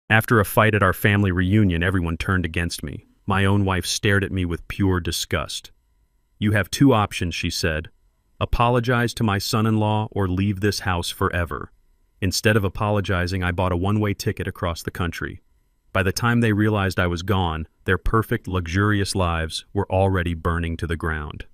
After a fight at our family reunion, everyone turned against me. My own wife stared at me with pure disgust. "You have two options," she said. "Apologize to my son-in-law or leave this house forever." Instead of apologizing, I bought a one-way ticket across the country. By the time they realized I was gone, their perfect, luxurious lives were already burning to the ground.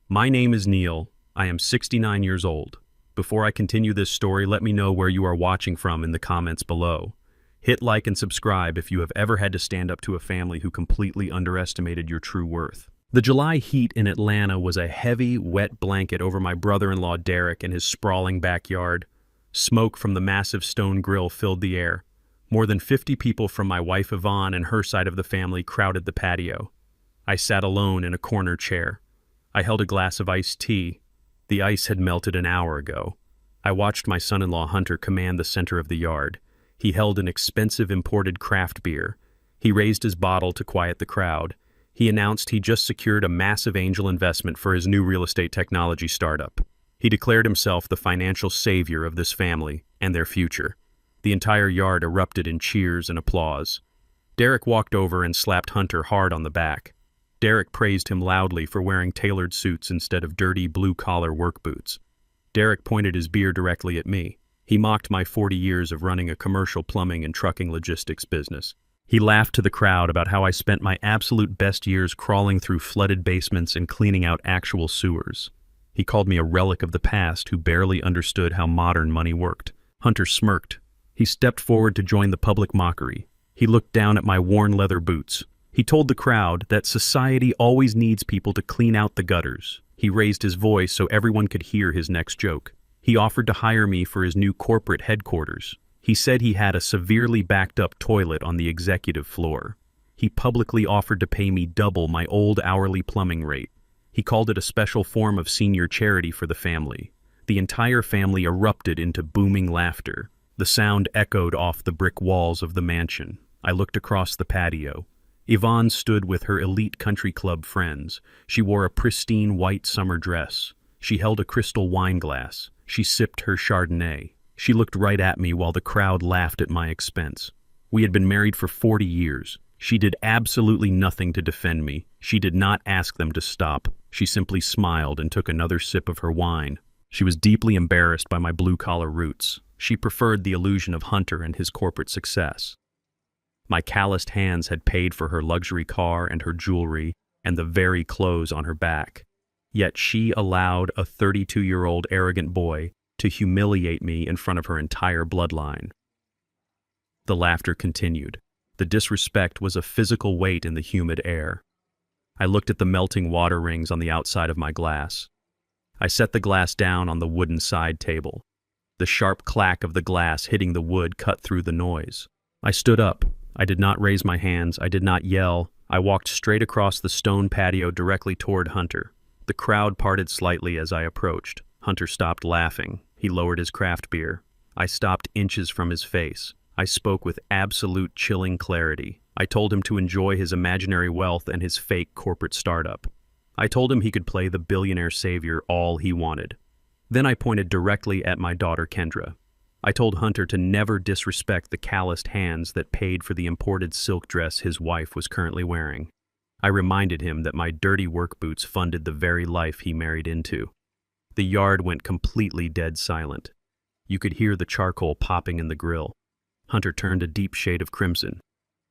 My name is Neil. I am 69 years old. Before I continue this story, let me know where you are watching from in the comments below. Hit like and subscribe if you have ever had to stand up to a family who completely underestimated your true worth. The July heat in Atlanta was a heavy, wet blanket over my brother-in-law Derek and his sprawling backyard. Smoke from the massive stone grill filled the air. More than 50 people from my wife Yvonne and her side of the family crowded the patio. I sat alone in a corner chair. I held a glass of iced tea. The ice had melted an hour ago. I watched my son-in-law Hunter command the center of the yard. He held an expensive imported craft beer. He raised his bottle to quiet the crowd. He announced he just secured a massive angel investment for his new real estate technology startup. He declared himself the financial savior of this family and their future. The entire yard erupted in cheers and applause. Derek walked over and slapped Hunter hard on the back. Derek praised him loudly for wearing tailored suits instead of dirty blue-collar work boots. Derek pointed his beer directly at me. He mocked my 40 years of running a commercial plumbing and trucking logistics business. He laughed to the crowd about how I spent my absolute best years crawling through flooded basements and cleaning out actual sewers. He called me a relic of the past who barely understood how modern money worked. Hunter smirked. He stepped forward to join the public mockery. He looked down at my worn leather boots. He told the crowd that society always needs people to clean out the gutters. He raised his voice so everyone could hear his next joke. He offered to hire me for his new corporate headquarters. He said he had a severely backed-up toilet on the executive floor. He publicly offered to pay me double my old hourly plumbing rate. He called it a special form of senior charity for the family. The entire family erupted into booming laughter. The sound echoed off the brick walls of the mansion. I looked across the patio. Yvonne stood with her elite country club friends. She wore a pristine white summer dress. She held a crystal wine glass. She sipped her Chardonnay. She looked right at me while the crowd laughed at my expense. We had been married for 40 years. She did absolutely nothing to defend me. She did not ask them to stop. She simply smiled and took another sip of her wine. She was deeply embarrassed by my blue-collar roots. She preferred the illusion of Hunter and his corporate success. My calloused hands had paid for her luxury car and her jewelry and the very clothes on her back. Yet she allowed a 32-year-old arrogant boy to humiliate me in front of her entire bloodline. The laughter continued. The disrespect was a physical weight in the humid air. I looked at the melting water rings on the outside of my glass. I set the glass down on the wooden side table. The sharp clack of the glass hitting the wood cut through the noise. I stood up. I did not raise my hands. I did not yell. I walked straight across the stone patio directly toward Hunter. The crowd parted slightly as I approached. Hunter stopped laughing. He lowered his craft beer. I stopped inches from his face. I spoke with absolute chilling clarity. I told him to enjoy his imaginary wealth and his fake corporate startup. I told him he could play the billionaire savior all he wanted. Then I pointed directly at my daughter Kendra. I told Hunter to never disrespect the calloused hands that paid for the imported silk dress his wife was currently wearing. I reminded him that my dirty work boots funded the very life he married into. The yard went completely dead silent. You could hear the charcoal popping in the grill. Hunter turned a deep shade of crimson.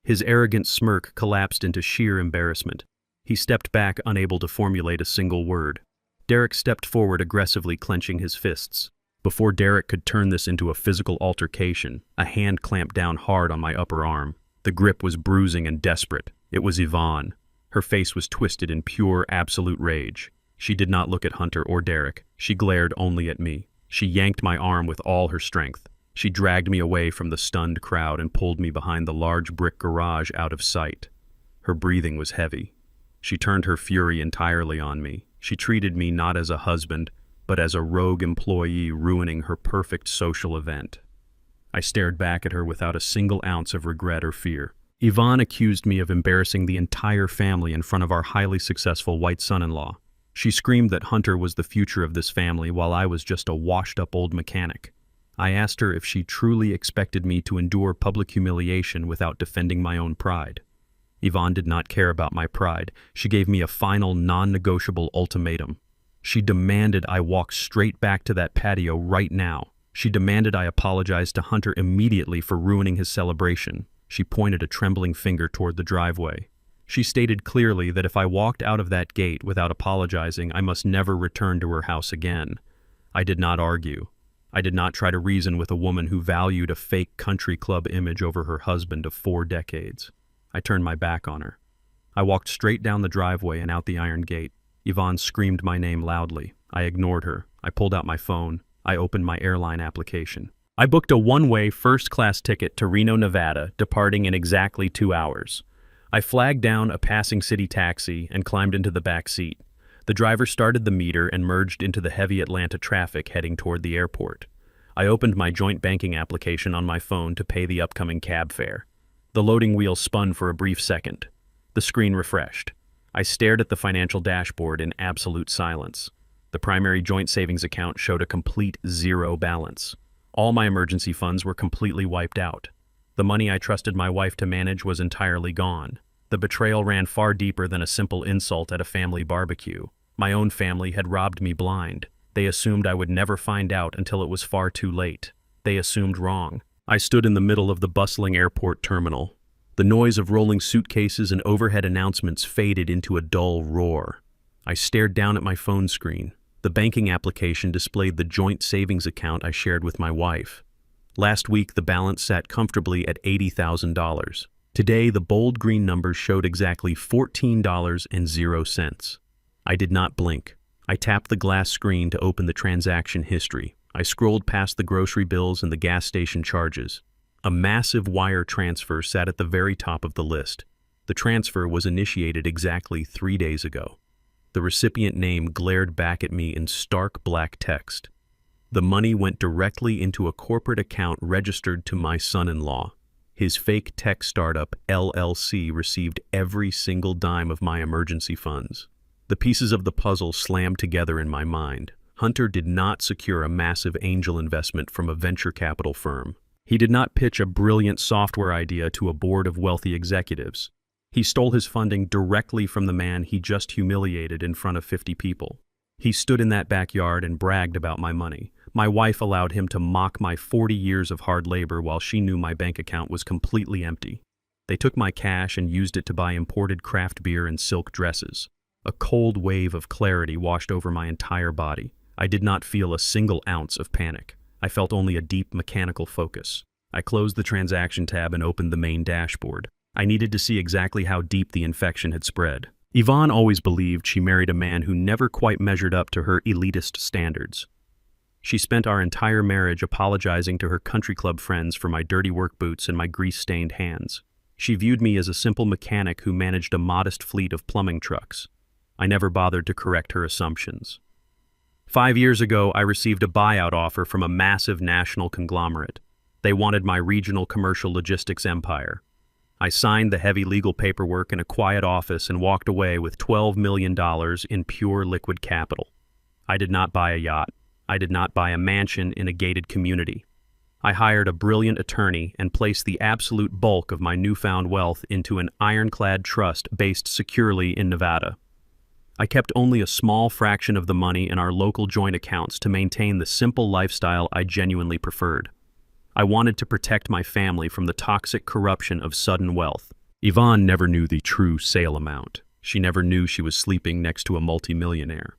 His arrogant smirk collapsed into sheer embarrassment. He stepped back, unable to formulate a single word. Derek stepped forward, aggressively clenching his fists. Before Derek could turn this into a physical altercation, a hand clamped down hard on my upper arm. The grip was bruising and desperate. It was Yvonne. Her face was twisted in pure, absolute rage. She did not look at Hunter or Derek. She glared only at me. She yanked my arm with all her strength. She dragged me away from the stunned crowd and pulled me behind the large brick garage out of sight. Her breathing was heavy. She turned her fury entirely on me. She treated me not as a husband, but as a rogue employee ruining her perfect social event. I stared back at her without a single ounce of regret or fear. Yvonne accused me of embarrassing the entire family in front of our highly successful white son-in-law. She screamed that Hunter was the future of this family while I was just a washed-up old mechanic. I asked her if she truly expected me to endure public humiliation without defending my own pride. Yvonne did not care about my pride. She gave me a final, non-negotiable ultimatum. She demanded I walk straight back to that patio right now. She demanded I apologize to Hunter immediately for ruining his celebration. She pointed a trembling finger toward the driveway. She stated clearly that if I walked out of that gate without apologizing, I must never return to her house again. I did not argue. I did not try to reason with a woman who valued a fake country club image over her husband of 4 decades. I turned my back on her. I walked straight down the driveway and out the iron gate. Yvonne screamed my name loudly. I ignored her. I pulled out my phone. I opened my airline application. I booked a one-way first-class ticket to Reno, Nevada, departing in exactly 2 hours. I flagged down a passing city taxi and climbed into the back seat. The driver started the meter and merged into the heavy Atlanta traffic heading toward the airport. I opened my joint banking application on my phone to pay the upcoming cab fare. The loading wheel spun for a brief second. The screen refreshed. I stared at the financial dashboard in absolute silence. The primary joint savings account showed a complete zero balance. All my emergency funds were completely wiped out. The money I trusted my wife to manage was entirely gone. The betrayal ran far deeper than a simple insult at a family barbecue. My own family had robbed me blind. They assumed I would never find out until it was far too late. They assumed wrong. I stood in the middle of the bustling airport terminal. The noise of rolling suitcases and overhead announcements faded into a dull roar. I stared down at my phone screen. The banking application displayed the joint savings account I shared with my wife. Last week, the balance sat comfortably at $80,000. Today, the bold green numbers showed exactly $14.00. I did not blink. I tapped the glass screen to open the transaction history. I scrolled past the grocery bills and the gas station charges. A massive wire transfer sat at the very top of the list. The transfer was initiated exactly 3 days ago. The recipient name glared back at me in stark black text. The money went directly into a corporate account registered to my son-in-law. His fake tech startup, LLC, received every single dime of my emergency funds. The pieces of the puzzle slammed together in my mind. Hunter did not secure a massive angel investment from a venture capital firm. He did not pitch a brilliant software idea to a board of wealthy executives. He stole his funding directly from the man he just humiliated in front of 50 people. He stood in that backyard and bragged about my money. My wife allowed him to mock my 40 years of hard labor while she knew my bank account was completely empty. They took my cash and used it to buy imported craft beer and silk dresses. A cold wave of clarity washed over my entire body. I did not feel a single ounce of panic. I felt only a deep mechanical focus. I closed the transaction tab and opened the main dashboard. I needed to see exactly how deep the infection had spread. Yvonne always believed she married a man who never quite measured up to her elitist standards. She spent our entire marriage apologizing to her country club friends for my dirty work boots and my grease-stained hands. She viewed me as a simple mechanic who managed a modest fleet of plumbing trucks. I never bothered to correct her assumptions. 5 years ago, I received a buyout offer from a massive national conglomerate. They wanted my regional commercial logistics empire. I signed the heavy legal paperwork in a quiet office and walked away with $12 million in pure liquid capital. I did not buy a yacht. I did not buy a mansion in a gated community. I hired a brilliant attorney and placed the absolute bulk of my newfound wealth into an ironclad trust based securely in Nevada. I kept only a small fraction of the money in our local joint accounts to maintain the simple lifestyle I genuinely preferred. I wanted to protect my family from the toxic corruption of sudden wealth. Yvonne never knew the true sale amount. She never knew she was sleeping next to a multimillionaire.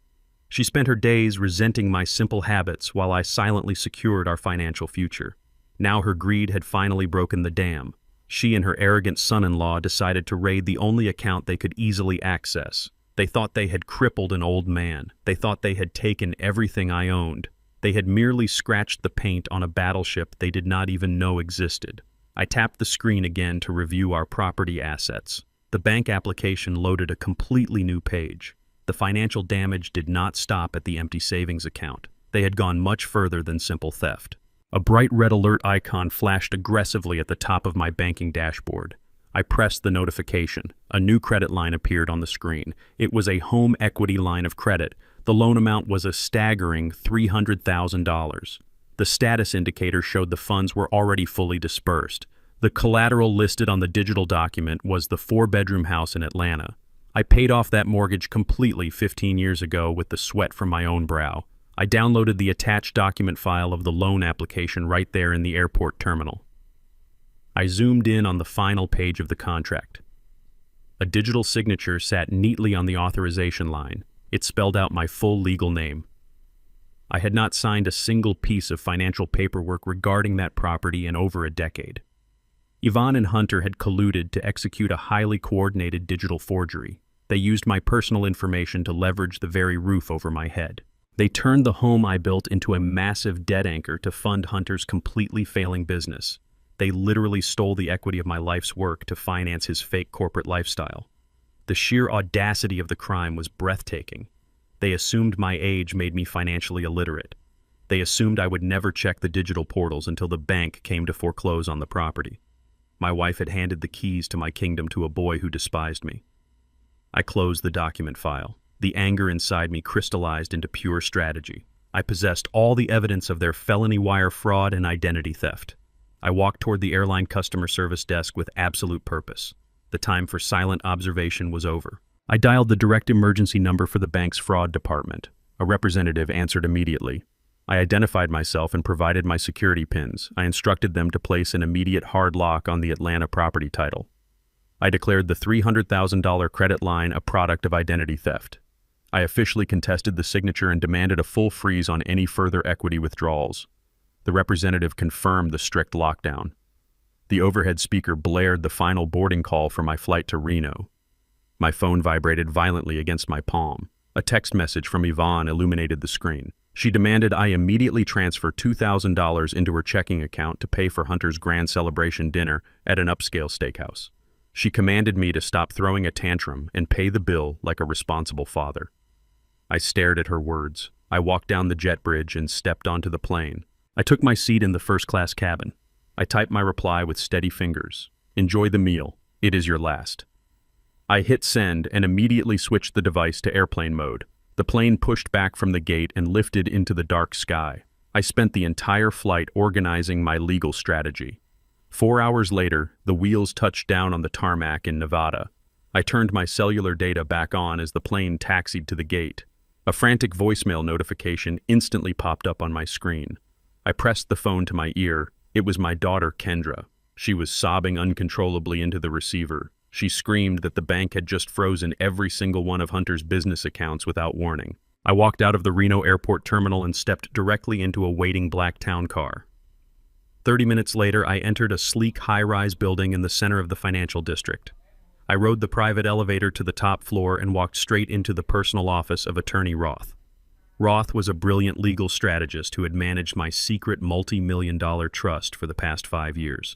She spent her days resenting my simple habits while I silently secured our financial future. Now her greed had finally broken the dam. She and her arrogant son-in-law decided to raid the only account they could easily access. They thought they had crippled an old man. They thought they had taken everything I owned. They had merely scratched the paint on a battleship they did not even know existed. I tapped the screen again to review our property assets. The bank application loaded a completely new page. The financial damage did not stop at the empty savings account. They had gone much further than simple theft. A bright red alert icon flashed aggressively at the top of my banking dashboard. I pressed the notification. A new credit line appeared on the screen. It was a home equity line of credit. The loan amount was a staggering $300,000. The status indicator showed the funds were already fully dispersed. The collateral listed on the digital document was the 4-bedroom house in Atlanta. I paid off that mortgage completely 15 years ago with the sweat from my own brow. I downloaded the attached document file of the loan application right there in the airport terminal. I zoomed in on the final page of the contract. A digital signature sat neatly on the authorization line. It spelled out my full legal name. I had not signed a single piece of financial paperwork regarding that property in over a decade. Yvonne and Hunter had colluded to execute a highly coordinated digital forgery. They used my personal information to leverage the very roof over my head. They turned the home I built into a massive debt anchor to fund Hunter's completely failing business. They literally stole the equity of my life's work to finance his fake corporate lifestyle. The sheer audacity of the crime was breathtaking. They assumed my age made me financially illiterate. They assumed I would never check the digital portals until the bank came to foreclose on the property. My wife had handed the keys to my kingdom to a boy who despised me. I closed the document file. The anger inside me crystallized into pure strategy. I possessed all the evidence of their felony wire fraud and identity theft. I walked toward the airline customer service desk with absolute purpose. The time for silent observation was over. I dialed the direct emergency number for the bank's fraud department. A representative answered immediately. I identified myself and provided my security pins. I instructed them to place an immediate hard lock on the Atlanta property title. I declared the $300,000 credit line a product of identity theft. I officially contested the signature and demanded a full freeze on any further equity withdrawals. The representative confirmed the strict lockdown. The overhead speaker blared the final boarding call for my flight to Reno. My phone vibrated violently against my palm. A text message from Yvonne illuminated the screen. She demanded I immediately transfer $2,000 into her checking account to pay for Hunter's grand celebration dinner at an upscale steakhouse. She commanded me to stop throwing a tantrum and pay the bill like a responsible father. I stared at her words. I walked down the jet bridge and stepped onto the plane. I took my seat in the first-class cabin. I typed my reply with steady fingers. Enjoy the meal. It is your last. I hit send and immediately switched the device to airplane mode. The plane pushed back from the gate and lifted into the dark sky. I spent the entire flight organizing my legal strategy. 4 hours later, the wheels touched down on the tarmac in Nevada. I turned my cellular data back on as the plane taxied to the gate. A frantic voicemail notification instantly popped up on my screen. I pressed the phone to my ear. It was my daughter, Kendra. She was sobbing uncontrollably into the receiver. She screamed that the bank had just frozen every single one of Hunter's business accounts without warning. I walked out of the Reno airport terminal and stepped directly into a waiting black town car. 30 minutes later, I entered a sleek high-rise building in the center of the financial district. I rode the private elevator to the top floor and walked straight into the personal office of Attorney Roth. Roth was a brilliant legal strategist who had managed my secret multi-million-dollar trust for the past 5 years.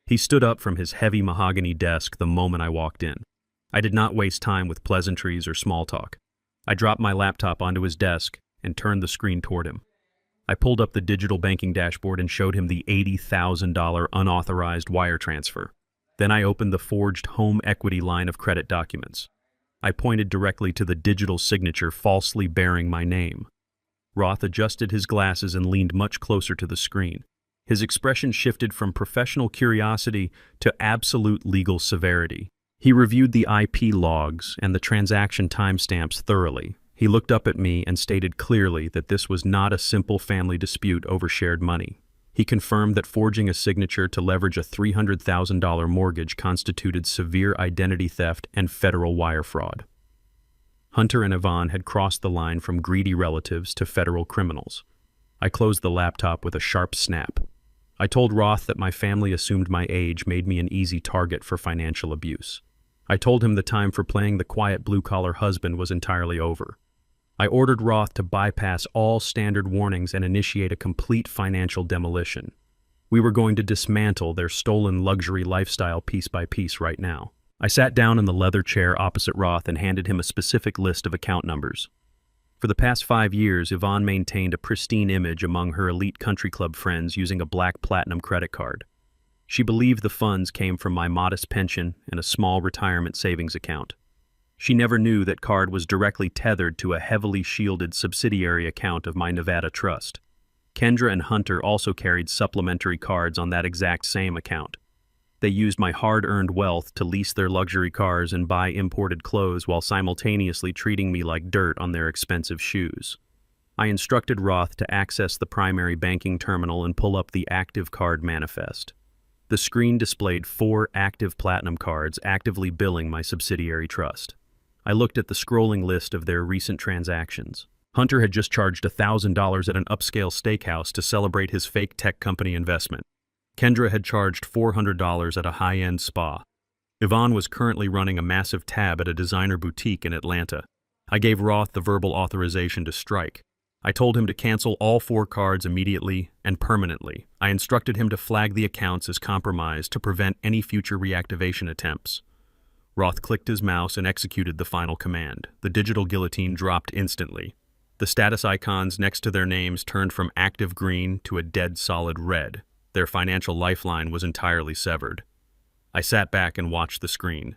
He stood up from his heavy mahogany desk the moment I walked in. I did not waste time with pleasantries or small talk. I dropped my laptop onto his desk and turned the screen toward him. I pulled up the digital banking dashboard and showed him the $80,000 unauthorized wire transfer. Then I opened the forged home equity line of credit documents. I pointed directly to the digital signature falsely bearing my name. Roth adjusted his glasses and leaned much closer to the screen. His expression shifted from professional curiosity to absolute legal severity. He reviewed the IP logs and the transaction timestamps thoroughly. He looked up at me and stated clearly that this was not a simple family dispute over shared money. He confirmed that forging a signature to leverage a $300,000 mortgage constituted severe identity theft and federal wire fraud. Hunter and Yvonne had crossed the line from greedy relatives to federal criminals. I closed the laptop with a sharp snap. I told Roth that my family assumed my age made me an easy target for financial abuse. I told him the time for playing the quiet blue-collar husband was entirely over. I ordered Roth to bypass all standard warnings and initiate a complete financial demolition. We were going to dismantle their stolen luxury lifestyle piece by piece right now. I sat down in the leather chair opposite Roth and handed him a specific list of account numbers. For the past 5 years, Yvonne maintained a pristine image among her elite country club friends using a black platinum credit card. She believed the funds came from my modest pension and a small retirement savings account. She never knew that card was directly tethered to a heavily shielded subsidiary account of my Nevada trust. Kendra and Hunter also carried supplementary cards on that exact same account. They used my hard-earned wealth to lease their luxury cars and buy imported clothes while simultaneously treating me like dirt on their expensive shoes. I instructed Roth to access the primary banking terminal and pull up the active card manifest. The screen displayed 4 active platinum cards actively billing my subsidiary trust. I looked at the scrolling list of their recent transactions. Hunter had just charged $1,000 at an upscale steakhouse to celebrate his fake tech company investment. Kendra had charged $400 at a high-end spa. Yvonne was currently running a massive tab at a designer boutique in Atlanta. I gave Roth the verbal authorization to strike. I told him to cancel all 4 cards immediately and permanently. I instructed him to flag the accounts as compromised to prevent any future reactivation attempts. Roth clicked his mouse and executed the final command. The digital guillotine dropped instantly. The status icons next to their names turned from active green to a dead solid red. Their financial lifeline was entirely severed. I sat back and watched the screen.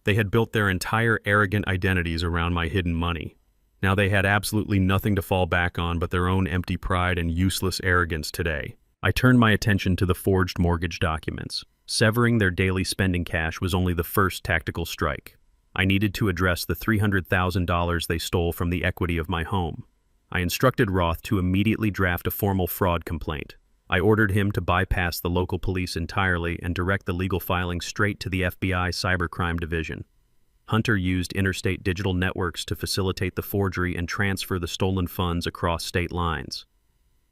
They had built their entire arrogant identities around my hidden money. Now they had absolutely nothing to fall back on but their own empty pride and useless arrogance today. I turned my attention to the forged mortgage documents. Severing their daily spending cash was only the first tactical strike. I needed to address the $300,000 they stole from the equity of my home. I instructed Roth to immediately draft a formal fraud complaint. I ordered him to bypass the local police entirely and direct the legal filing straight to the FBI Cybercrime Division. Hunter used interstate digital networks to facilitate the forgery and transfer the stolen funds across state lines.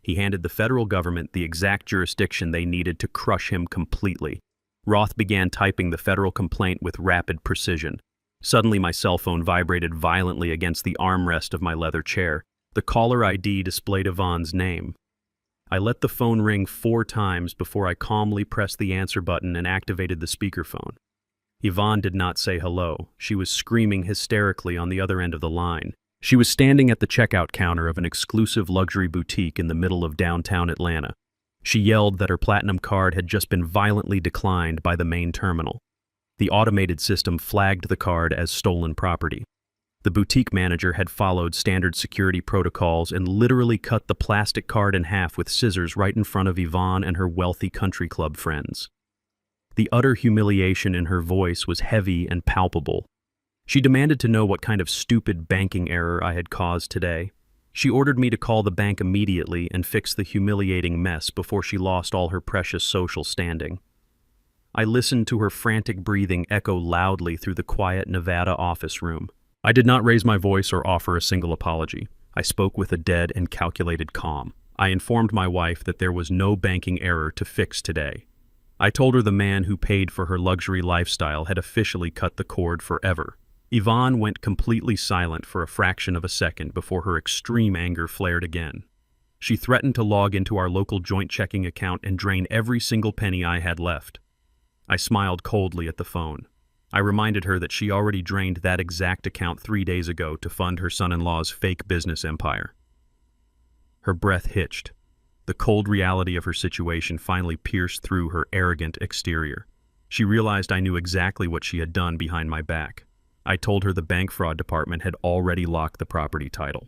He handed the federal government the exact jurisdiction they needed to crush him completely. Roth began typing the federal complaint with rapid precision. Suddenly my cell phone vibrated violently against the armrest of my leather chair. The caller ID displayed Yvonne's name. I let the phone ring 4 times before I calmly pressed the answer button and activated the speakerphone. Yvonne did not say hello. She was screaming hysterically on the other end of the line. She was standing at the checkout counter of an exclusive luxury boutique in the middle of downtown Atlanta. She yelled that her platinum card had just been violently declined by the main terminal. The automated system flagged the card as stolen property. The boutique manager had followed standard security protocols and literally cut the plastic card in half with scissors right in front of Yvonne and her wealthy country club friends. The utter humiliation in her voice was heavy and palpable. She demanded to know what kind of stupid banking error I had caused today. She ordered me to call the bank immediately and fix the humiliating mess before she lost all her precious social standing. I listened to her frantic breathing echo loudly through the quiet Nevada office room. I did not raise my voice or offer a single apology. I spoke with a dead and calculated calm. I informed my wife that there was no banking error to fix today. I told her the man who paid for her luxury lifestyle had officially cut the cord forever. Yvonne went completely silent for a fraction of a second before her extreme anger flared again. She threatened to log into our local joint checking account and drain every single penny I had left. I smiled coldly at the phone. I reminded her that she already drained that exact account 3 days ago to fund her son-in-law's fake business empire. Her breath hitched. The cold reality of her situation finally pierced through her arrogant exterior. She realized I knew exactly what she had done behind my back. I told her the bank fraud department had already locked the property title.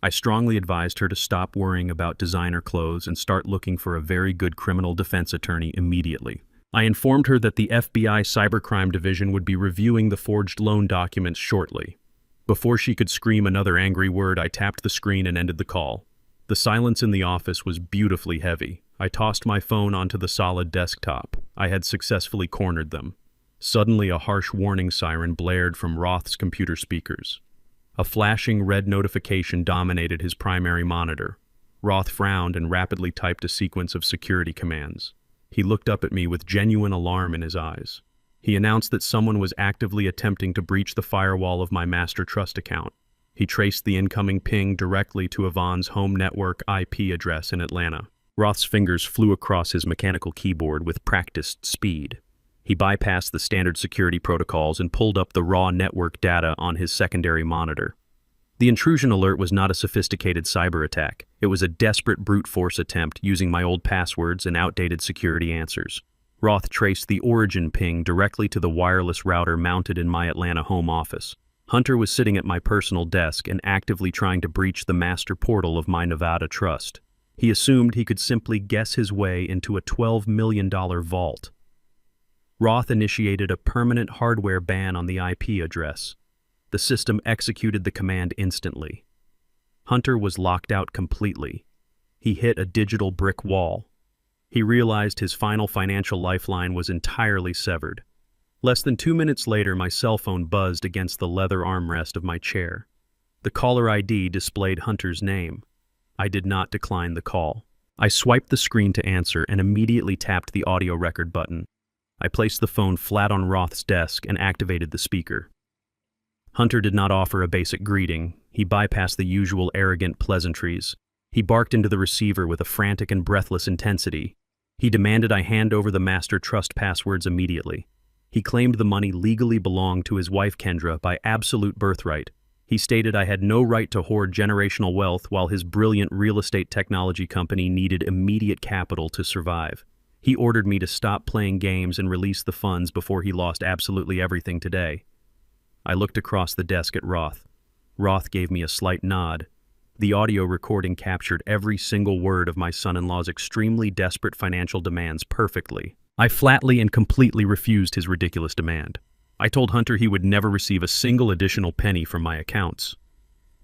I strongly advised her to stop worrying about designer clothes and start looking for a very good criminal defense attorney immediately. I informed her that the FBI Cybercrime Division would be reviewing the forged loan documents shortly. Before she could scream another angry word, I tapped the screen and ended the call. The silence in the office was beautifully heavy. I tossed my phone onto the solid desktop. I had successfully cornered them. Suddenly, a harsh warning siren blared from Roth's computer speakers. A flashing red notification dominated his primary monitor. Roth frowned and rapidly typed a sequence of security commands. He looked up at me with genuine alarm in his eyes. He announced that someone was actively attempting to breach the firewall of my master trust account. He traced the incoming ping directly to Yvonne's home network IP address in Atlanta. Roth's fingers flew across his mechanical keyboard with practiced speed. He bypassed the standard security protocols and pulled up the raw network data on his secondary monitor. The intrusion alert was not a sophisticated cyber attack. It was a desperate brute force attempt using my old passwords and outdated security answers. Roth traced the origin ping directly to the wireless router mounted in my Atlanta home office. Hunter was sitting at my personal desk and actively trying to breach the master portal of my Nevada trust. He assumed he could simply guess his way into a $12 million vault. Roth initiated a permanent hardware ban on the IP address. The system executed the command instantly. Hunter was locked out completely. He hit a digital brick wall. He realized his final financial lifeline was entirely severed. Less than 2 minutes later, my cell phone buzzed against the leather armrest of my chair. The caller ID displayed Hunter's name. I did not decline the call. I swiped the screen to answer and immediately tapped the audio record button. I placed the phone flat on Roth's desk and activated the speaker. Hunter did not offer a basic greeting. He bypassed the usual arrogant pleasantries. He barked into the receiver with a frantic and breathless intensity. He demanded I hand over the master trust passwords immediately. He claimed the money legally belonged to his wife Kendra by absolute birthright. He stated I had no right to hoard generational wealth while his brilliant real estate technology company needed immediate capital to survive. He ordered me to stop playing games and release the funds before he lost absolutely everything today. I looked across the desk at Roth. Roth gave me a slight nod. The audio recording captured every single word of my son-in-law's extremely desperate financial demands perfectly. I flatly and completely refused his ridiculous demand. I told Hunter he would never receive a single additional penny from my accounts.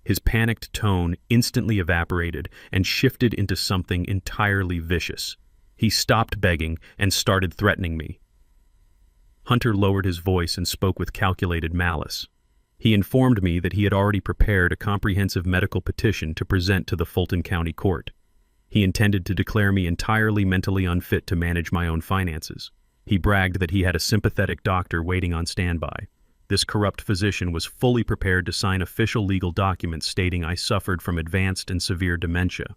His panicked tone instantly evaporated and shifted into something entirely vicious. He stopped begging and started threatening me. Hunter lowered his voice and spoke with calculated malice. He informed me that he had already prepared a comprehensive medical petition to present to the Fulton County Court. He intended to declare me entirely mentally unfit to manage my own finances. He bragged that he had a sympathetic doctor waiting on standby. This corrupt physician was fully prepared to sign official legal documents stating I suffered from advanced and severe dementia.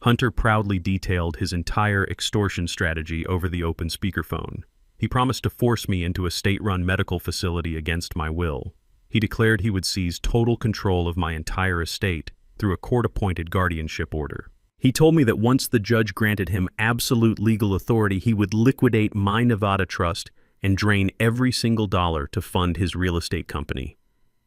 Hunter proudly detailed his entire extortion strategy over the open speakerphone. He promised to force me into a state-run medical facility against my will. He declared he would seize total control of my entire estate through a court-appointed guardianship order. He told me that once the judge granted him absolute legal authority, he would liquidate my Nevada trust and drain every single dollar to fund his real estate company.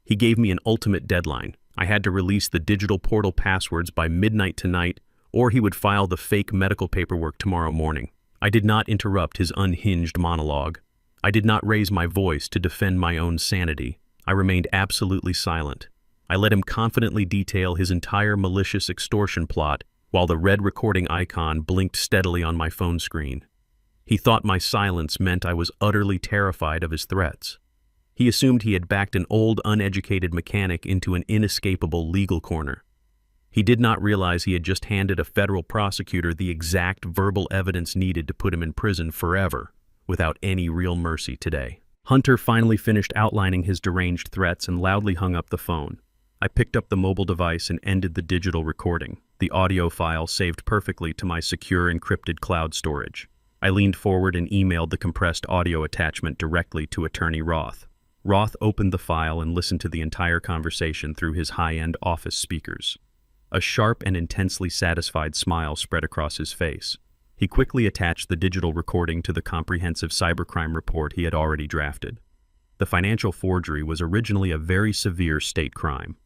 He gave me an ultimate deadline. I had to release the digital portal passwords by midnight tonight, or he would file the fake medical paperwork tomorrow morning. I did not interrupt his unhinged monologue. I did not raise my voice to defend my own sanity. I remained absolutely silent. I let him confidently detail his entire malicious extortion plot while the red recording icon blinked steadily on my phone screen. He thought my silence meant I was utterly terrified of his threats. He assumed he had backed an old, uneducated mechanic into an inescapable legal corner. He did not realize he had just handed a federal prosecutor the exact verbal evidence needed to put him in prison forever, without any real mercy today. Hunter finally finished outlining his deranged threats and loudly hung up the phone. I picked up the mobile device and ended the digital recording, the audio file saved perfectly to my secure encrypted cloud storage. I leaned forward and emailed the compressed audio attachment directly to Attorney Roth. Roth opened the file and listened to the entire conversation through his high-end office speakers. A sharp and intensely satisfied smile spread across his face. He quickly attached the digital recording to the comprehensive cybercrime report he had already drafted. The financial forgery was originally a very severe state crime.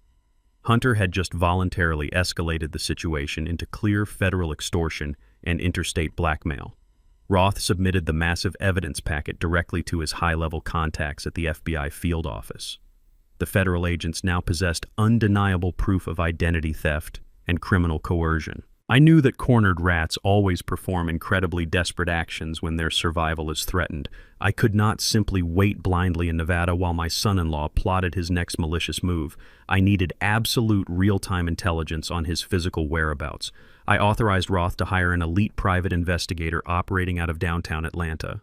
Hunter had just voluntarily escalated the situation into clear federal extortion and interstate blackmail. Roth submitted the massive evidence packet directly to his high-level contacts at the FBI field office. The federal agents now possessed undeniable proof of identity theft and criminal coercion. I knew that cornered rats always perform incredibly desperate actions when their survival is threatened. I could not simply wait blindly in Nevada while my son-in-law plotted his next malicious move. I needed absolute real-time intelligence on his physical whereabouts. I authorized Roth to hire an elite private investigator operating out of downtown Atlanta.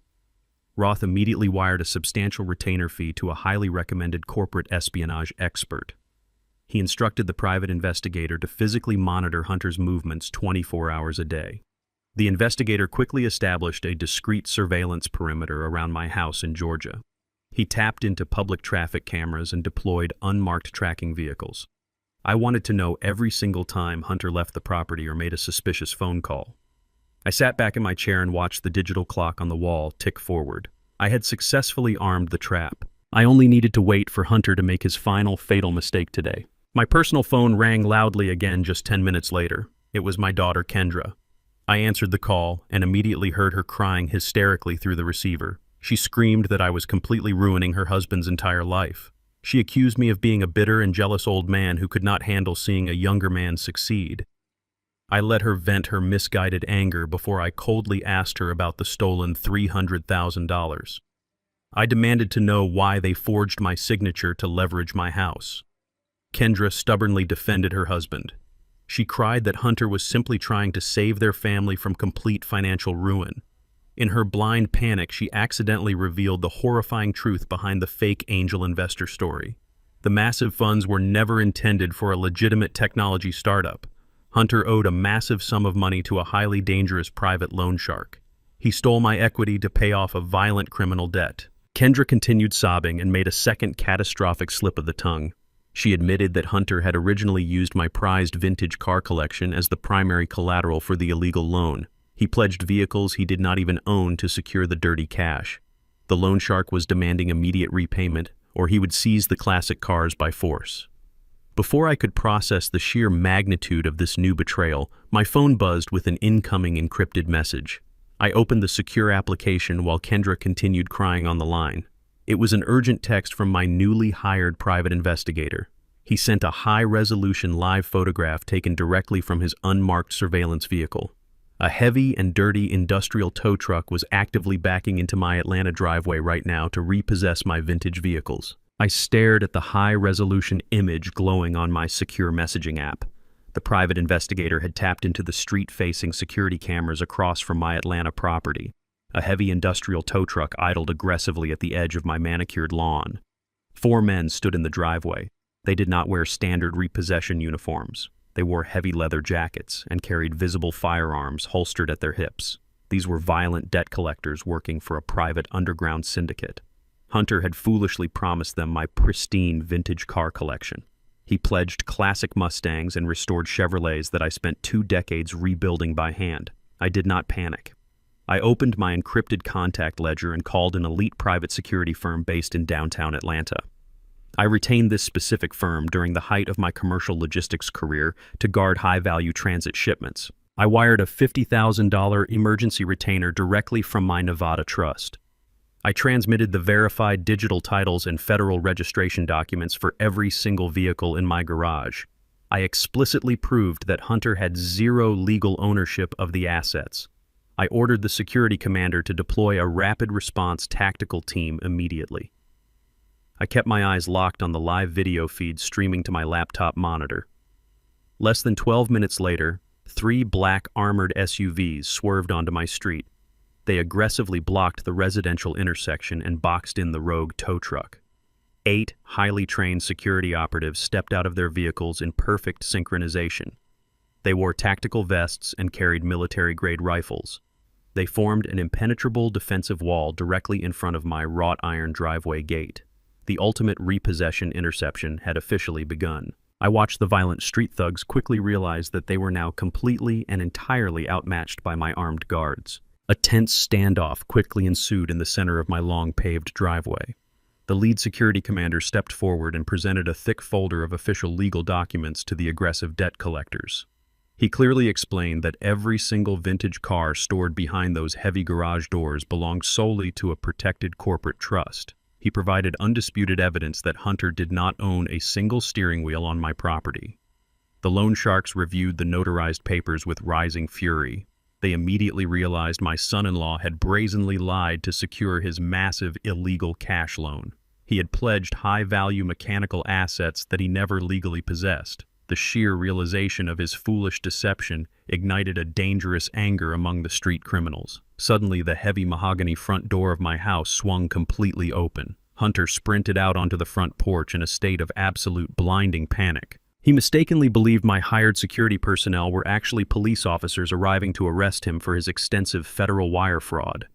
Roth immediately wired a substantial retainer fee to a highly recommended corporate espionage expert. He instructed the private investigator to physically monitor Hunter's movements 24 hours a day. The investigator quickly established a discreet surveillance perimeter around my house in Georgia. He tapped into public traffic cameras and deployed unmarked tracking vehicles. I wanted to know every single time Hunter left the property or made a suspicious phone call. I sat back in my chair and watched the digital clock on the wall tick forward. I had successfully armed the trap. I only needed to wait for Hunter to make his final fatal mistake today. My personal phone rang loudly again just 10 minutes later. It was my daughter, Kendra. I answered the call and immediately heard her crying hysterically through the receiver. She screamed that I was completely ruining her husband's entire life. She accused me of being a bitter and jealous old man who could not handle seeing a younger man succeed. I let her vent her misguided anger before I coldly asked her about the stolen $300,000. I demanded to know why they forged my signature to leverage my house. Kendra stubbornly defended her husband. She cried that Hunter was simply trying to save their family from complete financial ruin. In her blind panic, she accidentally revealed the horrifying truth behind the fake angel investor story. The massive funds were never intended for a legitimate technology startup. Hunter owed a massive sum of money to a highly dangerous private loan shark. He stole my equity to pay off a violent criminal debt. Kendra continued sobbing and made a second catastrophic slip of the tongue. She admitted that Hunter had originally used my prized vintage car collection as the primary collateral for the illegal loan. He pledged vehicles he did not even own to secure the dirty cash. The loan shark was demanding immediate repayment, or he would seize the classic cars by force. Before I could process the sheer magnitude of this new betrayal, my phone buzzed with an incoming encrypted message. I opened the secure application while Kendra continued crying on the line. It was an urgent text from my newly hired private investigator. He sent a high-resolution live photograph taken directly from his unmarked surveillance vehicle. A heavy and dirty industrial tow truck was actively backing into my Atlanta driveway right now to repossess my vintage vehicles. I stared at the high-resolution image glowing on my secure messaging app. The private investigator had tapped into the street-facing security cameras across from my Atlanta property. A heavy industrial tow truck idled aggressively at the edge of my manicured lawn. 4 men stood in the driveway. They did not wear standard repossession uniforms. They wore heavy leather jackets and carried visible firearms holstered at their hips. These were violent debt collectors working for a private underground syndicate. Hunter had foolishly promised them my pristine vintage car collection. He pledged classic Mustangs and restored Chevrolets that I spent 2 decades rebuilding by hand. I did not panic. I opened my encrypted contact ledger and called an elite private security firm based in downtown Atlanta. I retained this specific firm during the height of my commercial logistics career to guard high-value transit shipments. I wired a $50,000 emergency retainer directly from my Nevada trust. I transmitted the verified digital titles and federal registration documents for every single vehicle in my garage. I explicitly proved that Hunter had zero legal ownership of the assets. I ordered the security commander to deploy a rapid response tactical team immediately. I kept my eyes locked on the live video feed streaming to my laptop monitor. Less than 12 minutes later, 3 black armored SUVs swerved onto my street. They aggressively blocked the residential intersection and boxed in the rogue tow truck. 8 highly trained security operatives stepped out of their vehicles in perfect synchronization. They wore tactical vests and carried military-grade rifles. They formed an impenetrable defensive wall directly in front of my wrought iron driveway gate. The ultimate repossession interception had officially begun. I watched the violent street thugs quickly realize that they were now completely and entirely outmatched by my armed guards. A tense standoff quickly ensued in the center of my long paved driveway. The lead security commander stepped forward and presented a thick folder of official legal documents to the aggressive debt collectors. He clearly explained that every single vintage car stored behind those heavy garage doors belonged solely to a protected corporate trust. He provided undisputed evidence that Hunter did not own a single steering wheel on my property. The loan sharks reviewed the notarized papers with rising fury. They immediately realized my son-in-law had brazenly lied to secure his massive illegal cash loan. He had pledged high-value mechanical assets that he never legally possessed. The sheer realization of his foolish deception ignited a dangerous anger among the street criminals. Suddenly, the heavy mahogany front door of my house swung completely open. Hunter sprinted out onto the front porch in a state of absolute blinding panic. He mistakenly believed my hired security personnel were actually police officers arriving to arrest him for his extensive federal wire fraud.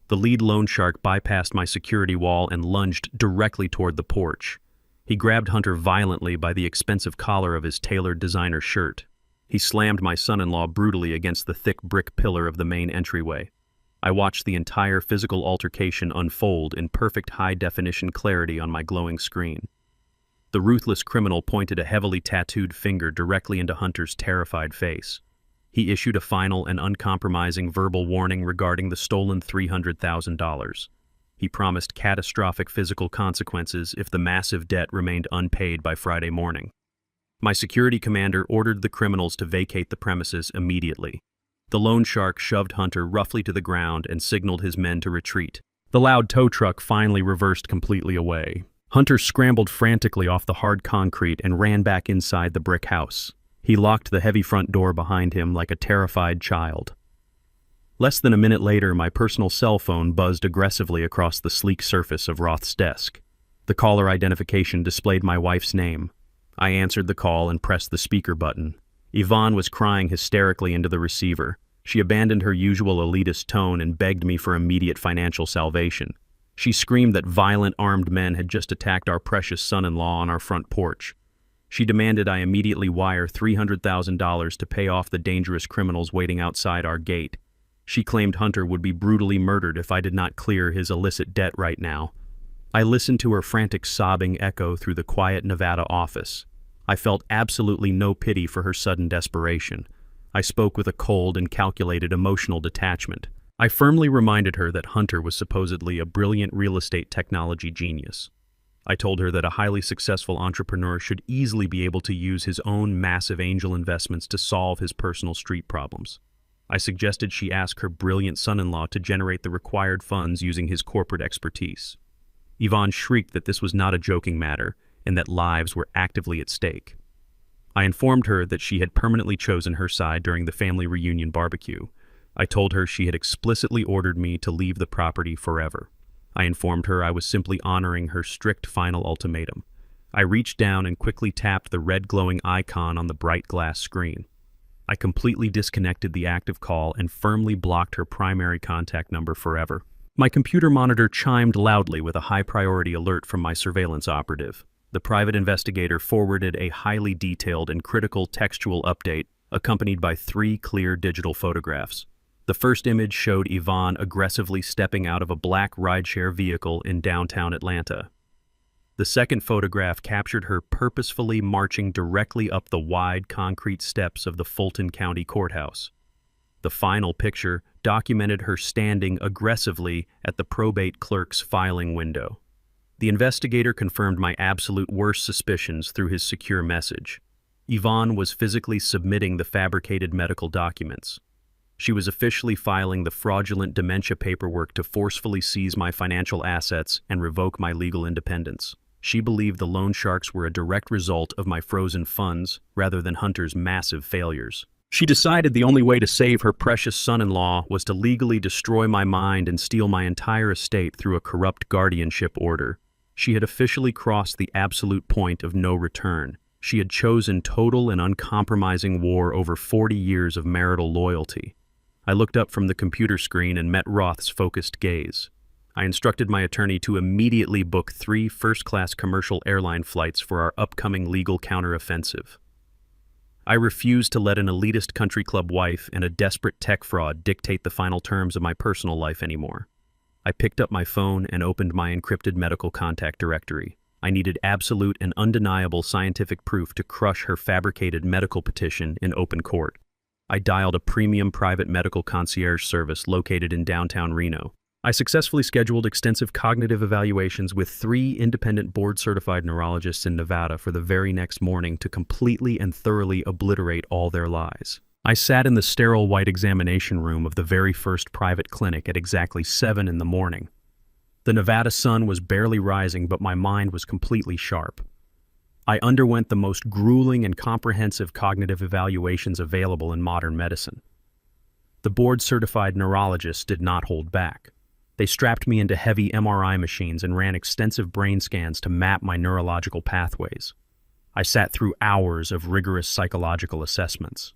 The lead loan shark bypassed my security wall and lunged directly toward the porch. He grabbed Hunter violently by the expensive collar of his tailored designer shirt. He slammed my son-in-law brutally against the thick brick pillar of the main entryway. I watched the entire physical altercation unfold in perfect high-definition clarity on my glowing screen. The ruthless criminal pointed a heavily tattooed finger directly into Hunter's terrified face. He issued a final and uncompromising verbal warning regarding the stolen $300,000. He promised catastrophic physical consequences if the massive debt remained unpaid by Friday morning. My security commander ordered the criminals to vacate the premises immediately. The loan shark shoved Hunter roughly to the ground and signaled his men to retreat. The loud tow truck finally reversed completely away. Hunter scrambled frantically off the hard concrete and ran back inside the brick house. He locked the heavy front door behind him like a terrified child. Less than a minute later, my personal cell phone buzzed aggressively across the sleek surface of Roth's desk. The caller identification displayed my wife's name. I answered the call and pressed the speaker button. Yvonne was crying hysterically into the receiver. She abandoned her usual elitist tone and begged me for immediate financial salvation. She screamed that violent armed men had just attacked our precious son-in-law on our front porch. She demanded I immediately wire $300,000 to pay off the dangerous criminals waiting outside our gate. She claimed Hunter would be brutally murdered if I did not clear his illicit debt right now. I listened to her frantic sobbing echo through the quiet Nevada office. I felt absolutely no pity for her sudden desperation. I spoke with a cold and calculated emotional detachment. I firmly reminded her that Hunter was supposedly a brilliant real estate technology genius. I told her that a highly successful entrepreneur should easily be able to use his own massive angel investments to solve his personal street problems. I suggested she ask her brilliant son-in-law to generate the required funds using his corporate expertise. Yvonne shrieked that this was not a joking matter and that lives were actively at stake. I informed her that she had permanently chosen her side during the family reunion barbecue. I told her she had explicitly ordered me to leave the property forever. I informed her I was simply honoring her strict final ultimatum. I reached down and quickly tapped the red glowing icon on the bright glass screen. I completely disconnected the active call and firmly blocked her primary contact number forever. My computer monitor chimed loudly with a high-priority alert from my surveillance operative. The private investigator forwarded a highly detailed and critical textual update accompanied by 3 clear digital photographs. The first image showed Yvonne aggressively stepping out of a black rideshare vehicle in downtown Atlanta. The second photograph captured her purposefully marching directly up the wide concrete steps of the Fulton County Courthouse. The final picture documented her standing aggressively at the probate clerk's filing window. The investigator confirmed my absolute worst suspicions through his secure message. Yvonne was physically submitting the fabricated medical documents. She was officially filing the fraudulent dementia paperwork to forcefully seize my financial assets and revoke my legal independence. She believed the loan sharks were a direct result of my frozen funds rather than Hunter's massive failures. She decided the only way to save her precious son-in-law was to legally destroy my mind and steal my entire estate through a corrupt guardianship order. She had officially crossed the absolute point of no return. She had chosen total and uncompromising war over 40 years of marital loyalty. I looked up from the computer screen and met Roth's focused gaze. I instructed my attorney to immediately book 3 first-class commercial airline flights for our upcoming legal counteroffensive. I refused to let an elitist country club wife and a desperate tech fraud dictate the final terms of my personal life anymore. I picked up my phone and opened my encrypted medical contact directory. I needed absolute and undeniable scientific proof to crush her fabricated medical petition in open court. I dialed a premium private medical concierge service located in downtown Reno. I successfully scheduled extensive cognitive evaluations with 3 independent board-certified neurologists in Nevada for the very next morning to completely and thoroughly obliterate all their lies. I sat in the sterile white examination room of the very first private clinic at exactly 7 in the morning. The Nevada sun was barely rising, but my mind was completely sharp. I underwent the most grueling and comprehensive cognitive evaluations available in modern medicine. The board-certified neurologists did not hold back. They strapped me into heavy MRI machines and ran extensive brain scans to map my neurological pathways. I sat through hours of rigorous psychological assessments.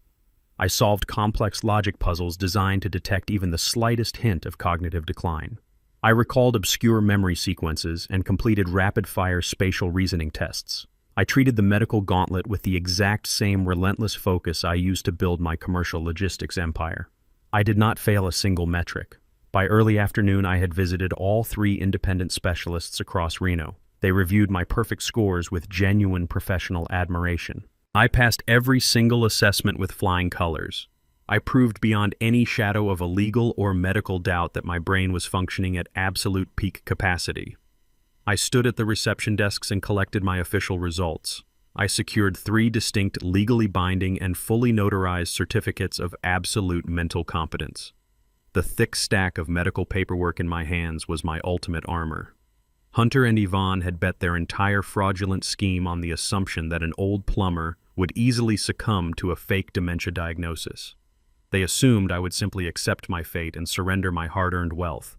I solved complex logic puzzles designed to detect even the slightest hint of cognitive decline. I recalled obscure memory sequences and completed rapid-fire spatial reasoning tests. I treated the medical gauntlet with the exact same relentless focus I used to build my commercial logistics empire. I did not fail a single metric. By early afternoon, I had visited all 3 independent specialists across Reno. They reviewed my perfect scores with genuine professional admiration. I passed every single assessment with flying colors. I proved beyond any shadow of a legal or medical doubt that my brain was functioning at absolute peak capacity. I stood at the reception desks and collected my official results. I secured 3 distinct legally binding and fully notarized certificates of absolute mental competence. The thick stack of medical paperwork in my hands was my ultimate armor. Hunter and Yvonne had bet their entire fraudulent scheme on the assumption that an old plumber would easily succumb to a fake dementia diagnosis. They assumed I would simply accept my fate and surrender my hard-earned wealth.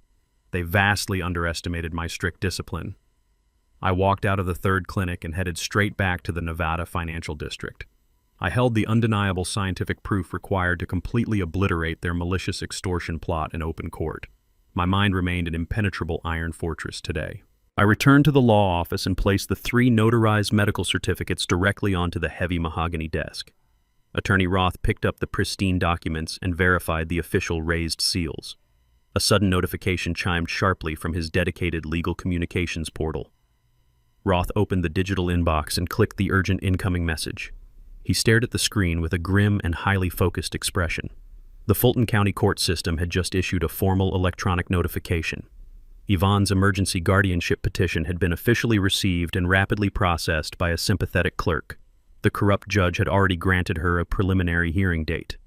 They vastly underestimated my strict discipline. I walked out of the 3rd clinic and headed straight back to the Nevada Financial District. I held the undeniable scientific proof required to completely obliterate their malicious extortion plot in open court. My mind remained an impenetrable iron fortress today. I returned to the law office and placed the 3 notarized medical certificates directly onto the heavy mahogany desk. Attorney Roth picked up the pristine documents and verified the official raised seals. A sudden notification chimed sharply from his dedicated legal communications portal. Roth opened the digital inbox and clicked the urgent incoming message. He stared at the screen with a grim and highly focused expression. The Fulton County court system had just issued a formal electronic notification. Yvonne's emergency guardianship petition had been officially received and rapidly processed by a sympathetic clerk. The corrupt judge had already granted her a preliminary hearing date.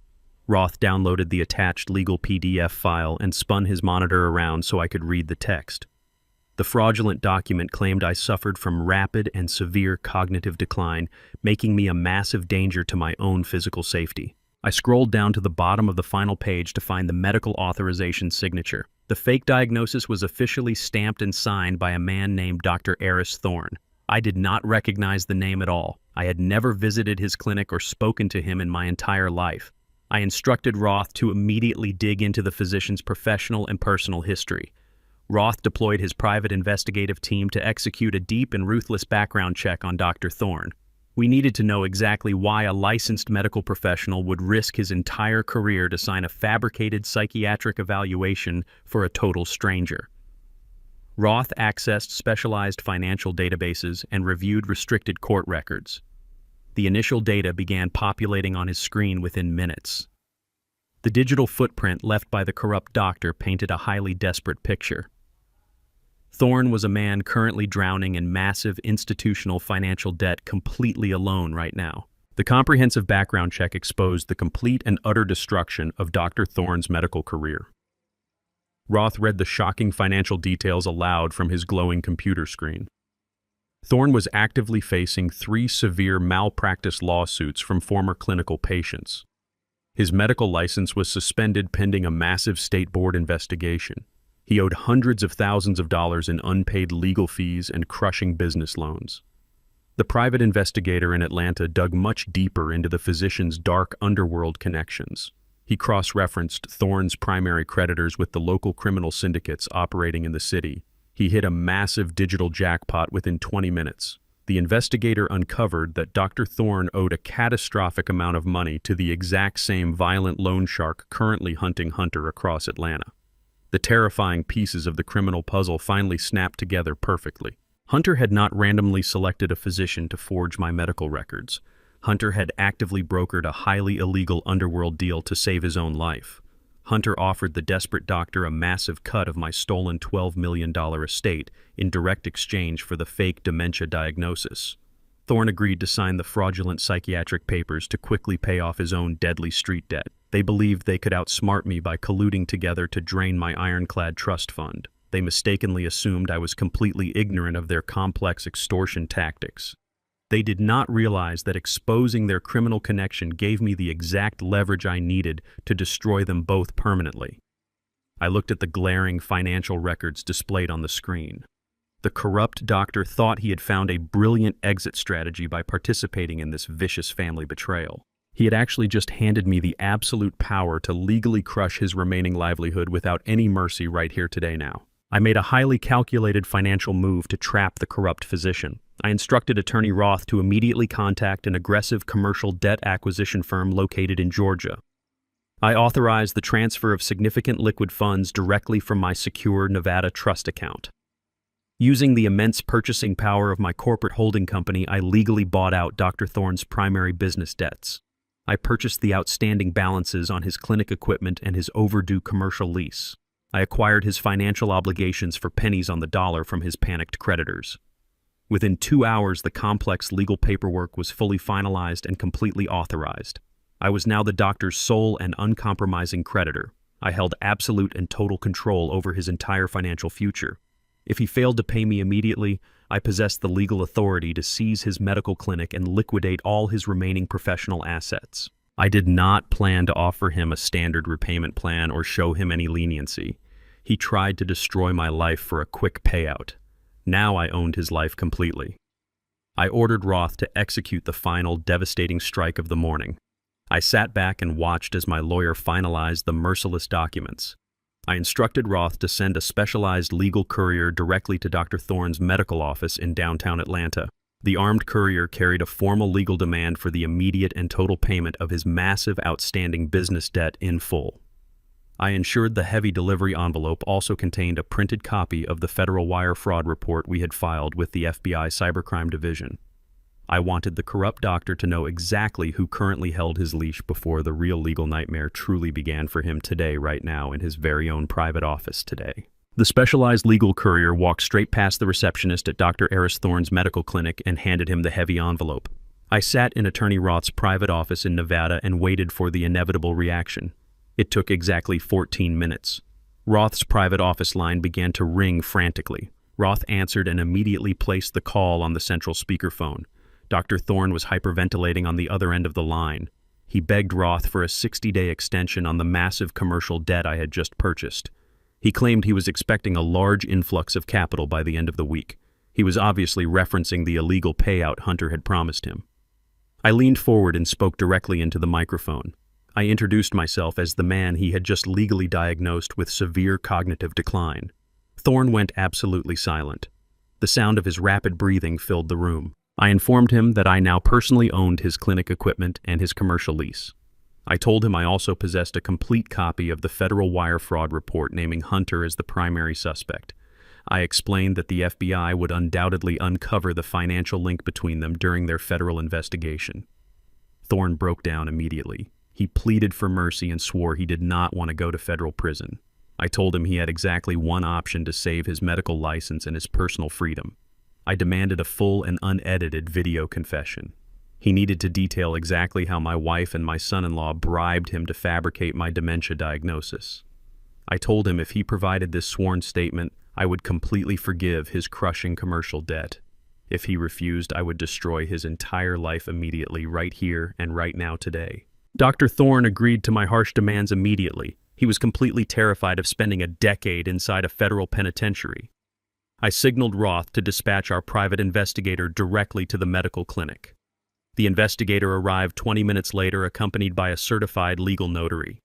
Roth downloaded the attached legal PDF file and spun his monitor around so I could read the text. The fraudulent document claimed I suffered from rapid and severe cognitive decline, making me a massive danger to my own physical safety. I scrolled down to the bottom of the final page to find the medical authorization signature. The fake diagnosis was officially stamped and signed by a man named Dr. Eris Thorne. I did not recognize the name at all. I had never visited his clinic or spoken to him in my entire life. I instructed Roth to immediately dig into the physician's professional and personal history. Roth deployed his private investigative team to execute a deep and ruthless background check on Dr. Thorne. We needed to know exactly why a licensed medical professional would risk his entire career to sign a fabricated psychiatric evaluation for a total stranger. Roth accessed specialized financial databases and reviewed restricted court records. The initial data began populating on his screen within minutes. The digital footprint left by the corrupt doctor painted a highly desperate picture. Thorne was a man currently drowning in massive institutional financial debt completely alone right now. The comprehensive background check exposed the complete and utter destruction of Dr. Thorne's medical career. Roth read the shocking financial details aloud from his glowing computer screen. Thorne was actively facing 3 severe malpractice lawsuits from former clinical patients. His medical license was suspended pending a massive state board investigation. He owed hundreds of thousands of dollars in unpaid legal fees and crushing business loans. The private investigator in Atlanta dug much deeper into the physician's dark underworld connections. He cross-referenced Thorne's primary creditors with the local criminal syndicates operating in the city. He hit a massive digital jackpot within 20 minutes. The investigator uncovered that Dr. Thorne owed a catastrophic amount of money to the exact same violent loan shark currently hunting Hunter across Atlanta. The terrifying pieces of the criminal puzzle finally snapped together perfectly. Hunter had not randomly selected a physician to forge my medical records. Hunter had actively brokered a highly illegal underworld deal to save his own life. Hunter offered the desperate doctor a massive cut of my stolen $12 million estate in direct exchange for the fake dementia diagnosis. Thorne agreed to sign the fraudulent psychiatric papers to quickly pay off his own deadly street debt. They believed they could outsmart me by colluding together to drain my ironclad trust fund. They mistakenly assumed I was completely ignorant of their complex extortion tactics. They did not realize that exposing their criminal connection gave me the exact leverage I needed to destroy them both permanently. I looked at the glaring financial records displayed on the screen. The corrupt doctor thought he had found a brilliant exit strategy by participating in this vicious family betrayal. He had actually just handed me the absolute power to legally crush his remaining livelihood without any mercy right here today now. I made a highly calculated financial move to trap the corrupt physician. I instructed Attorney Roth to immediately contact an aggressive commercial debt acquisition firm located in Georgia. I authorized the transfer of significant liquid funds directly from my secure Nevada trust account. Using the immense purchasing power of my corporate holding company, I legally bought out Dr. Thorne's primary business debts. I purchased the outstanding balances on his clinic equipment and his overdue commercial lease. I acquired his financial obligations for pennies on the dollar from his panicked creditors. Within 2 hours, the complex legal paperwork was fully finalized and completely authorized. I was now the doctor's sole and uncompromising creditor. I held absolute and total control over his entire financial future. If he failed to pay me immediately, I possessed the legal authority to seize his medical clinic and liquidate all his remaining professional assets. I did not plan to offer him a standard repayment plan or show him any leniency. He tried to destroy my life for a quick payout. Now I owned his life completely. I ordered Roth to execute the final devastating strike of the morning. I sat back and watched as my lawyer finalized the merciless documents. I instructed Roth to send a specialized legal courier directly to Dr. Thorne's medical office in downtown Atlanta. The armed courier carried a formal legal demand for the immediate and total payment of his massive outstanding business debt in full. I ensured the heavy delivery envelope also contained a printed copy of the federal wire fraud report we had filed with the FBI Cybercrime Division. I wanted the corrupt doctor to know exactly who currently held his leash before the real legal nightmare truly began for him today, right now, in his very own private office today. The specialized legal courier walked straight past the receptionist at Dr. Eris Thorne's medical clinic and handed him the heavy envelope. I sat in Attorney Roth's private office in Nevada and waited for the inevitable reaction. It took exactly 14 minutes. Roth's private office line began to ring frantically. Roth answered and immediately placed the call on the central speakerphone. Dr. Thorne was hyperventilating on the other end of the line. He begged Roth for a 60-day extension on the massive commercial debt I had just purchased. He claimed he was expecting a large influx of capital by the end of the week. He was obviously referencing the illegal payout Hunter had promised him. I leaned forward and spoke directly into the microphone. I introduced myself as the man he had just legally diagnosed with severe cognitive decline. Thorne went absolutely silent. The sound of his rapid breathing filled the room. I informed him that I now personally owned his clinic equipment and his commercial lease. I told him I also possessed a complete copy of the federal wire fraud report naming Hunter as the primary suspect. I explained that the FBI would undoubtedly uncover the financial link between them during their federal investigation. Thorne broke down immediately. He pleaded for mercy and swore he did not want to go to federal prison. I told him he had exactly one option to save his medical license and his personal freedom. I demanded a full and unedited video confession. He needed to detail exactly how my wife and my son-in-law bribed him to fabricate my dementia diagnosis. I told him if he provided this sworn statement, I would completely forgive his crushing commercial debt. If he refused, I would destroy his entire life immediately, right here and right now today. Dr. Thorne agreed to my harsh demands immediately. He was completely terrified of spending a decade inside a federal penitentiary. I signaled Roth to dispatch our private investigator directly to the medical clinic. The investigator arrived 20 minutes later, accompanied by a certified legal notary.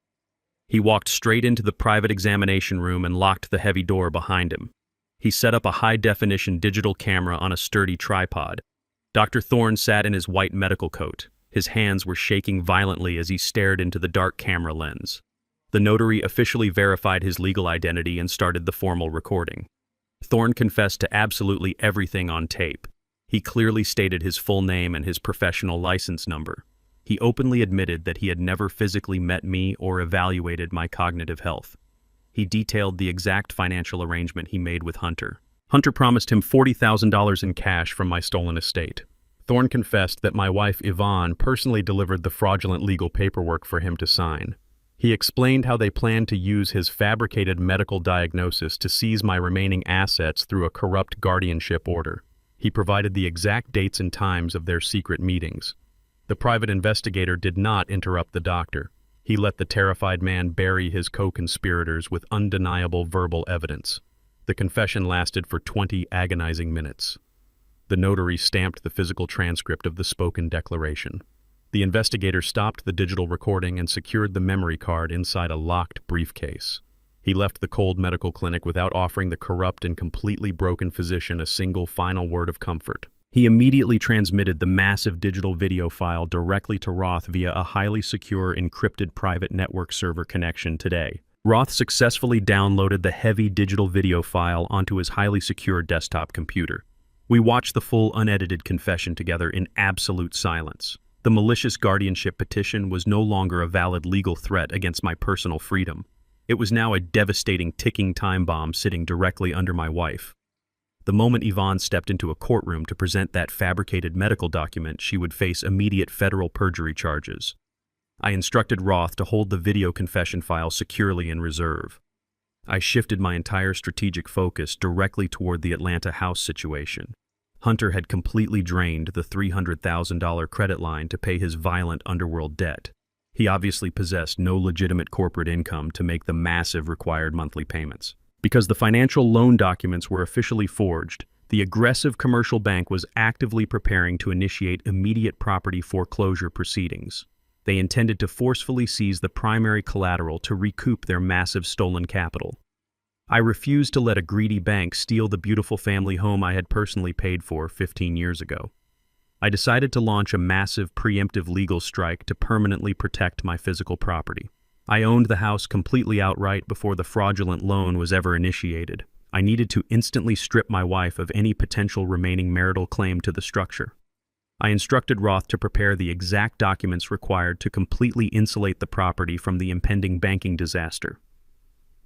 He walked straight into the private examination room and locked the heavy door behind him. He set up a high-definition digital camera on a sturdy tripod. Dr. Thorne sat in his white medical coat. His hands were shaking violently as he stared into the dark camera lens. The notary officially verified his legal identity and started the formal recording. Thorne confessed to absolutely everything on tape. He clearly stated his full name and his professional license number. He openly admitted that he had never physically met me or evaluated my cognitive health. He detailed the exact financial arrangement he made with Hunter. Hunter promised him $40,000 in cash from my stolen estate. Thorne confessed that my wife Yvonne personally delivered the fraudulent legal paperwork for him to sign. He explained how they planned to use his fabricated medical diagnosis to seize my remaining assets through a corrupt guardianship order. He provided the exact dates and times of their secret meetings. The private investigator did not interrupt the doctor. He let the terrified man bury his co-conspirators with undeniable verbal evidence. The confession lasted for 20 agonizing minutes. The notary stamped the physical transcript of the spoken declaration. The investigator stopped the digital recording and secured the memory card inside a locked briefcase. He left the cold medical clinic without offering the corrupt and completely broken physician a single final word of comfort. He immediately transmitted the massive digital video file directly to Roth via a highly secure encrypted private network server connection today. Roth successfully downloaded the heavy digital video file onto his highly secure desktop computer. We watched the full unedited confession together in absolute silence. The malicious guardianship petition was no longer a valid legal threat against my personal freedom. It was now a devastating ticking time bomb sitting directly under my wife. The moment Yvonne stepped into a courtroom to present that fabricated medical document, she would face immediate federal perjury charges. I instructed Roth to hold the video confession file securely in reserve. I shifted my entire strategic focus directly toward the Atlanta house situation. Hunter had completely drained the $300,000 credit line to pay his violent underworld debt. He obviously possessed no legitimate corporate income to make the massive required monthly payments. Because the financial loan documents were officially forged, the aggressive commercial bank was actively preparing to initiate immediate property foreclosure proceedings. They intended to forcefully seize the primary collateral to recoup their massive stolen capital. I refused to let a greedy bank steal the beautiful family home I had personally paid for 15 years ago. I decided to launch a massive preemptive legal strike to permanently protect my physical property. I owned the house completely outright before the fraudulent loan was ever initiated. I needed to instantly strip my wife of any potential remaining marital claim to the structure. I instructed Roth to prepare the exact documents required to completely insulate the property from the impending banking disaster.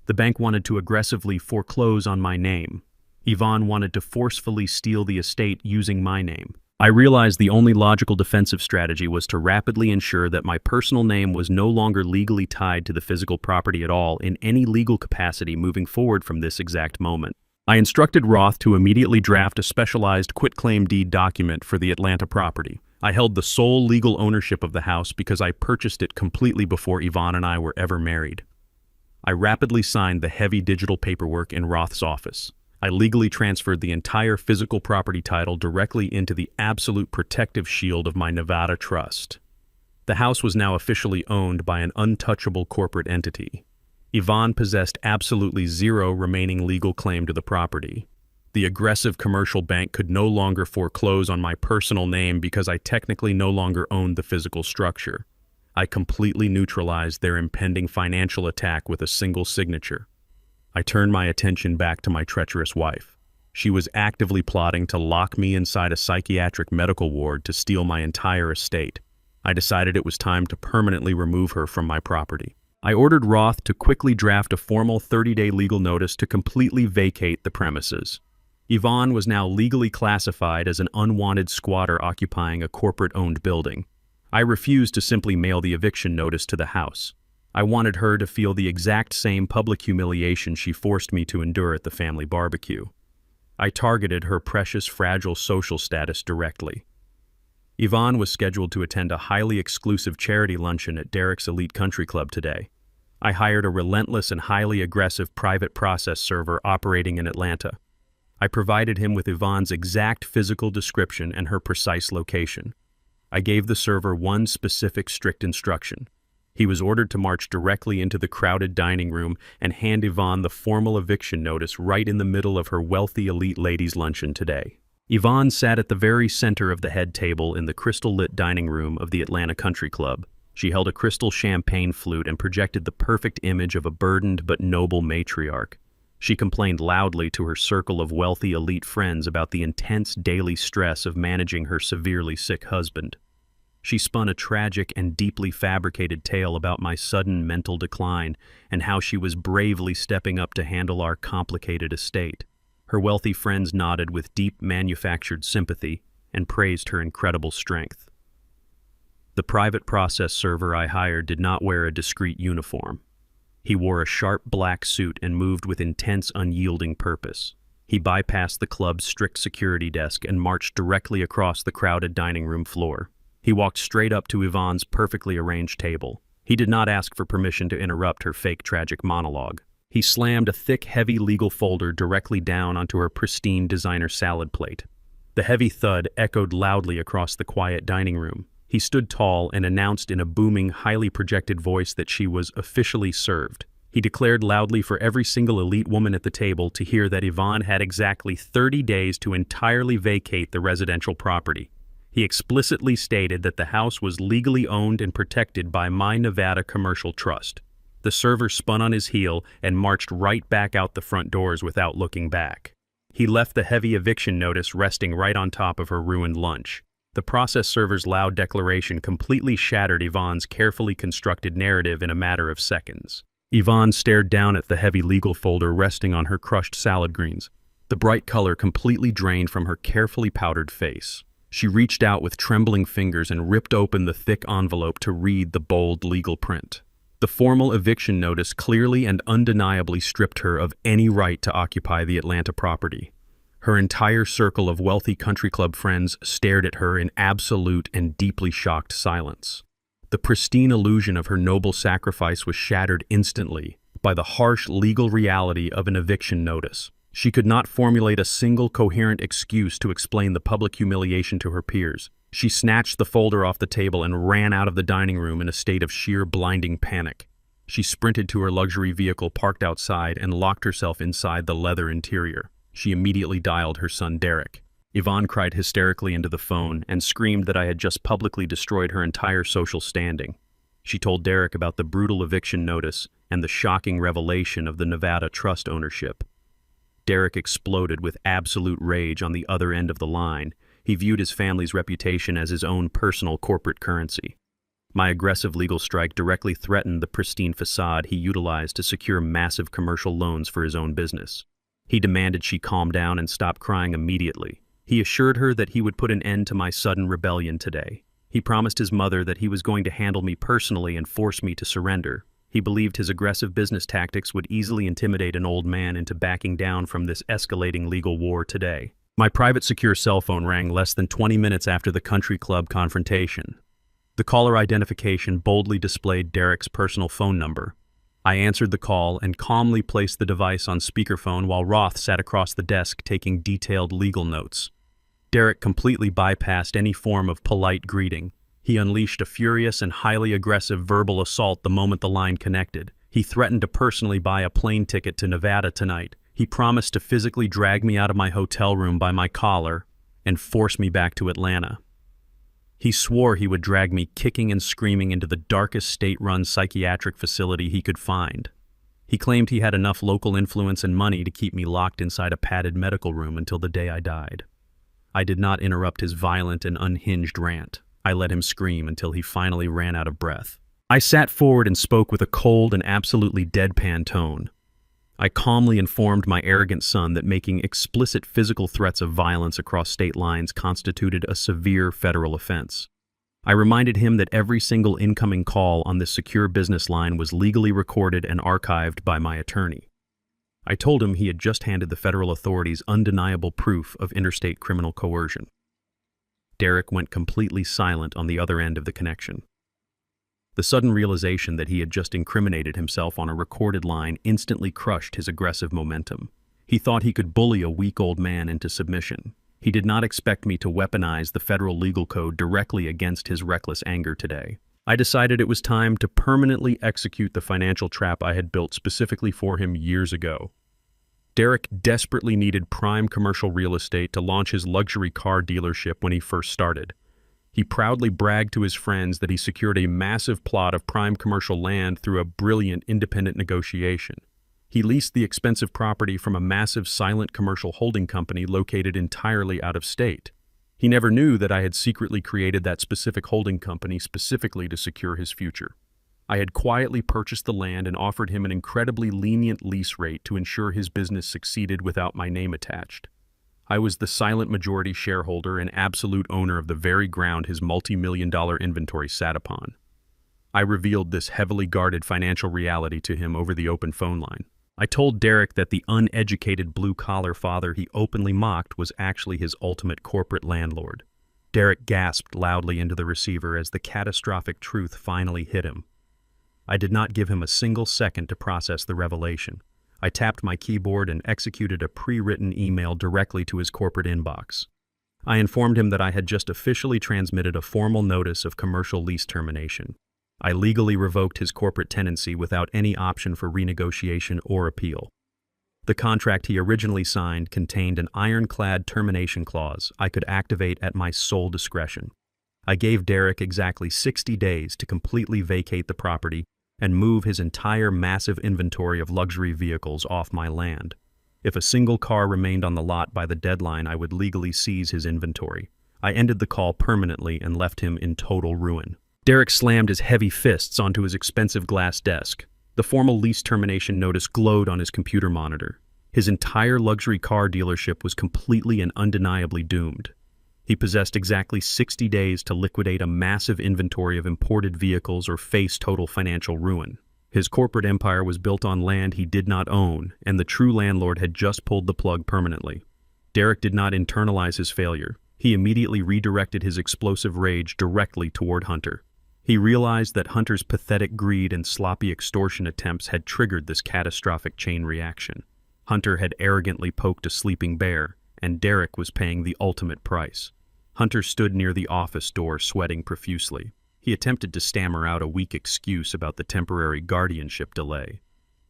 The bank wanted to aggressively foreclose on my name. Yvonne wanted to forcefully steal the estate using my name. I realized the only logical defensive strategy was to rapidly ensure that my personal name was no longer legally tied to the physical property at all in any legal capacity moving forward from this exact moment. I instructed Roth to immediately draft a specialized quitclaim deed document for the Atlanta property. I held the sole legal ownership of the house because I purchased it completely before Yvonne and I were ever married. I rapidly signed the heavy digital paperwork in Roth's office. I legally transferred the entire physical property title directly into the absolute protective shield of my Nevada trust. The house was now officially owned by an untouchable corporate entity. Yvonne possessed absolutely zero remaining legal claim to the property. The aggressive commercial bank could no longer foreclose on my personal name because I technically no longer owned the physical structure. I completely neutralized their impending financial attack with a single signature. I turned my attention back to my treacherous wife. She was actively plotting to lock me inside a psychiatric medical ward to steal my entire estate. I decided it was time to permanently remove her from my property. I ordered Roth to quickly draft a formal 30-day legal notice to completely vacate the premises. Yvonne was now legally classified as an unwanted squatter occupying a corporate-owned building. I refused to simply mail the eviction notice to the house. I wanted her to feel the exact same public humiliation she forced me to endure at the family barbecue. I targeted her precious, fragile social status directly. Yvonne was scheduled to attend a highly exclusive charity luncheon at Derek's Elite Country Club today. I hired a relentless and highly aggressive private process server operating in Atlanta. I provided him with Yvonne's exact physical description and her precise location. I gave the server one specific strict instruction. He was ordered to march directly into the crowded dining room and hand Yvonne the formal eviction notice right in the middle of her wealthy elite ladies' luncheon today. Yvonne sat at the very center of the head table in the crystal-lit dining room of the Atlanta Country Club. She held a crystal champagne flute and projected the perfect image of a burdened but noble matriarch. She complained loudly to her circle of wealthy elite friends about the intense daily stress of managing her severely sick husband. She spun a tragic and deeply fabricated tale about my sudden mental decline and how she was bravely stepping up to handle our complicated estate. Her wealthy friends nodded with deep manufactured sympathy and praised her incredible strength. The private process server I hired did not wear a discreet uniform. He wore a sharp black suit and moved with intense, unyielding purpose. He bypassed the club's strict security desk and marched directly across the crowded dining room floor. He walked straight up to Yvonne's perfectly arranged table. He did not ask for permission to interrupt her fake tragic monologue. He slammed a thick, heavy legal folder directly down onto her pristine designer salad plate. The heavy thud echoed loudly across the quiet dining room. He stood tall and announced in a booming, highly projected voice that she was officially served. He declared loudly for every single elite woman at the table to hear that Yvonne had exactly 30 days to entirely vacate the residential property. He explicitly stated that the house was legally owned and protected by My Nevada Commercial Trust. The server spun on his heel and marched right back out the front doors without looking back. He left the heavy eviction notice resting right on top of her ruined lunch. The process server's loud declaration completely shattered Yvonne's carefully constructed narrative in a matter of seconds. Yvonne stared down at the heavy legal folder resting on her crushed salad greens. The bright color completely drained from her carefully powdered face. She reached out with trembling fingers and ripped open the thick envelope to read the bold legal print. The formal eviction notice clearly and undeniably stripped her of any right to occupy the Atlanta property. Her entire circle of wealthy country club friends stared at her in absolute and deeply shocked silence. The pristine illusion of her noble sacrifice was shattered instantly by the harsh legal reality of an eviction notice. She could not formulate a single coherent excuse to explain the public humiliation to her peers. She snatched the folder off the table and ran out of the dining room in a state of sheer blinding panic. She sprinted to her luxury vehicle parked outside and locked herself inside the leather interior. She immediately dialed her son Derek. Yvonne cried hysterically into the phone and screamed that I had just publicly destroyed her entire social standing. She told Derek about the brutal eviction notice and the shocking revelation of the Nevada trust ownership. Derek exploded with absolute rage on the other end of the line. He viewed his family's reputation as his own personal corporate currency. My aggressive legal strike directly threatened the pristine facade he utilized to secure massive commercial loans for his own business. He demanded she calm down and stop crying immediately. He assured her that he would put an end to my sudden rebellion today. He promised his mother that he was going to handle me personally and force me to surrender. He believed his aggressive business tactics would easily intimidate an old man into backing down from this escalating legal war today. My private secure cell phone rang less than 20 minutes after the country club confrontation. The caller identification boldly displayed Derek's personal phone number. I answered the call and calmly placed the device on speakerphone while Roth sat across the desk taking detailed legal notes. Derek completely bypassed any form of polite greeting. He unleashed a furious and highly aggressive verbal assault the moment the line connected. He threatened to personally buy a plane ticket to Nevada tonight. He promised to physically drag me out of my hotel room by my collar and force me back to Atlanta. He swore he would drag me kicking and screaming into the darkest state-run psychiatric facility he could find. He claimed he had enough local influence and money to keep me locked inside a padded medical room until the day I died. I did not interrupt his violent and unhinged rant. I let him scream until he finally ran out of breath. I sat forward and spoke with a cold and absolutely deadpan tone. I calmly informed my arrogant son that making explicit physical threats of violence across state lines constituted a severe federal offense. I reminded him that every single incoming call on this secure business line was legally recorded and archived by my attorney. I told him he had just handed the federal authorities undeniable proof of interstate criminal coercion. Derek went completely silent on the other end of the connection. The sudden realization that he had just incriminated himself on a recorded line instantly crushed his aggressive momentum. He thought he could bully a weak old man into submission. He did not expect me to weaponize the federal legal code directly against his reckless anger today. I decided it was time to permanently execute the financial trap I had built specifically for him years ago. Derek desperately needed prime commercial real estate to launch his luxury car dealership when he first started. He proudly bragged to his friends that he secured a massive plot of prime commercial land through a brilliant independent negotiation. He leased the expensive property from a massive silent commercial holding company located entirely out of state. He never knew that I had secretly created that specific holding company specifically to secure his future. I had quietly purchased the land and offered him an incredibly lenient lease rate to ensure his business succeeded without my name attached. I was the silent majority shareholder and absolute owner of the very ground his multi-million-dollar inventory sat upon. I revealed this heavily guarded financial reality to him over the open phone line. I told Derek that the uneducated blue-collar father he openly mocked was actually his ultimate corporate landlord. Derek gasped loudly into the receiver as the catastrophic truth finally hit him. I did not give him a single second to process the revelation. I tapped my keyboard and executed a pre-written email directly to his corporate inbox. I informed him that I had just officially transmitted a formal notice of commercial lease termination. I legally revoked his corporate tenancy without any option for renegotiation or appeal. The contract he originally signed contained an ironclad termination clause I could activate at my sole discretion. I gave Derek exactly 60 days to completely vacate the property and move his entire massive inventory of luxury vehicles off my land. If a single car remained on the lot by the deadline, I would legally seize his inventory. I ended the call permanently and left him in total ruin. Derek slammed his heavy fists onto his expensive glass desk. The formal lease termination notice glowed on his computer monitor. His entire luxury car dealership was completely and undeniably doomed. He possessed exactly 60 days to liquidate a massive inventory of imported vehicles or face total financial ruin. His corporate empire was built on land he did not own, and the true landlord had just pulled the plug permanently. Derek did not internalize his failure. He immediately redirected his explosive rage directly toward Hunter. He realized that Hunter's pathetic greed and sloppy extortion attempts had triggered this catastrophic chain reaction. Hunter had arrogantly poked a sleeping bear, and Derek was paying the ultimate price. Hunter stood near the office door, sweating profusely. He attempted to stammer out a weak excuse about the temporary guardianship delay.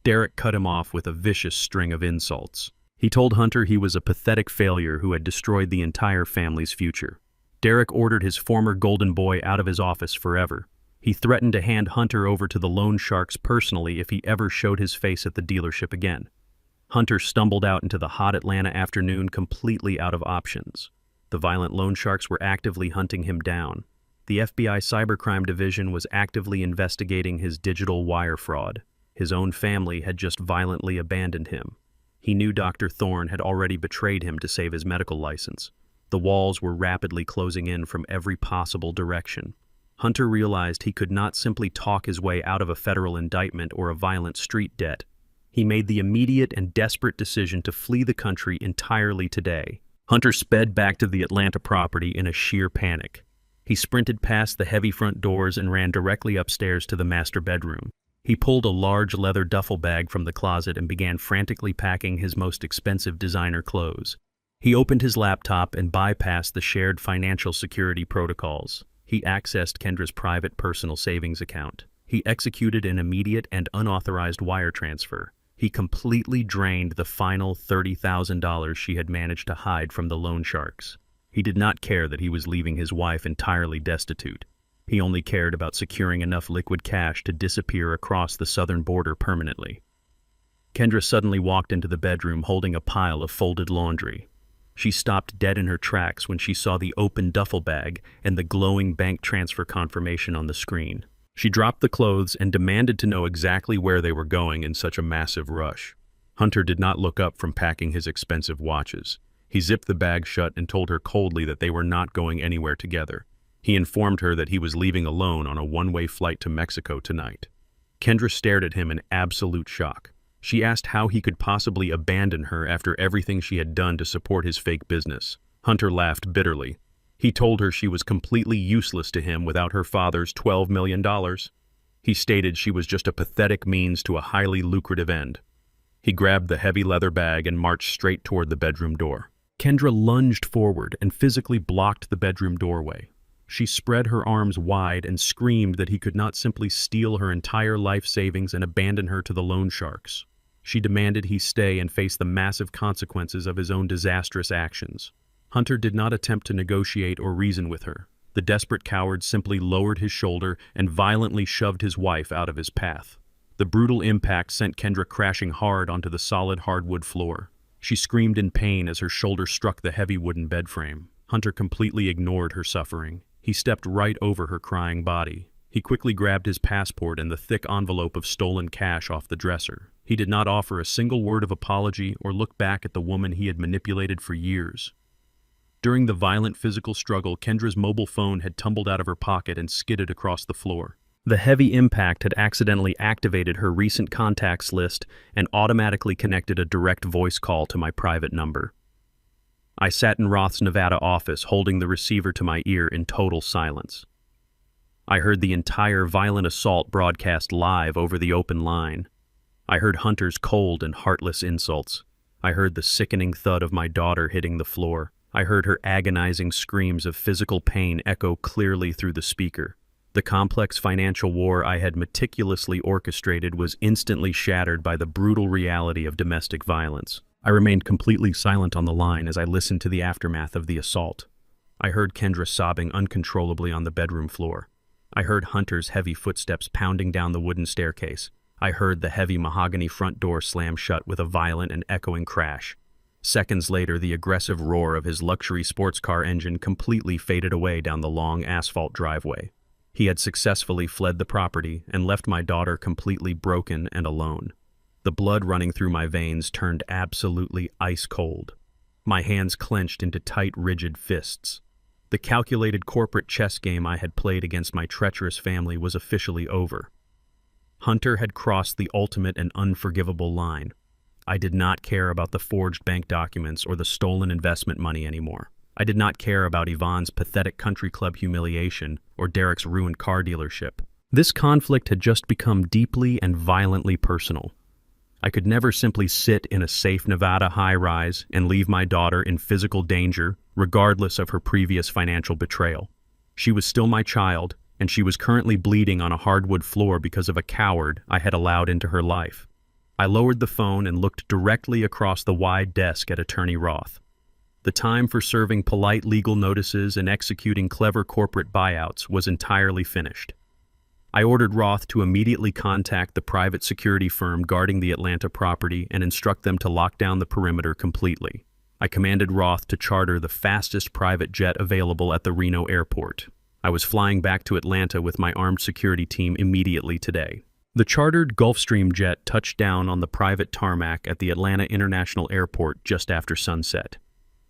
Derek cut him off with a vicious string of insults. He told Hunter he was a pathetic failure who had destroyed the entire family's future. Derek ordered his former golden boy out of his office forever. He threatened to hand Hunter over to the loan sharks personally if he ever showed his face at the dealership again. Hunter stumbled out into the hot Atlanta afternoon completely out of options. The violent loan sharks were actively hunting him down. The FBI Cybercrime Division was actively investigating his digital wire fraud. His own family had just violently abandoned him. He knew Dr. Thorne had already betrayed him to save his medical license. The walls were rapidly closing in from every possible direction. Hunter realized he could not simply talk his way out of a federal indictment or a violent street debt. He made the immediate and desperate decision to flee the country entirely today. Hunter sped back to the Atlanta property in a sheer panic. He sprinted past the heavy front doors and ran directly upstairs to the master bedroom. He pulled a large leather duffel bag from the closet and began frantically packing his most expensive designer clothes. He opened his laptop and bypassed the shared financial security protocols. He accessed Kendra's private personal savings account. He executed an immediate and unauthorized wire transfer. He completely drained the final $30,000 she had managed to hide from the loan sharks. He did not care that he was leaving his wife entirely destitute. He only cared about securing enough liquid cash to disappear across the southern border permanently. Kendra suddenly walked into the bedroom holding a pile of folded laundry. She stopped dead in her tracks when she saw the open duffel bag and the glowing bank transfer confirmation on the screen. She dropped the clothes and demanded to know exactly where they were going in such a massive rush. Hunter did not look up from packing his expensive watches. He zipped the bag shut and told her coldly that they were not going anywhere together. He informed her that he was leaving alone on a one-way flight to Mexico tonight. Kendra stared at him in absolute shock. She asked how he could possibly abandon her after everything she had done to support his fake business. Hunter laughed bitterly. He told her she was completely useless to him without her father's $12 million. He stated she was just a pathetic means to a highly lucrative end. He grabbed the heavy leather bag and marched straight toward the bedroom door. Kendra lunged forward and physically blocked the bedroom doorway. She spread her arms wide and screamed that he could not simply steal her entire life savings and abandon her to the loan sharks. She demanded he stay and face the massive consequences of his own disastrous actions. Hunter did not attempt to negotiate or reason with her. The desperate coward simply lowered his shoulder and violently shoved his wife out of his path. The brutal impact sent Kendra crashing hard onto the solid hardwood floor. She screamed in pain as her shoulder struck the heavy wooden bed frame. Hunter completely ignored her suffering. He stepped right over her crying body. He quickly grabbed his passport and the thick envelope of stolen cash off the dresser. He did not offer a single word of apology or look back at the woman he had manipulated for years. During the violent physical struggle, Kendra's mobile phone had tumbled out of her pocket and skidded across the floor. The heavy impact had accidentally activated her recent contacts list and automatically connected a direct voice call to my private number. I sat in Roth's Nevada office, holding the receiver to my ear in total silence. I heard the entire violent assault broadcast live over the open line. I heard Hunter's cold and heartless insults. I heard the sickening thud of my daughter hitting the floor. I heard her agonizing screams of physical pain echo clearly through the speaker. The complex financial war I had meticulously orchestrated was instantly shattered by the brutal reality of domestic violence. I remained completely silent on the line as I listened to the aftermath of the assault. I heard Kendra sobbing uncontrollably on the bedroom floor. I heard Hunter's heavy footsteps pounding down the wooden staircase. I heard the heavy mahogany front door slam shut with a violent and echoing crash. Seconds later, the aggressive roar of his luxury sports car engine completely faded away down the long asphalt driveway. He had successfully fled the property and left my daughter completely broken and alone. The blood running through my veins turned absolutely ice cold. My hands clenched into tight, rigid fists. The calculated corporate chess game I had played against my treacherous family was officially over. Hunter had crossed the ultimate and unforgivable line. I did not care about the forged bank documents or the stolen investment money anymore. I did not care about Yvonne's pathetic country club humiliation or Derek's ruined car dealership. This conflict had just become deeply and violently personal. I could never simply sit in a safe Nevada high-rise and leave my daughter in physical danger, regardless of her previous financial betrayal. She was still my child, and she was currently bleeding on a hardwood floor because of a coward I had allowed into her life. I lowered the phone and looked directly across the wide desk at Attorney Roth. The time for serving polite legal notices and executing clever corporate buyouts was entirely finished. I ordered Roth to immediately contact the private security firm guarding the Atlanta property and instruct them to lock down the perimeter completely. I commanded Roth to charter the fastest private jet available at the Reno airport. I was flying back to Atlanta with my armed security team immediately today. The chartered Gulfstream jet touched down on the private tarmac at the Atlanta International Airport just after sunset.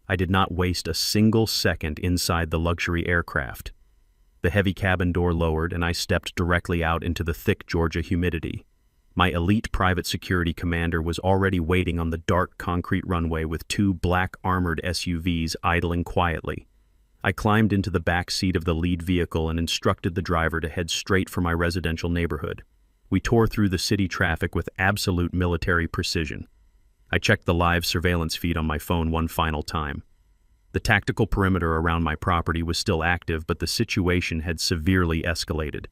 I did not waste a single second inside the luxury aircraft. The heavy cabin door lowered and I stepped directly out into the thick Georgia humidity. My elite private security commander was already waiting on the dark concrete runway with two black armored SUVs idling quietly. I climbed into the back seat of the lead vehicle and instructed the driver to head straight for my residential neighborhood. We tore through the city traffic with absolute military precision. I checked the live surveillance feed on my phone one final time. The tactical perimeter around my property was still active, but the situation had severely escalated.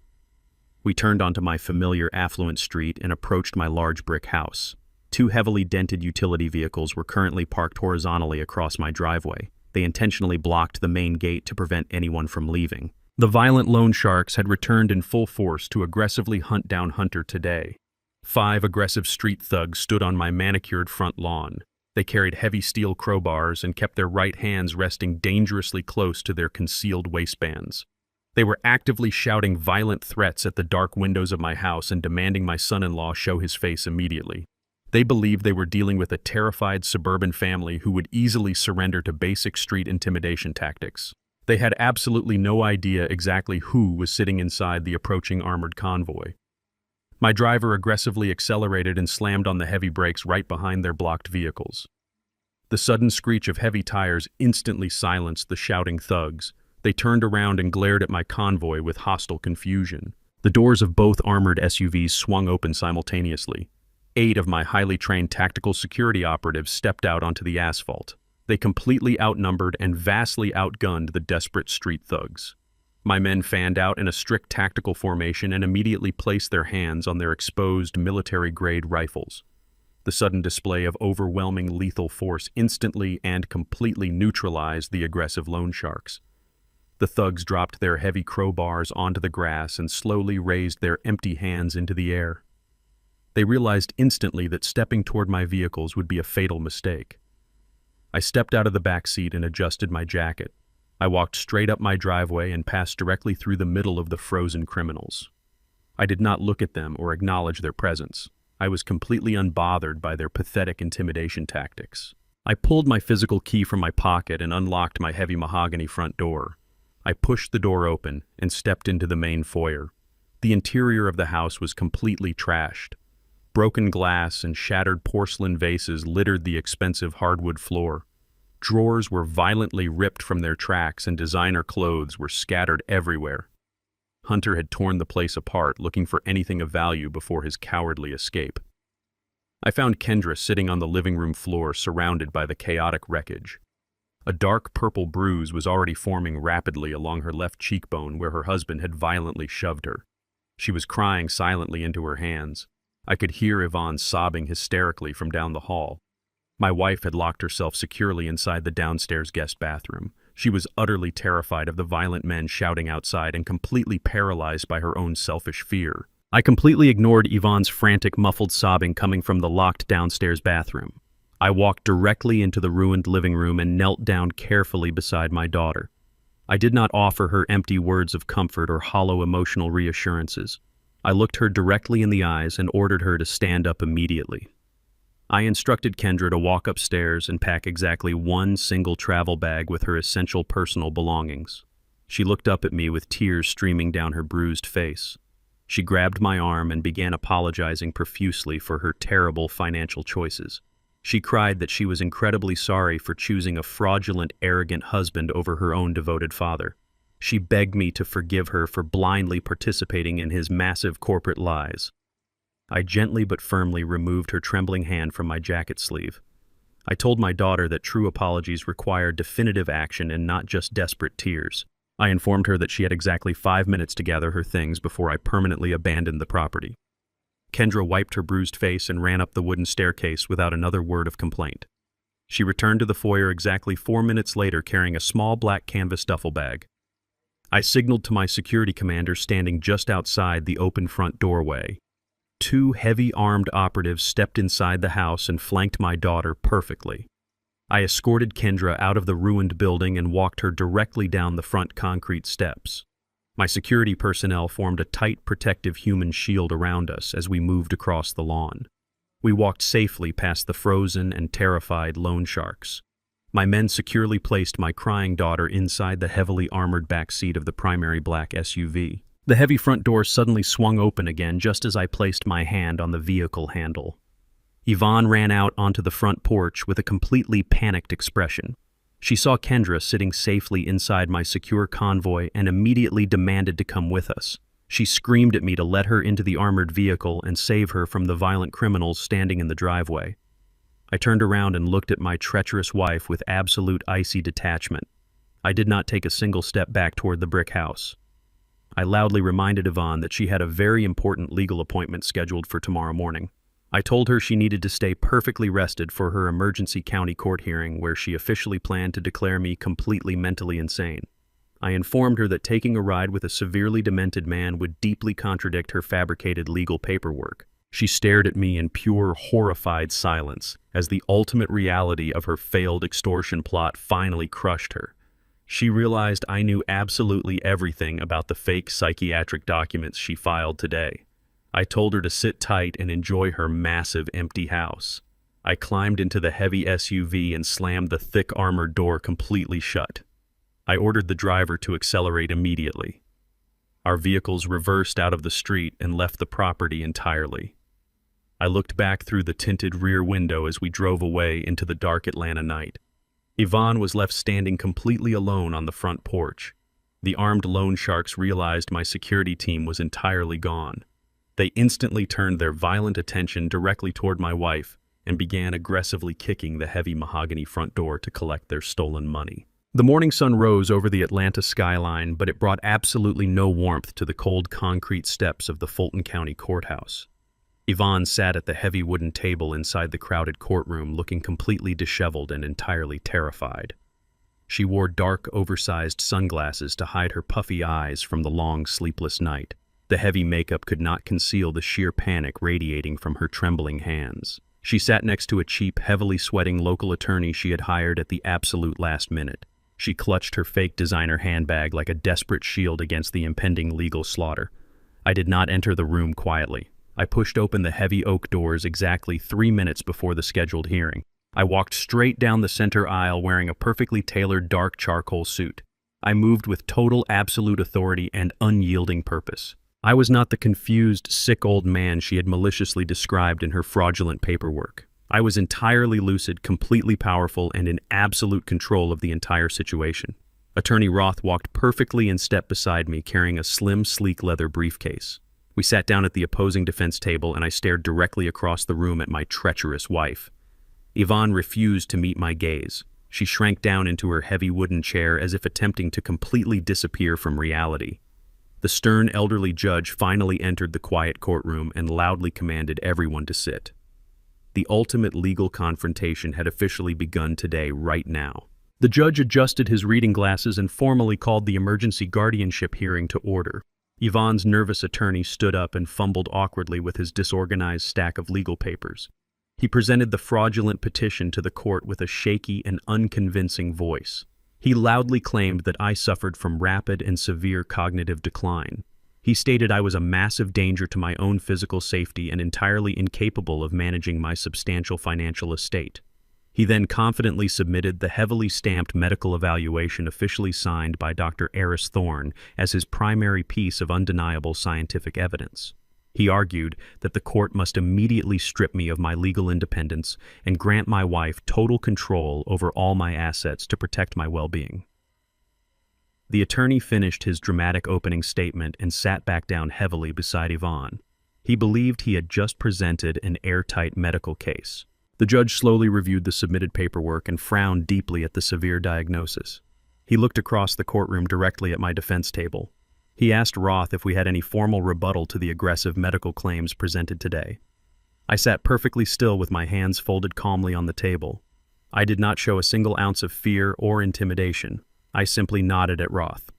We turned onto my familiar affluent street and approached my large brick house. Two heavily dented utility vehicles were currently parked horizontally across my driveway. They intentionally blocked the main gate to prevent anyone from leaving. The violent loan sharks had returned in full force to aggressively hunt down Hunter today. 5 aggressive street thugs stood on my manicured front lawn. They carried heavy steel crowbars and kept their right hands resting dangerously close to their concealed waistbands. They were actively shouting violent threats at the dark windows of my house and demanding my son-in-law show his face immediately. They believed they were dealing with a terrified suburban family who would easily surrender to basic street intimidation tactics. They had absolutely no idea exactly who was sitting inside the approaching armored convoy. My driver aggressively accelerated and slammed on the heavy brakes right behind their blocked vehicles. The sudden screech of heavy tires instantly silenced the shouting thugs. They turned around and glared at my convoy with hostile confusion. The doors of both armored SUVs swung open simultaneously. 8 of my highly trained tactical security operatives stepped out onto the asphalt. They completely outnumbered and vastly outgunned the desperate street thugs. My men fanned out in a strict tactical formation and immediately placed their hands on their exposed military-grade rifles. The sudden display of overwhelming lethal force instantly and completely neutralized the aggressive loan sharks. The thugs dropped their heavy crowbars onto the grass and slowly raised their empty hands into the air. They realized instantly that stepping toward my vehicles would be a fatal mistake. I stepped out of the back seat and adjusted my jacket. I walked straight up my driveway and passed directly through the middle of the frozen criminals. I did not look at them or acknowledge their presence. I was completely unbothered by their pathetic intimidation tactics. I pulled my physical key from my pocket and unlocked my heavy mahogany front door. I pushed the door open and stepped into the main foyer. The interior of the house was completely trashed. Broken glass and shattered porcelain vases littered the expensive hardwood floor. Drawers were violently ripped from their tracks and designer clothes were scattered everywhere. Hunter had torn the place apart, looking for anything of value before his cowardly escape. I found Kendra sitting on the living room floor, surrounded by the chaotic wreckage. A dark purple bruise was already forming rapidly along her left cheekbone where her husband had violently shoved her. She was crying silently into her hands. I could hear Yvonne sobbing hysterically from down the hall. My wife had locked herself securely inside the downstairs guest bathroom. She was utterly terrified of the violent men shouting outside and completely paralyzed by her own selfish fear. I completely ignored Yvonne's frantic, muffled sobbing coming from the locked downstairs bathroom. I walked directly into the ruined living room and knelt down carefully beside my daughter. I did not offer her empty words of comfort or hollow emotional reassurances. I looked her directly in the eyes and ordered her to stand up immediately. I instructed Kendra to walk upstairs and pack exactly one single travel bag with her essential personal belongings. She looked up at me with tears streaming down her bruised face. She grabbed my arm and began apologizing profusely for her terrible financial choices. She cried that she was incredibly sorry for choosing a fraudulent, arrogant husband over her own devoted father. She begged me to forgive her for blindly participating in his massive corporate lies. I gently but firmly removed her trembling hand from my jacket sleeve. I told my daughter that true apologies require definitive action and not just desperate tears. I informed her that she had exactly 5 minutes to gather her things before I permanently abandoned the property. Kendra wiped her bruised face and ran up the wooden staircase without another word of complaint. She returned to the foyer exactly 4 minutes later carrying a small black canvas duffel bag. I signaled to my security commander standing just outside the open front doorway. 2 heavy armed operatives stepped inside the house and flanked my daughter perfectly. I escorted Kendra out of the ruined building and walked her directly down the front concrete steps. My security personnel formed a tight protective human shield around us as we moved across the lawn. We walked safely past the frozen and terrified loan sharks. My men securely placed my crying daughter inside the heavily armored back seat of the primary black SUV. The heavy front door suddenly swung open again just as I placed my hand on the vehicle handle. Yvonne ran out onto the front porch with a completely panicked expression. She saw Kendra sitting safely inside my secure convoy and immediately demanded to come with us. She screamed at me to let her into the armored vehicle and save her from the violent criminals standing in the driveway. I turned around and looked at my treacherous wife with absolute icy detachment. I did not take a single step back toward the brick house. I loudly reminded Yvonne that she had a very important legal appointment scheduled for tomorrow morning. I told her she needed to stay perfectly rested for her emergency county court hearing where she officially planned to declare me completely mentally insane. I informed her that taking a ride with a severely demented man would deeply contradict her fabricated legal paperwork. She stared at me in pure, horrified silence as the ultimate reality of her failed extortion plot finally crushed her. She realized I knew absolutely everything about the fake psychiatric documents she filed today. I told her to sit tight and enjoy her massive empty house. I climbed into the heavy SUV and slammed the thick armored door completely shut. I ordered the driver to accelerate immediately. Our vehicles reversed out of the street and left the property entirely. I looked back through the tinted rear window as we drove away into the dark Atlanta night. Yvonne was left standing completely alone on the front porch. The armed loan sharks realized my security team was entirely gone. They instantly turned their violent attention directly toward my wife and began aggressively kicking the heavy mahogany front door to collect their stolen money. The morning sun rose over the Atlanta skyline, but it brought absolutely no warmth to the cold concrete steps of the Fulton County Courthouse. Yvonne sat at the heavy wooden table inside the crowded courtroom looking completely disheveled and entirely terrified. She wore dark, oversized sunglasses to hide her puffy eyes from the long, sleepless night. The heavy makeup could not conceal the sheer panic radiating from her trembling hands. She sat next to a cheap, heavily sweating local attorney she had hired at the absolute last minute. She clutched her fake designer handbag like a desperate shield against the impending legal slaughter. I did not enter the room quietly. I pushed open the heavy oak doors exactly 3 minutes before the scheduled hearing. I walked straight down the center aisle wearing a perfectly tailored dark charcoal suit. I moved with total absolute authority and unyielding purpose. I was not the confused, sick old man she had maliciously described in her fraudulent paperwork. I was entirely lucid, completely powerful, and in absolute control of the entire situation. Attorney Roth walked perfectly in step beside me, carrying a slim, sleek leather briefcase. We sat down at the opposing defense table, and I stared directly across the room at my treacherous wife. Yvonne refused to meet my gaze. She shrank down into her heavy wooden chair as if attempting to completely disappear from reality. The stern elderly judge finally entered the quiet courtroom and loudly commanded everyone to sit. The ultimate legal confrontation had officially begun today, right now. The judge adjusted his reading glasses and formally called the emergency guardianship hearing to order. Yvonne's nervous attorney stood up and fumbled awkwardly with his disorganized stack of legal papers. He presented the fraudulent petition to the court with a shaky and unconvincing voice. He loudly claimed that I suffered from rapid and severe cognitive decline. He stated I was a massive danger to my own physical safety and entirely incapable of managing my substantial financial estate. He then confidently submitted the heavily stamped medical evaluation officially signed by Dr. Eris Thorne as his primary piece of undeniable scientific evidence. He argued that the court must immediately strip me of my legal independence and grant my wife total control over all my assets to protect my well-being. The attorney finished his dramatic opening statement and sat back down heavily beside Yvonne. He believed he had just presented an airtight medical case. The judge slowly reviewed the submitted paperwork and frowned deeply at the severe diagnosis. He looked across the courtroom directly at my defense table. He asked Roth if we had any formal rebuttal to the aggressive medical claims presented today. I sat perfectly still with my hands folded calmly on the table. I did not show a single ounce of fear or intimidation. I simply nodded at Roth.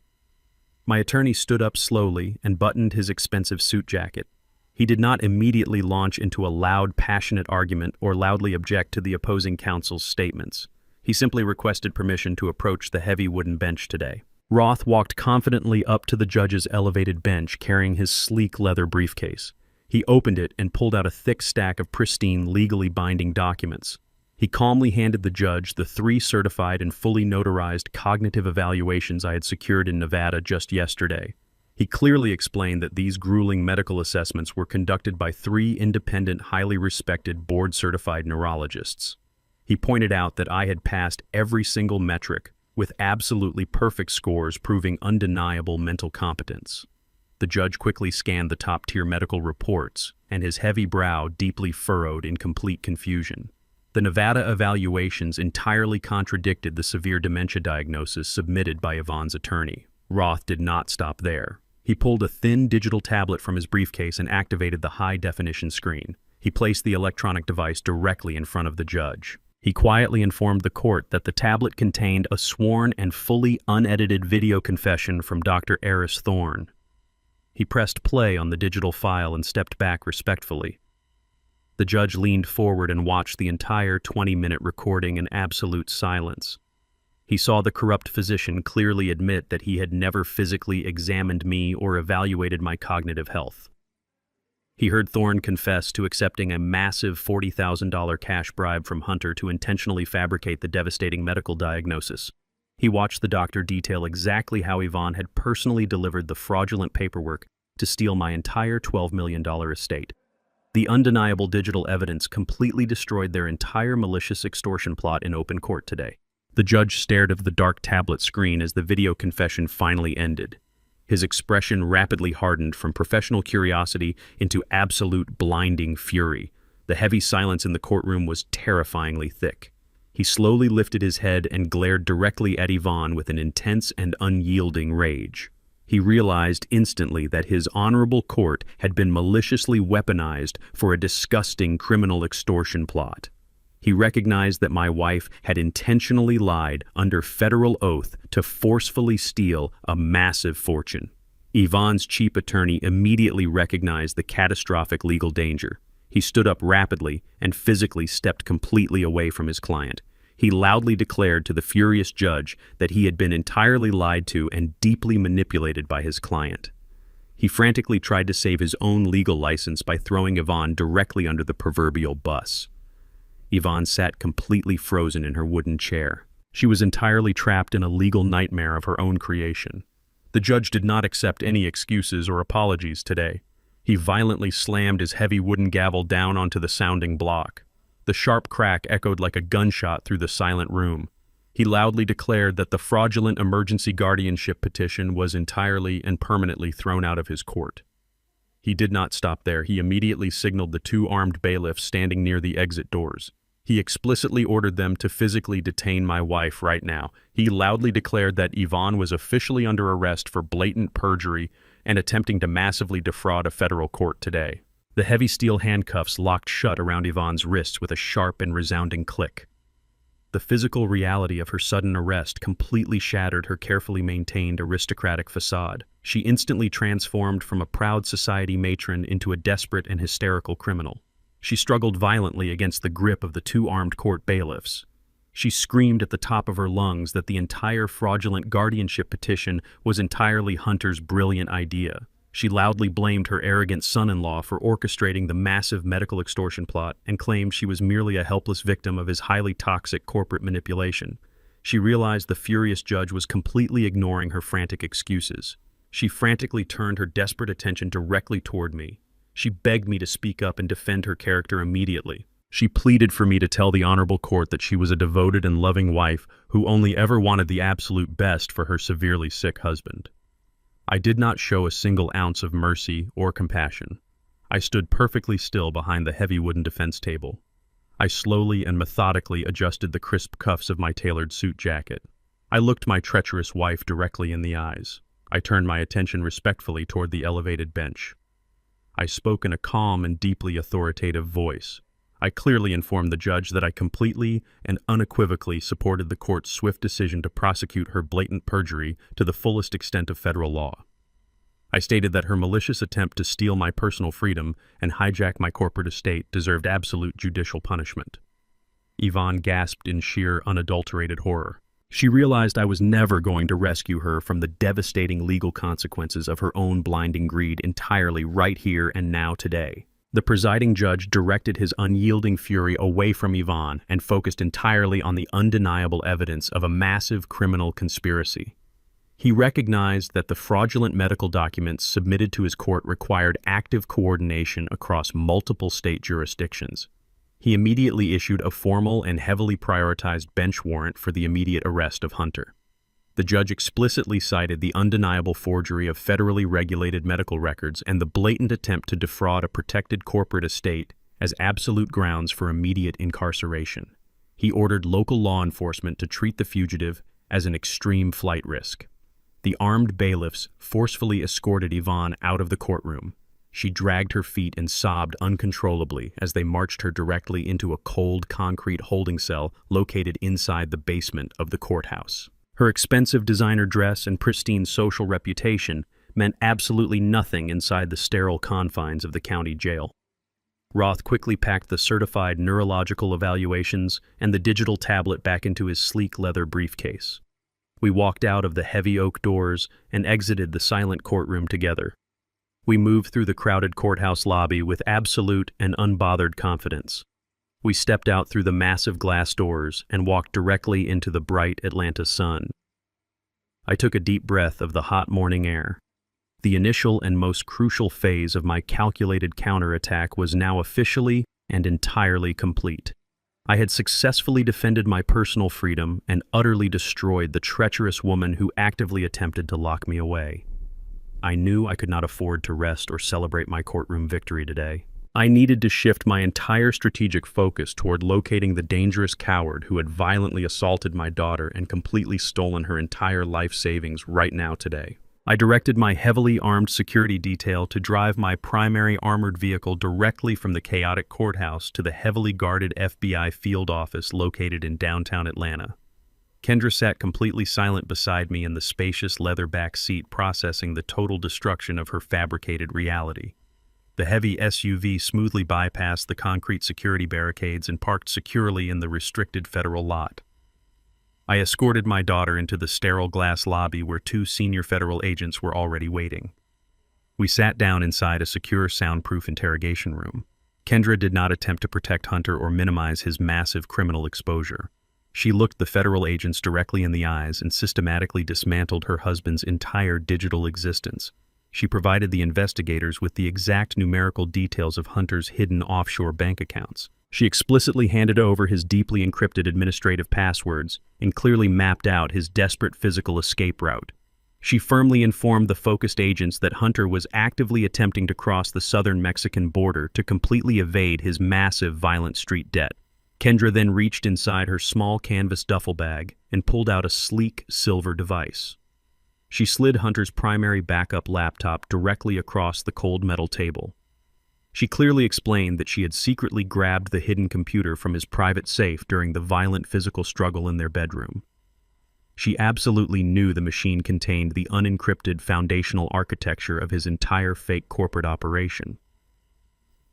My attorney stood up slowly and buttoned his expensive suit jacket. He did not immediately launch into a loud, passionate argument or loudly object to the opposing counsel's statements. He simply requested permission to approach the heavy wooden bench today. Roth walked confidently up to the judge's elevated bench carrying his sleek leather briefcase. He opened it and pulled out a thick stack of pristine, legally binding documents. He calmly handed the judge the 3 certified and fully notarized cognitive evaluations I had secured in Nevada just yesterday. He clearly explained that these grueling medical assessments were conducted by 3 independent, highly respected, board-certified neurologists. He pointed out that I had passed every single metric, with absolutely perfect scores proving undeniable mental competence. The judge quickly scanned the top-tier medical reports, and his heavy brow deeply furrowed in complete confusion. The Nevada evaluations entirely contradicted the severe dementia diagnosis submitted by Yvonne's attorney. Roth did not stop there. He pulled a thin digital tablet from his briefcase and activated the high-definition screen. He placed the electronic device directly in front of the judge. He quietly informed the court that the tablet contained a sworn and fully unedited video confession from Dr. Eris Thorne. He pressed play on the digital file and stepped back respectfully. The judge leaned forward and watched the entire 20-minute recording in absolute silence. He saw the corrupt physician clearly admit that he had never physically examined me or evaluated my cognitive health. He heard Thorne confess to accepting a massive $40,000 cash bribe from Hunter to intentionally fabricate the devastating medical diagnosis. He watched the doctor detail exactly how Yvonne had personally delivered the fraudulent paperwork to steal my entire $12 million estate. The undeniable digital evidence completely destroyed their entire malicious extortion plot in open court today. The judge stared at the dark tablet screen as the video confession finally ended. His expression rapidly hardened from professional curiosity into absolute blinding fury. The heavy silence in the courtroom was terrifyingly thick. He slowly lifted his head and glared directly at Yvonne with an intense and unyielding rage. He realized instantly that his honorable court had been maliciously weaponized for a disgusting criminal extortion plot. He recognized that my wife had intentionally lied under federal oath to forcefully steal a massive fortune. Yvonne's chief attorney immediately recognized the catastrophic legal danger. He stood up rapidly and physically stepped completely away from his client. He loudly declared to the furious judge that he had been entirely lied to and deeply manipulated by his client. He frantically tried to save his own legal license by throwing Yvonne directly under the proverbial bus. Yvonne sat completely frozen in her wooden chair. She was entirely trapped in a legal nightmare of her own creation. The judge did not accept any excuses or apologies today. He violently slammed his heavy wooden gavel down onto the sounding block. The sharp crack echoed like a gunshot through the silent room. He loudly declared that the fraudulent emergency guardianship petition was entirely and permanently thrown out of his court. He did not stop there. He immediately signaled the 2 armed bailiffs standing near the exit doors. He explicitly ordered them to physically detain my wife right now. He loudly declared that Yvonne was officially under arrest for blatant perjury and attempting to massively defraud a federal court today. The heavy steel handcuffs locked shut around Yvonne's wrists with a sharp and resounding click. The physical reality of her sudden arrest completely shattered her carefully maintained aristocratic facade. She instantly transformed from a proud society matron into a desperate and hysterical criminal. She struggled violently against the grip of the two armed court bailiffs. She screamed at the top of her lungs that the entire fraudulent guardianship petition was entirely Hunter's brilliant idea. She loudly blamed her arrogant son-in-law for orchestrating the massive medical extortion plot and claimed she was merely a helpless victim of his highly toxic corporate manipulation. She realized the furious judge was completely ignoring her frantic excuses. She frantically turned her desperate attention directly toward me. She begged me to speak up and defend her character immediately. She pleaded for me to tell the honorable court that she was a devoted and loving wife who only ever wanted the absolute best for her severely sick husband. I did not show a single ounce of mercy or compassion. I stood perfectly still behind the heavy wooden defense table. I slowly and methodically adjusted the crisp cuffs of my tailored suit jacket. I looked my treacherous wife directly in the eyes. I turned my attention respectfully toward the elevated bench. I spoke in a calm and deeply authoritative voice. I clearly informed the judge that I completely and unequivocally supported the court's swift decision to prosecute her blatant perjury to the fullest extent of federal law. I stated that her malicious attempt to steal my personal freedom and hijack my corporate estate deserved absolute judicial punishment. Yvonne gasped in sheer, unadulterated horror. She realized I was never going to rescue her from the devastating legal consequences of her own blinding greed entirely right here and now today. The presiding judge directed his unyielding fury away from Yvonne and focused entirely on the undeniable evidence of a massive criminal conspiracy. He recognized that the fraudulent medical documents submitted to his court required active coordination across multiple state jurisdictions. He immediately issued a formal and heavily prioritized bench warrant for the immediate arrest of Hunter. The judge explicitly cited the undeniable forgery of federally regulated medical records and the blatant attempt to defraud a protected corporate estate as absolute grounds for immediate incarceration. He ordered local law enforcement to treat the fugitive as an extreme flight risk. The armed bailiffs forcefully escorted Yvonne out of the courtroom. She dragged her feet and sobbed uncontrollably as they marched her directly into a cold concrete holding cell located inside the basement of the courthouse. Her expensive designer dress and pristine social reputation meant absolutely nothing inside the sterile confines of the county jail. Roth quickly packed the certified neurological evaluations and the digital tablet back into his sleek leather briefcase. We walked out of the heavy oak doors and exited the silent courtroom together. We moved through the crowded courthouse lobby with absolute and unbothered confidence. We stepped out through the massive glass doors and walked directly into the bright Atlanta sun. I took a deep breath of the hot morning air. The initial and most crucial phase of my calculated counterattack was now officially and entirely complete. I had successfully defended my personal freedom and utterly destroyed the treacherous woman who actively attempted to lock me away. I knew I could not afford to rest or celebrate my courtroom victory today. I needed to shift my entire strategic focus toward locating the dangerous coward who had violently assaulted my daughter and completely stolen her entire life savings right now today. I directed my heavily armed security detail to drive my primary armored vehicle directly from the chaotic courthouse to the heavily guarded FBI field office located in downtown Atlanta. Kendra sat completely silent beside me in the spacious leather back seat, processing the total destruction of her fabricated reality. The heavy SUV smoothly bypassed the concrete security barricades and parked securely in the restricted federal lot. I escorted my daughter into the sterile glass lobby where two senior federal agents were already waiting. We sat down inside a secure, soundproof interrogation room. Kendra did not attempt to protect Hunter or minimize his massive criminal exposure. She looked the federal agents directly in the eyes and systematically dismantled her husband's entire digital existence. She provided the investigators with the exact numerical details of Hunter's hidden offshore bank accounts. She explicitly handed over his deeply encrypted administrative passwords and clearly mapped out his desperate physical escape route. She firmly informed the focused agents that Hunter was actively attempting to cross the southern Mexican border to completely evade his massive violent street debt. Kendra then reached inside her small canvas duffel bag and pulled out a sleek silver device. She slid Hunter's primary backup laptop directly across the cold metal table. She clearly explained that she had secretly grabbed the hidden computer from his private safe during the violent physical struggle in their bedroom. She absolutely knew the machine contained the unencrypted foundational architecture of his entire fake corporate operation.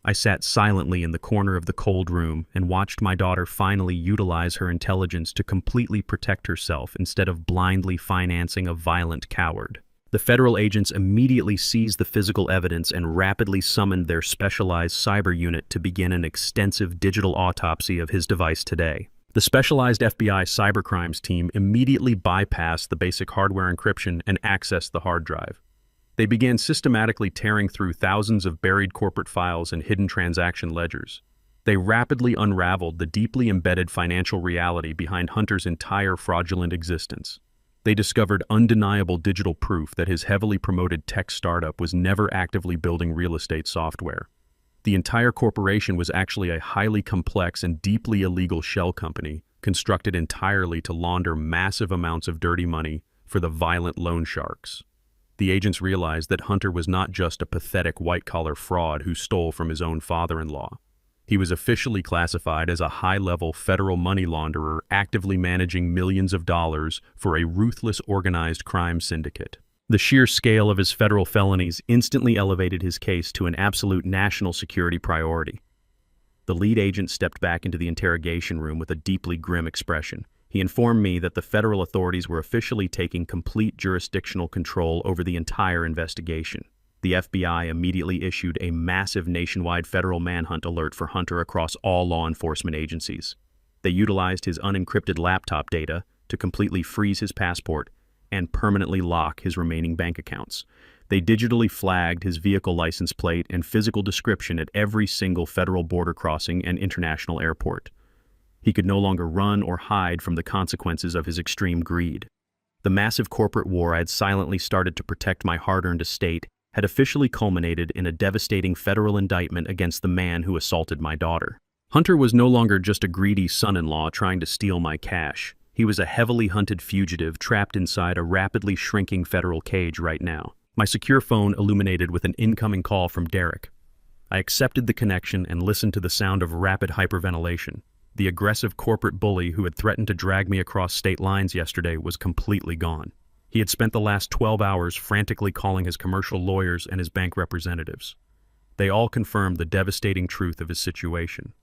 I sat silently in the corner of the cold room and watched my daughter finally utilize her intelligence to completely protect herself instead of blindly financing a violent coward. The federal agents immediately seized the physical evidence and rapidly summoned their specialized cyber unit to begin an extensive digital autopsy of his device today. The specialized FBI cybercrimes team immediately bypassed the basic hardware encryption and accessed the hard drive. They began systematically tearing through thousands of buried corporate files and hidden transaction ledgers. They rapidly unraveled the deeply embedded financial reality behind Hunter's entire fraudulent existence. They discovered undeniable digital proof that his heavily promoted tech startup was never actively building real estate software. The entire corporation was actually a highly complex and deeply illegal shell company constructed entirely to launder massive amounts of dirty money for the violent loan sharks. The agents realized that Hunter was not just a pathetic white-collar fraud who stole from his own father-in-law. He was officially classified as a high-level federal money launderer actively managing millions of dollars for a ruthless organized crime syndicate. The sheer scale of his federal felonies instantly elevated his case to an absolute national security priority. The lead agent stepped back into the interrogation room with a deeply grim expression. He informed me that the federal authorities were officially taking complete jurisdictional control over the entire investigation. The FBI immediately issued a massive nationwide federal manhunt alert for Hunter across all law enforcement agencies. They utilized his unencrypted laptop data to completely freeze his passport and permanently lock his remaining bank accounts. They digitally flagged his vehicle license plate and physical description at every single federal border crossing and international airport. He could no longer run or hide from the consequences of his extreme greed. The massive corporate war I had silently started to protect my hard-earned estate had officially culminated in a devastating federal indictment against the man who assaulted my daughter. Hunter was no longer just a greedy son-in-law trying to steal my cash. He was a heavily hunted fugitive trapped inside a rapidly shrinking federal cage right now. My secure phone illuminated with an incoming call from Derek. I accepted the connection and listened to the sound of rapid hyperventilation. The aggressive corporate bully who had threatened to drag me across state lines yesterday was completely gone. He had spent the last 12 hours frantically calling his commercial lawyers and his bank representatives. They all confirmed the devastating truth of his situation.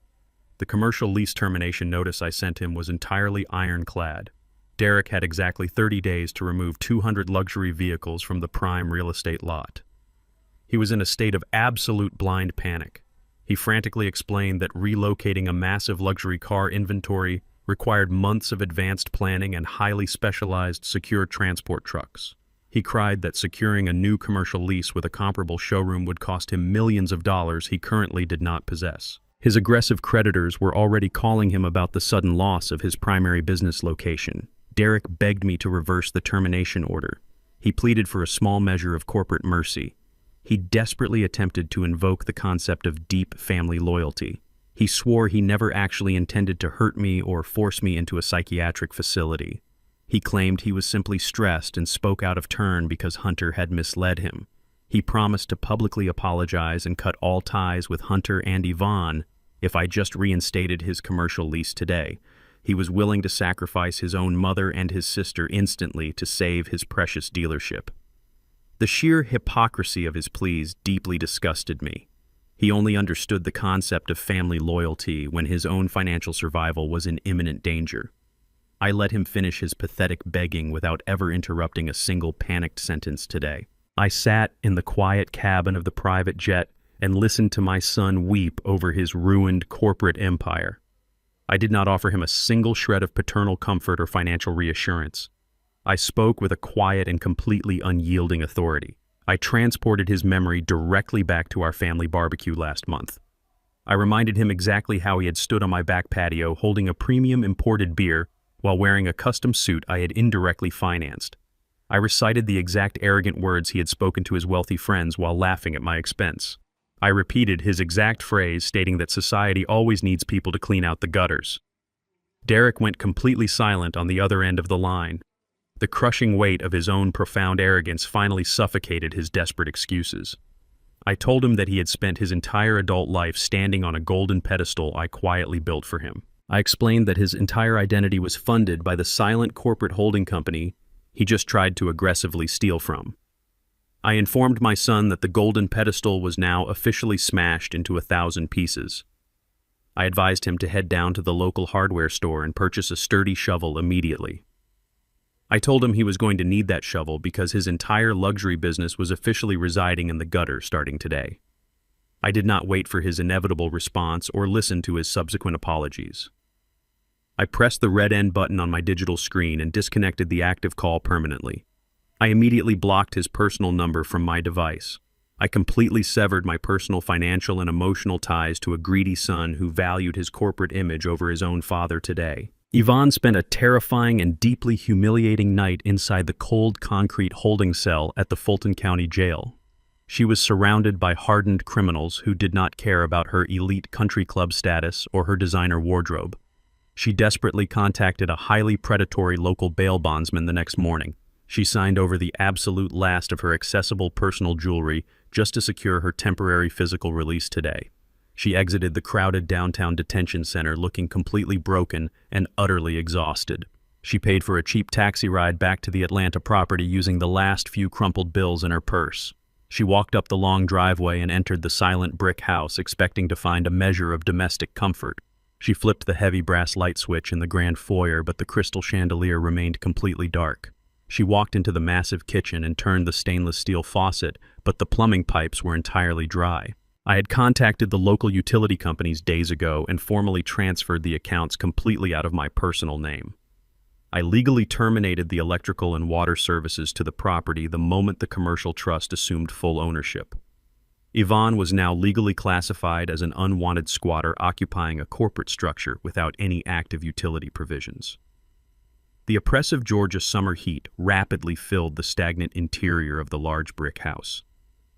The commercial lease termination notice I sent him was entirely ironclad. Derek had exactly 30 days to remove 200 luxury vehicles from the prime real estate lot. He was in a state of absolute blind panic. He frantically explained that relocating a massive luxury car inventory required months of advanced planning and highly specialized secure transport trucks. He cried that securing a new commercial lease with a comparable showroom would cost him millions of dollars he currently did not possess. His aggressive creditors were already calling him about the sudden loss of his primary business location. Derek begged me to reverse the termination order. He pleaded for a small measure of corporate mercy. He desperately attempted to invoke the concept of deep family loyalty. He swore he never actually intended to hurt me or force me into a psychiatric facility. He claimed he was simply stressed and spoke out of turn because Hunter had misled him. He promised to publicly apologize and cut all ties with Hunter and Yvonne if I just reinstated his commercial lease today. He was willing to sacrifice his own mother and his sister instantly to save his precious dealership. The sheer hypocrisy of his pleas deeply disgusted me. He only understood the concept of family loyalty when his own financial survival was in imminent danger. I let him finish his pathetic begging without ever interrupting a single panicked sentence today. I sat in the quiet cabin of the private jet and listened to my son weep over his ruined corporate empire. I did not offer him a single shred of paternal comfort or financial reassurance. I spoke with a quiet and completely unyielding authority. I transported his memory directly back to our family barbecue last month. I reminded him exactly how he had stood on my back patio holding a premium imported beer while wearing a custom suit I had indirectly financed. I recited the exact arrogant words he had spoken to his wealthy friends while laughing at my expense. I repeated his exact phrase stating that society always needs people to clean out the gutters. Derek went completely silent on the other end of the line. The crushing weight of his own profound arrogance finally suffocated his desperate excuses. I told him that he had spent his entire adult life standing on a golden pedestal I quietly built for him. I explained that his entire identity was funded by the silent corporate holding company he just tried to aggressively steal from. I informed my son that the golden pedestal was now officially smashed into 1,000 pieces. I advised him to head down to the local hardware store and purchase a sturdy shovel immediately. I told him he was going to need that shovel because his entire luxury business was officially residing in the gutter starting today. I did not wait for his inevitable response or listen to his subsequent apologies. I pressed the red end button on my digital screen and disconnected the active call permanently. I immediately blocked his personal number from my device. I completely severed my personal financial and emotional ties to a greedy son who valued his corporate image over his own father today. Yvonne spent a terrifying and deeply humiliating night inside the cold concrete holding cell at the Fulton County Jail. She was surrounded by hardened criminals who did not care about her elite country club status or her designer wardrobe. She desperately contacted a highly predatory local bail bondsman the next morning. She signed over the absolute last of her accessible personal jewelry just to secure her temporary physical release today. She exited the crowded downtown detention center looking completely broken and utterly exhausted. She paid for a cheap taxi ride back to the Atlanta property using the last few crumpled bills in her purse. She walked up the long driveway and entered the silent brick house, expecting to find a measure of domestic comfort. She flipped the heavy brass light switch in the grand foyer, but the crystal chandelier remained completely dark. She walked into the massive kitchen and turned the stainless steel faucet, but the plumbing pipes were entirely dry. I had contacted the local utility companies days ago and formally transferred the accounts completely out of my personal name. I legally terminated the electrical and water services to the property the moment the commercial trust assumed full ownership. Yvonne was now legally classified as an unwanted squatter occupying a corporate structure without any active utility provisions. The oppressive Georgia summer heat rapidly filled the stagnant interior of the large brick house.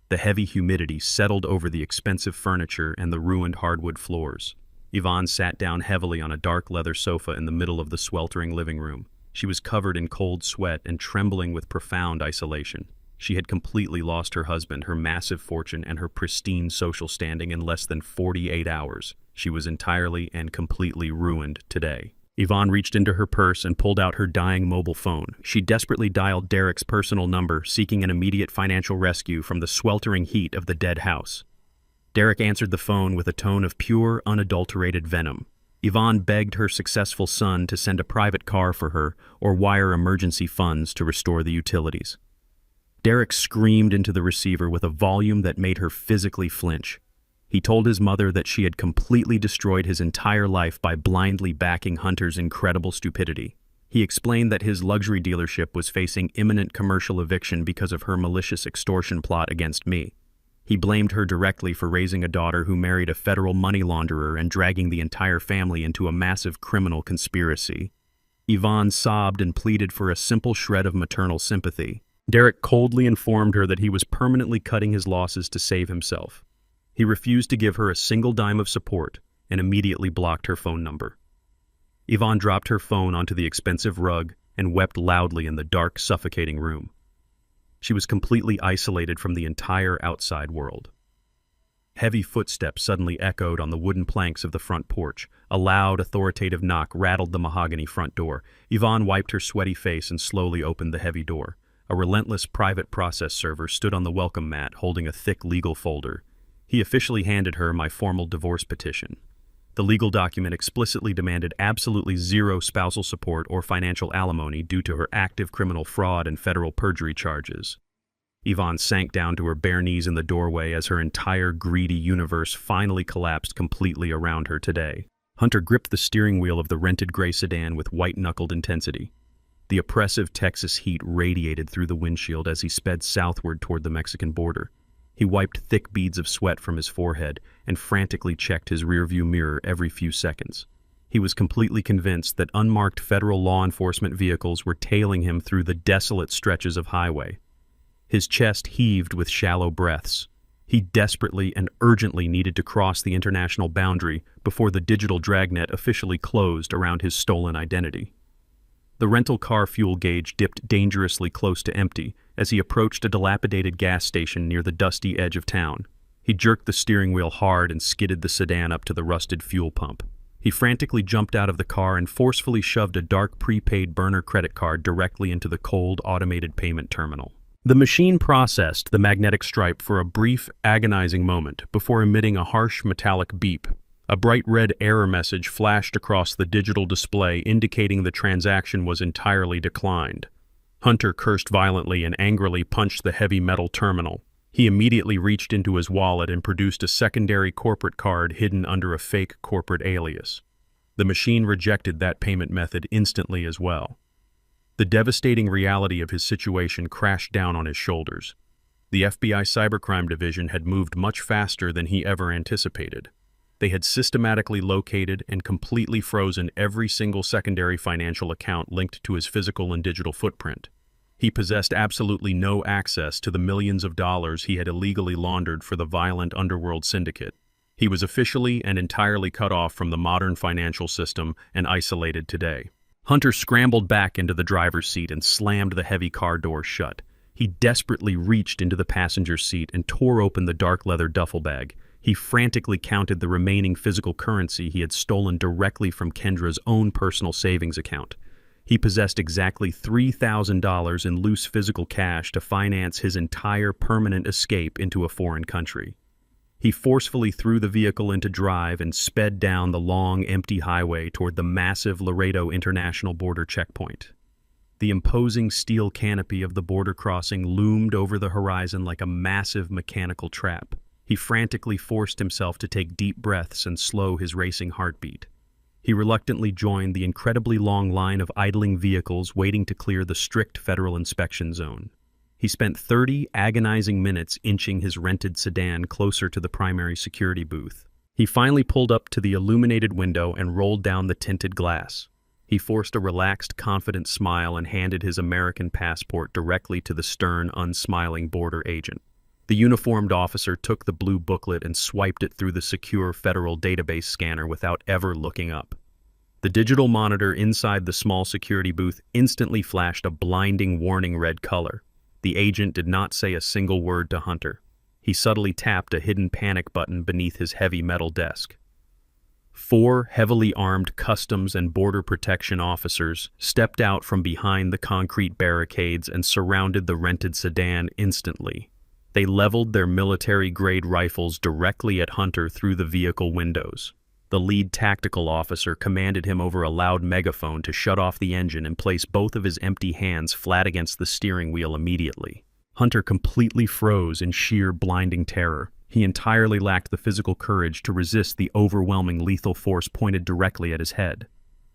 The heavy humidity settled over the expensive furniture and the ruined hardwood floors. Yvonne sat down heavily on a dark leather sofa in the middle of the sweltering living room. She was covered in cold sweat and trembling with profound isolation. She had completely lost her husband, her massive fortune, and her pristine social standing in less than 48 hours. She was entirely and completely ruined today. Yvonne reached into her purse and pulled out her dying mobile phone. She desperately dialed Derek's personal number, seeking an immediate financial rescue from the sweltering heat of the dead house. Derek answered the phone with a tone of pure, unadulterated venom. Yvonne begged her successful son to send a private car for her or wire emergency funds to restore the utilities. Derek screamed into the receiver with a volume that made her physically flinch. He told his mother that she had completely destroyed his entire life by blindly backing Hunter's incredible stupidity. He explained that his luxury dealership was facing imminent commercial eviction because of her malicious extortion plot against me. He blamed her directly for raising a daughter who married a federal money launderer and dragging the entire family into a massive criminal conspiracy. Yvonne sobbed and pleaded for a simple shred of maternal sympathy. Derek coldly informed her that he was permanently cutting his losses to save himself. He refused to give her a single dime of support and immediately blocked her phone number. Yvonne dropped her phone onto the expensive rug and wept loudly in the dark, suffocating room. She was completely isolated from the entire outside world. Heavy footsteps suddenly echoed on the wooden planks of the front porch. A loud, authoritative knock rattled the mahogany front door. Yvonne wiped her sweaty face and slowly opened the heavy door. A relentless private process server stood on the welcome mat holding a thick legal folder. He officially handed her my formal divorce petition. The legal document explicitly demanded absolutely zero spousal support or financial alimony due to her active criminal fraud and federal perjury charges. Yvonne sank down to her bare knees in the doorway as her entire greedy universe finally collapsed completely around her today. Hunter gripped the steering wheel of the rented gray sedan with white-knuckled intensity. The oppressive Texas heat radiated through the windshield as he sped southward toward the Mexican border. He wiped thick beads of sweat from his forehead and frantically checked his rearview mirror every few seconds. He was completely convinced that unmarked federal law enforcement vehicles were tailing him through the desolate stretches of highway. His chest heaved with shallow breaths. He desperately and urgently needed to cross the international boundary before the digital dragnet officially closed around his stolen identity. The rental car fuel gauge dipped dangerously close to empty as he approached a dilapidated gas station near the dusty edge of town. He jerked the steering wheel hard and skidded the sedan up to the rusted fuel pump. He frantically jumped out of the car and forcefully shoved a dark prepaid burner credit card directly into the cold, automated payment terminal. The machine processed the magnetic stripe for a brief, agonizing moment before emitting a harsh metallic beep. A bright red error message flashed across the digital display indicating the transaction was entirely declined. Hunter cursed violently and angrily punched the heavy metal terminal. He immediately reached into his wallet and produced a secondary corporate card hidden under a fake corporate alias. The machine rejected that payment method instantly as well. The devastating reality of his situation crashed down on his shoulders. The FBI Cybercrime Division had moved much faster than he ever anticipated. They had systematically located and completely frozen every single secondary financial account linked to his physical and digital footprint. He possessed absolutely no access to the millions of dollars he had illegally laundered for the violent underworld syndicate. He was officially and entirely cut off from the modern financial system and isolated today. Hunter scrambled back into the driver's seat and slammed the heavy car door shut. He desperately reached into the passenger seat and tore open the dark leather duffel bag. He frantically counted the remaining physical currency he had stolen directly from Kendra's own personal savings account. He possessed exactly $3,000 in loose physical cash to finance his entire permanent escape into a foreign country. He forcefully threw the vehicle into drive and sped down the long, empty highway toward the massive Laredo International Border checkpoint. The imposing steel canopy of the border crossing loomed over the horizon like a massive mechanical trap. He frantically forced himself to take deep breaths and slow his racing heartbeat. He reluctantly joined the incredibly long line of idling vehicles waiting to clear the strict federal inspection zone. He spent 30 agonizing minutes inching his rented sedan closer to the primary security booth. He finally pulled up to the illuminated window and rolled down the tinted glass. He forced a relaxed, confident smile and handed his American passport directly to the stern, unsmiling border agent. The uniformed officer took the blue booklet and swiped it through the secure federal database scanner without ever looking up. The digital monitor inside the small security booth instantly flashed a blinding warning red color. The agent did not say a single word to Hunter. He subtly tapped a hidden panic button beneath his heavy metal desk. 4 heavily armed Customs and Border Protection officers stepped out from behind the concrete barricades and surrounded the rented sedan instantly. They leveled their military-grade rifles directly at Hunter through the vehicle windows. The lead tactical officer commanded him over a loud megaphone to shut off the engine and place both of his empty hands flat against the steering wheel immediately. Hunter completely froze in sheer blinding terror. He entirely lacked the physical courage to resist the overwhelming lethal force pointed directly at his head.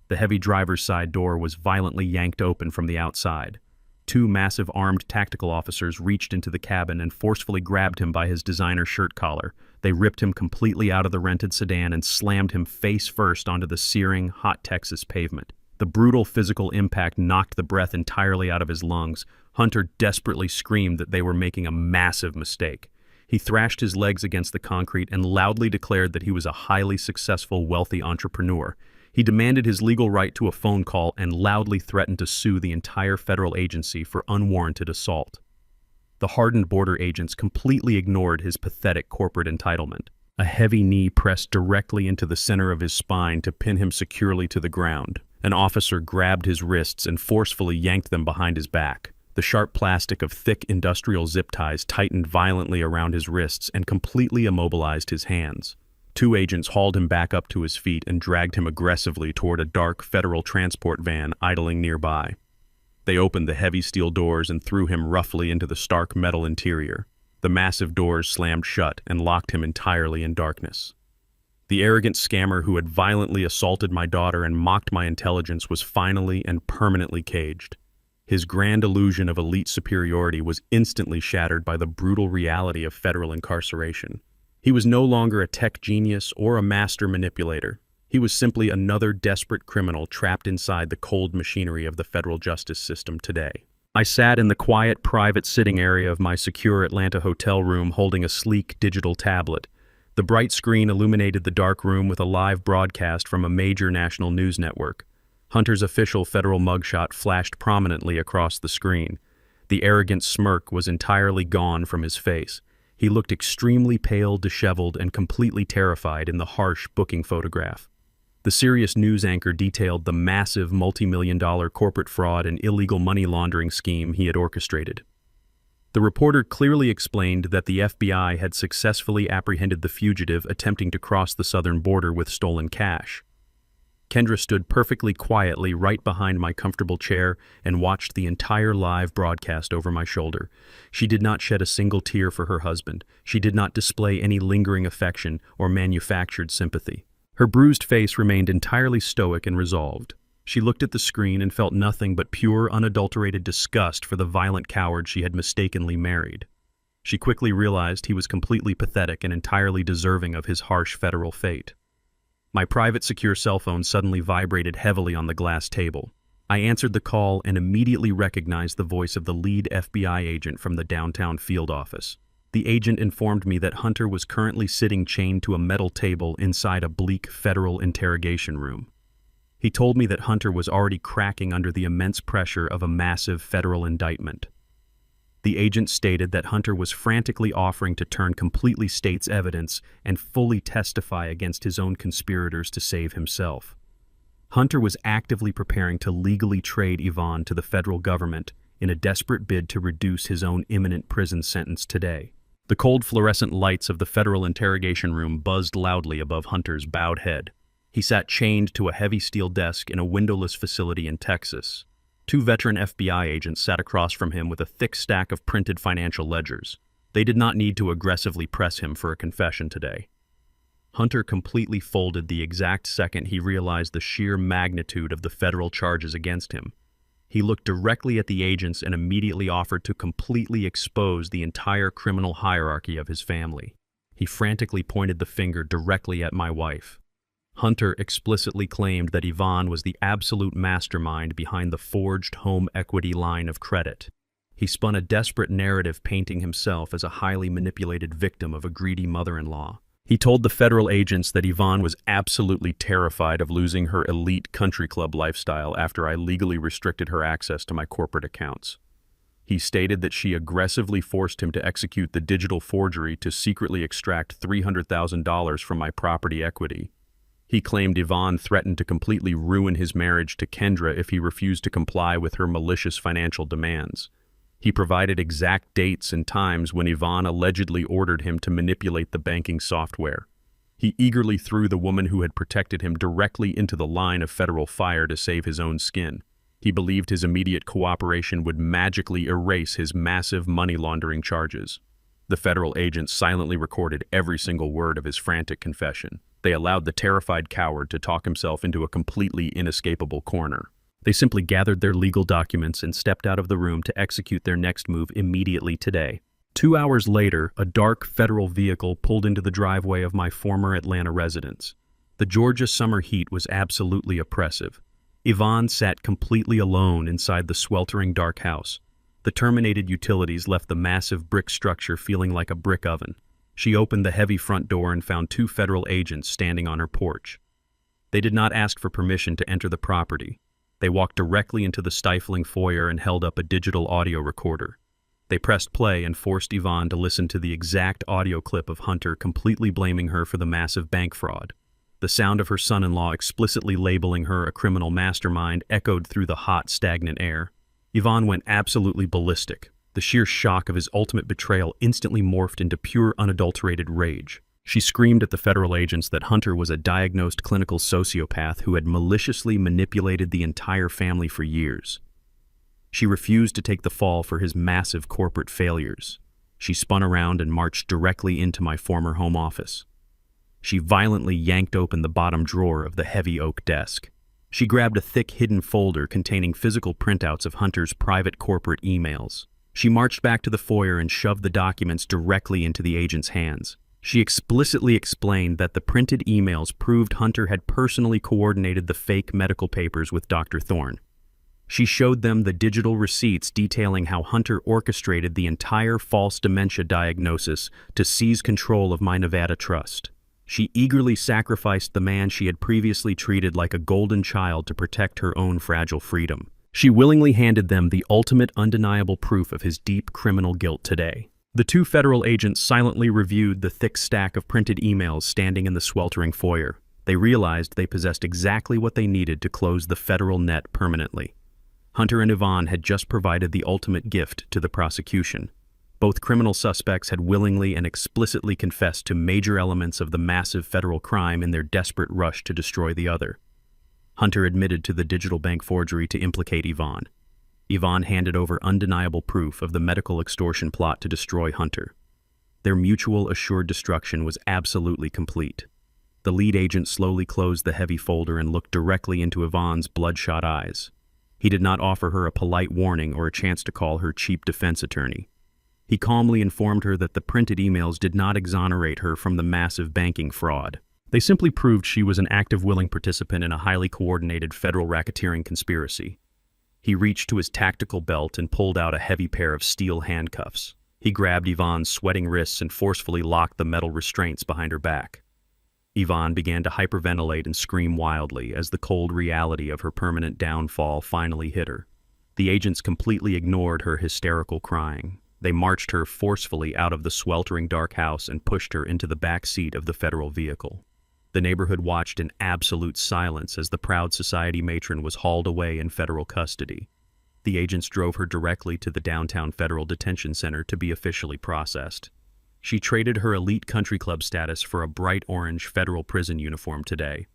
The heavy driver's side door was violently yanked open from the outside. 2 massive armed tactical officers reached into the cabin and forcefully grabbed him by his designer shirt collar. They ripped him completely out of the rented sedan and slammed him face first onto the searing, hot Texas pavement. The brutal physical impact knocked the breath entirely out of his lungs. Hunter desperately screamed that they were making a massive mistake. He thrashed his legs against the concrete and loudly declared that he was a highly successful, wealthy entrepreneur. He demanded his legal right to a phone call and loudly threatened to sue the entire federal agency for unwarranted assault. The hardened border agents completely ignored his pathetic corporate entitlement. A heavy knee pressed directly into the center of his spine to pin him securely to the ground. An officer grabbed his wrists and forcefully yanked them behind his back. The sharp plastic of thick industrial zip ties tightened violently around his wrists and completely immobilized his hands. 2 agents hauled him back up to his feet and dragged him aggressively toward a dark federal transport van idling nearby. They opened the heavy steel doors and threw him roughly into the stark metal interior. The massive doors slammed shut and locked him entirely in darkness. The arrogant scammer who had violently assaulted my daughter and mocked my intelligence was finally and permanently caged. His grand illusion of elite superiority was instantly shattered by the brutal reality of federal incarceration. He was no longer a tech genius or a master manipulator. He was simply another desperate criminal trapped inside the cold machinery of the federal justice system today. I sat in the quiet, private sitting area of my secure Atlanta hotel room holding a sleek digital tablet. The bright screen illuminated the dark room with a live broadcast from a major national news network. Hunter's official federal mugshot flashed prominently across the screen. The arrogant smirk was entirely gone from his face. He looked extremely pale, disheveled, and completely terrified in the harsh booking photograph. The serious news anchor detailed the massive multi-million-dollar corporate fraud and illegal money laundering scheme he had orchestrated. The reporter clearly explained that the FBI had successfully apprehended the fugitive attempting to cross the southern border with stolen cash. Kendra stood perfectly quietly right behind my comfortable chair and watched the entire live broadcast over my shoulder. She did not shed a single tear for her husband. She did not display any lingering affection or manufactured sympathy. Her bruised face remained entirely stoic and resolved. She looked at the screen and felt nothing but pure, unadulterated disgust for the violent coward she had mistakenly married. She quickly realized he was completely pathetic and entirely deserving of his harsh federal fate. My private secure cell phone suddenly vibrated heavily on the glass table. I answered the call and immediately recognized the voice of the lead FBI agent from the downtown field office. The agent informed me that Hunter was currently sitting chained to a metal table inside a bleak federal interrogation room. He told me that Hunter was already cracking under the immense pressure of a massive federal indictment. The agent stated that Hunter was frantically offering to turn completely state's evidence and fully testify against his own conspirators to save himself. Hunter was actively preparing to legally trade Yvonne to the federal government in a desperate bid to reduce his own imminent prison sentence today. The cold fluorescent lights of the federal interrogation room buzzed loudly above Hunter's bowed head. He sat chained to a heavy steel desk in a windowless facility in Texas. Two veteran FBI agents sat across from him with a thick stack of printed financial ledgers. They did not need to aggressively press him for a confession today. Hunter completely folded the exact second he realized the sheer magnitude of the federal charges against him. He looked directly at the agents and immediately offered to completely expose the entire criminal hierarchy of his family. He frantically pointed the finger directly at my wife. Hunter explicitly claimed that Yvonne was the absolute mastermind behind the forged home equity line of credit. He spun a desperate narrative painting himself as a highly manipulated victim of a greedy mother-in-law. He told the federal agents that Yvonne was absolutely terrified of losing her elite country club lifestyle after I legally restricted her access to my corporate accounts. He stated that she aggressively forced him to execute the digital forgery to secretly extract $300,000 from my property equity. He claimed Yvonne threatened to completely ruin his marriage to Kendra if he refused to comply with her malicious financial demands. He provided exact dates and times when Yvonne allegedly ordered him to manipulate the banking software. He eagerly threw the woman who had protected him directly into the line of federal fire to save his own skin. He believed his immediate cooperation would magically erase his massive money laundering charges. The federal agents silently recorded every single word of his frantic confession. They allowed the terrified coward to talk himself into a completely inescapable corner. They simply gathered their legal documents and stepped out of the room to execute their next move immediately today. 2 hours later, a dark federal vehicle pulled into the driveway of my former Atlanta residence. The Georgia summer heat was absolutely oppressive. Yvonne sat completely alone inside the sweltering dark house. The terminated utilities left the massive brick structure feeling like a brick oven. She opened the heavy front door and found 2 federal agents standing on her porch. They did not ask for permission to enter the property. They walked directly into the stifling foyer and held up a digital audio recorder. They pressed play and forced Yvonne to listen to the exact audio clip of Hunter completely blaming her for the massive bank fraud. The sound of her son-in-law explicitly labeling her a criminal mastermind echoed through the hot, stagnant air. Yvonne went absolutely ballistic. The sheer shock of his ultimate betrayal instantly morphed into pure, unadulterated rage. She screamed at the federal agents that Hunter was a diagnosed clinical sociopath who had maliciously manipulated the entire family for years. She refused to take the fall for his massive corporate failures. She spun around and marched directly into my former home office. She violently yanked open the bottom drawer of the heavy oak desk. She grabbed a thick hidden folder containing physical printouts of Hunter's private corporate emails. She marched back to the foyer and shoved the documents directly into the agent's hands. She explicitly explained that the printed emails proved Hunter had personally coordinated the fake medical papers with Dr. Thorne. She showed them the digital receipts detailing how Hunter orchestrated the entire false dementia diagnosis to seize control of my Nevada trust. She eagerly sacrificed the man she had previously treated like a golden child to protect her own fragile freedom. She willingly handed them the ultimate undeniable proof of his deep criminal guilt today. The 2 federal agents silently reviewed the thick stack of printed emails standing in the sweltering foyer. They realized they possessed exactly what they needed to close the federal net permanently. Hunter and Yvonne had just provided the ultimate gift to the prosecution. Both criminal suspects had willingly and explicitly confessed to major elements of the massive federal crime in their desperate rush to destroy the other. Hunter admitted to the digital bank forgery to implicate Yvonne. Yvonne handed over undeniable proof of the medical extortion plot to destroy Hunter. Their mutual assured destruction was absolutely complete. The lead agent slowly closed the heavy folder and looked directly into Yvonne's bloodshot eyes. He did not offer her a polite warning or a chance to call her cheap defense attorney. He calmly informed her that the printed emails did not exonerate her from the massive banking fraud. They simply proved she was an active, willing participant in a highly coordinated federal racketeering conspiracy. He reached to his tactical belt and pulled out a heavy pair of steel handcuffs. He grabbed Yvonne's sweating wrists and forcefully locked the metal restraints behind her back. Yvonne began to hyperventilate and scream wildly as the cold reality of her permanent downfall finally hit her. The agents completely ignored her hysterical crying. They marched her forcefully out of the sweltering dark house and pushed her into the back seat of the federal vehicle. The neighborhood watched in absolute silence as the proud society matron was hauled away in federal custody. The agents drove her directly to the downtown federal detention center to be officially processed. She traded her elite country club status for a bright orange federal prison uniform today.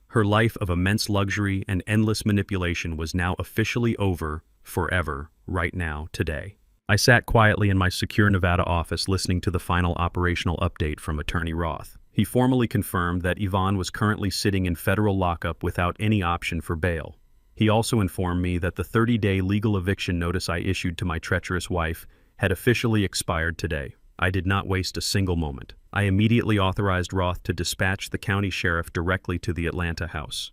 Her life of immense luxury and endless manipulation was now officially over, forever, right now, today. I sat quietly in my secure Nevada office listening to the final operational update from Attorney Roth. He formally confirmed that Yvonne was currently sitting in federal lockup without any option for bail. He also informed me that the 30-day legal eviction notice I issued to my treacherous wife had officially expired today. I did not waste a single moment. I immediately authorized Roth to dispatch the county sheriff directly to the Atlanta house.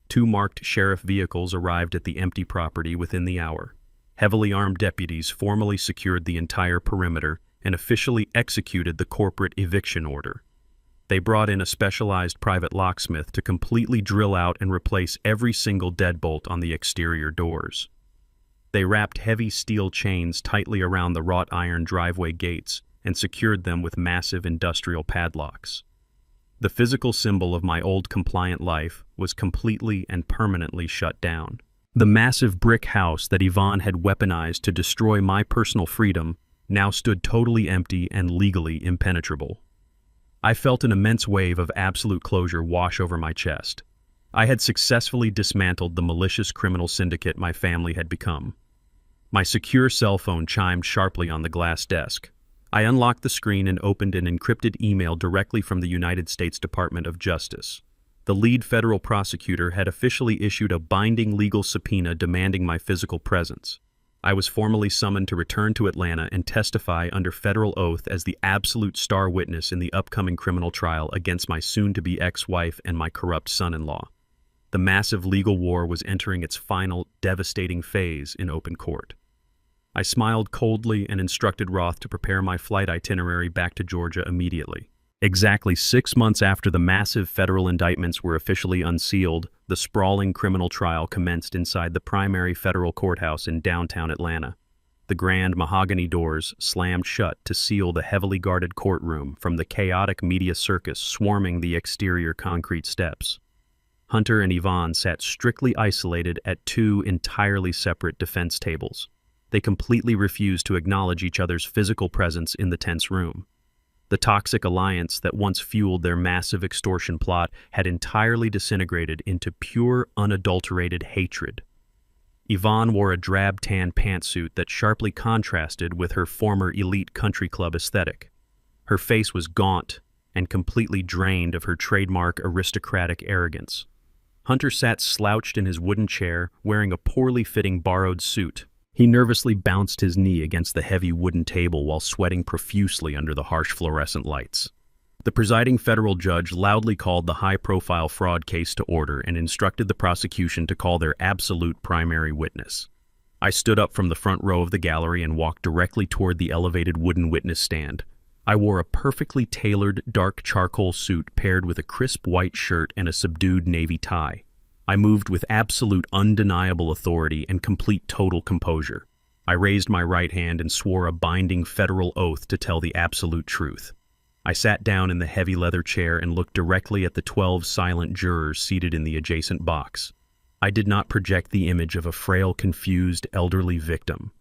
2 marked sheriff vehicles arrived at the empty property within the hour. Heavily armed deputies formally secured the entire perimeter and officially executed the corporate eviction order. They brought in a specialized private locksmith to completely drill out and replace every single deadbolt on the exterior doors. They wrapped heavy steel chains tightly around the wrought iron driveway gates and secured them with massive industrial padlocks. The physical symbol of my old compliant life was completely and permanently shut down. The massive brick house that Yvonne had weaponized to destroy my personal freedom now stood totally empty and legally impenetrable. I felt an immense wave of absolute closure wash over my chest. I had successfully dismantled the malicious criminal syndicate my family had become. My secure cell phone chimed sharply on the glass desk. I unlocked the screen and opened an encrypted email directly from the United States Department of Justice. The lead federal prosecutor had officially issued a binding legal subpoena demanding my physical presence. I was formally summoned to return to Atlanta and testify under federal oath as the absolute star witness in the upcoming criminal trial against my soon-to-be ex-wife and my corrupt son-in-law. The massive legal war was entering its final, devastating phase in open court. I smiled coldly and instructed Roth to prepare my flight itinerary back to Georgia immediately. Exactly 6 months after the massive federal indictments were officially unsealed, the sprawling criminal trial commenced inside the primary federal courthouse in downtown Atlanta. The grand mahogany doors slammed shut to seal the heavily guarded courtroom from the chaotic media circus swarming the exterior concrete steps. Hunter and Yvonne sat strictly isolated at 2 entirely separate defense tables. They completely refused to acknowledge each other's physical presence in the tense room. The toxic alliance that once fueled their massive extortion plot had entirely disintegrated into pure, unadulterated hatred. Yvonne wore a drab tan pantsuit that sharply contrasted with her former elite country club aesthetic. Her face was gaunt and completely drained of her trademark aristocratic arrogance. Hunter sat slouched in his wooden chair, wearing a poorly fitting borrowed suit. He nervously bounced his knee against the heavy wooden table while sweating profusely under the harsh fluorescent lights. The presiding federal judge loudly called the high-profile fraud case to order and instructed the prosecution to call their absolute primary witness. I stood up from the front row of the gallery and walked directly toward the elevated wooden witness stand. I wore a perfectly tailored dark charcoal suit paired with a crisp white shirt and a subdued navy tie. I moved with absolute undeniable authority and complete total composure. I raised my right hand and swore a binding federal oath to tell the absolute truth. I sat down in the heavy leather chair and looked directly at the 12 silent jurors seated in the adjacent box. I did not project the image of a frail, confused, elderly victim.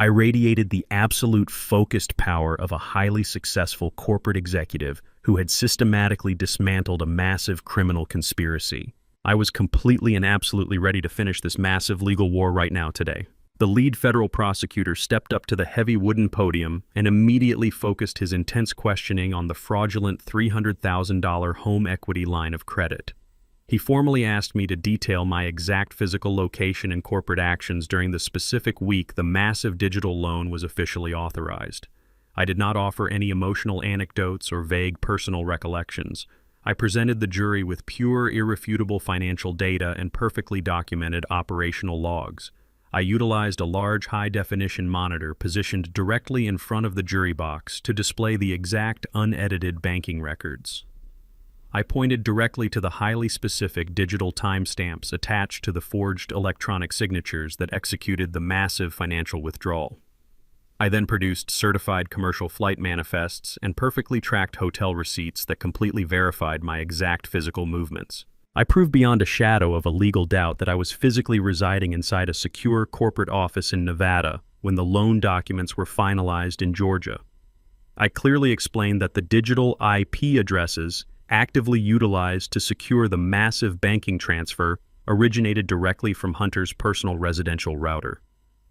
I radiated the absolute focused power of a highly successful corporate executive who had systematically dismantled a massive criminal conspiracy. I was completely and absolutely ready to finish this massive legal war right now today. The lead federal prosecutor stepped up to the heavy wooden podium and immediately focused his intense questioning on the fraudulent $300,000 home equity line of credit. He formally asked me to detail my exact physical location and corporate actions during the specific week the massive digital loan was officially authorized. I did not offer any emotional anecdotes or vague personal recollections. I presented the jury with pure, irrefutable financial data and perfectly documented operational logs. I utilized a large high-definition monitor positioned directly in front of the jury box to display the exact unedited banking records. I pointed directly to the highly specific digital timestamps attached to the forged electronic signatures that executed the massive financial withdrawal. I then produced certified commercial flight manifests and perfectly tracked hotel receipts that completely verified my exact physical movements. I proved beyond a shadow of a legal doubt that I was physically residing inside a secure corporate office in Nevada when the loan documents were finalized in Georgia. I clearly explained that the digital IP addresses actively utilized to secure the massive banking transfer originated directly from Hunter's personal residential router.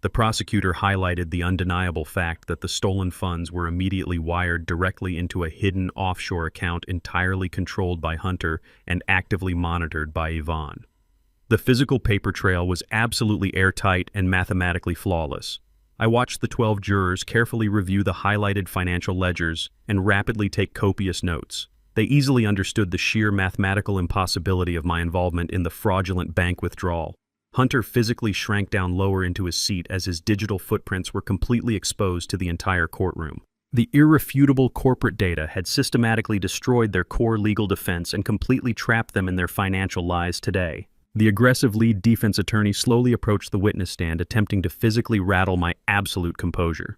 The prosecutor highlighted the undeniable fact that the stolen funds were immediately wired directly into a hidden offshore account entirely controlled by Hunter and actively monitored by Yvonne. The physical paper trail was absolutely airtight and mathematically flawless. I watched the 12 jurors carefully review the highlighted financial ledgers and rapidly take copious notes. They easily understood the sheer mathematical impossibility of my involvement in the fraudulent bank withdrawal. Hunter physically shrank down lower into his seat as his digital footprints were completely exposed to the entire courtroom. The irrefutable corporate data had systematically destroyed their core legal defense and completely trapped them in their financial lies today. The aggressive lead defense attorney slowly approached the witness stand, attempting to physically rattle my absolute composure.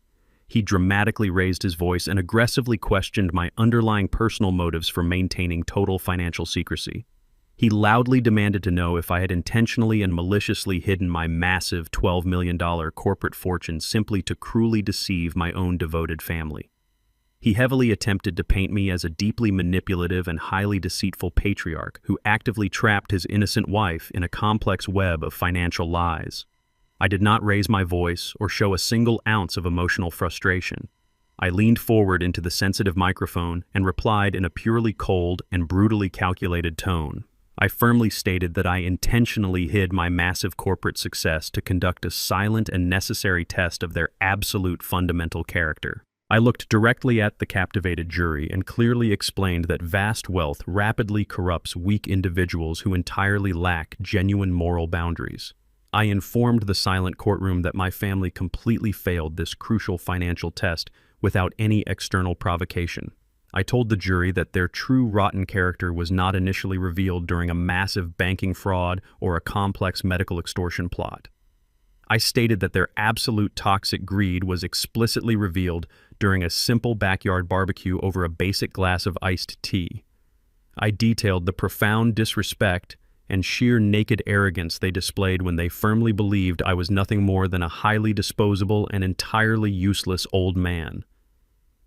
He dramatically raised his voice and aggressively questioned my underlying personal motives for maintaining total financial secrecy. He loudly demanded to know if I had intentionally and maliciously hidden my massive $12 million corporate fortune simply to cruelly deceive my own devoted family. He heavily attempted to paint me as a deeply manipulative and highly deceitful patriarch who actively trapped his innocent wife in a complex web of financial lies. I did not raise my voice or show a single ounce of emotional frustration. I leaned forward into the sensitive microphone and replied in a purely cold and brutally calculated tone. I firmly stated that I intentionally hid my massive corporate success to conduct a silent and necessary test of their absolute fundamental character. I looked directly at the captivated jury and clearly explained that vast wealth rapidly corrupts weak individuals who entirely lack genuine moral boundaries. I informed the silent courtroom that my family completely failed this crucial financial test without any external provocation. I told the jury that their true rotten character was not initially revealed during a massive banking fraud or a complex medical extortion plot. I stated that their absolute toxic greed was explicitly revealed during a simple backyard barbecue over a basic glass of iced tea. I detailed the profound disrespect and sheer naked arrogance they displayed when they firmly believed I was nothing more than a highly disposable and entirely useless old man.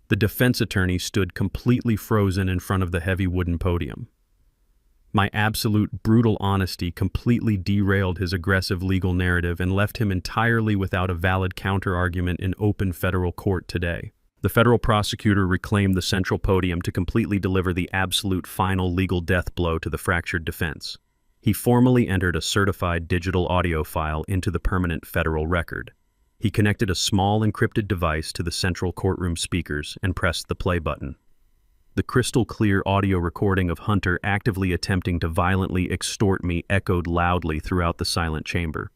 The defense attorney stood completely frozen in front of the heavy wooden podium. My absolute brutal honesty completely derailed his aggressive legal narrative and left him entirely without a valid counterargument in open federal court today. The federal prosecutor reclaimed the central podium to completely deliver the absolute final legal death blow to the fractured defense. He formally entered a certified digital audio file into the permanent federal record. He connected a small encrypted device to the central courtroom speakers and pressed the play button. The crystal-clear audio recording of Hunter actively attempting to violently extort me echoed loudly throughout the silent chamber.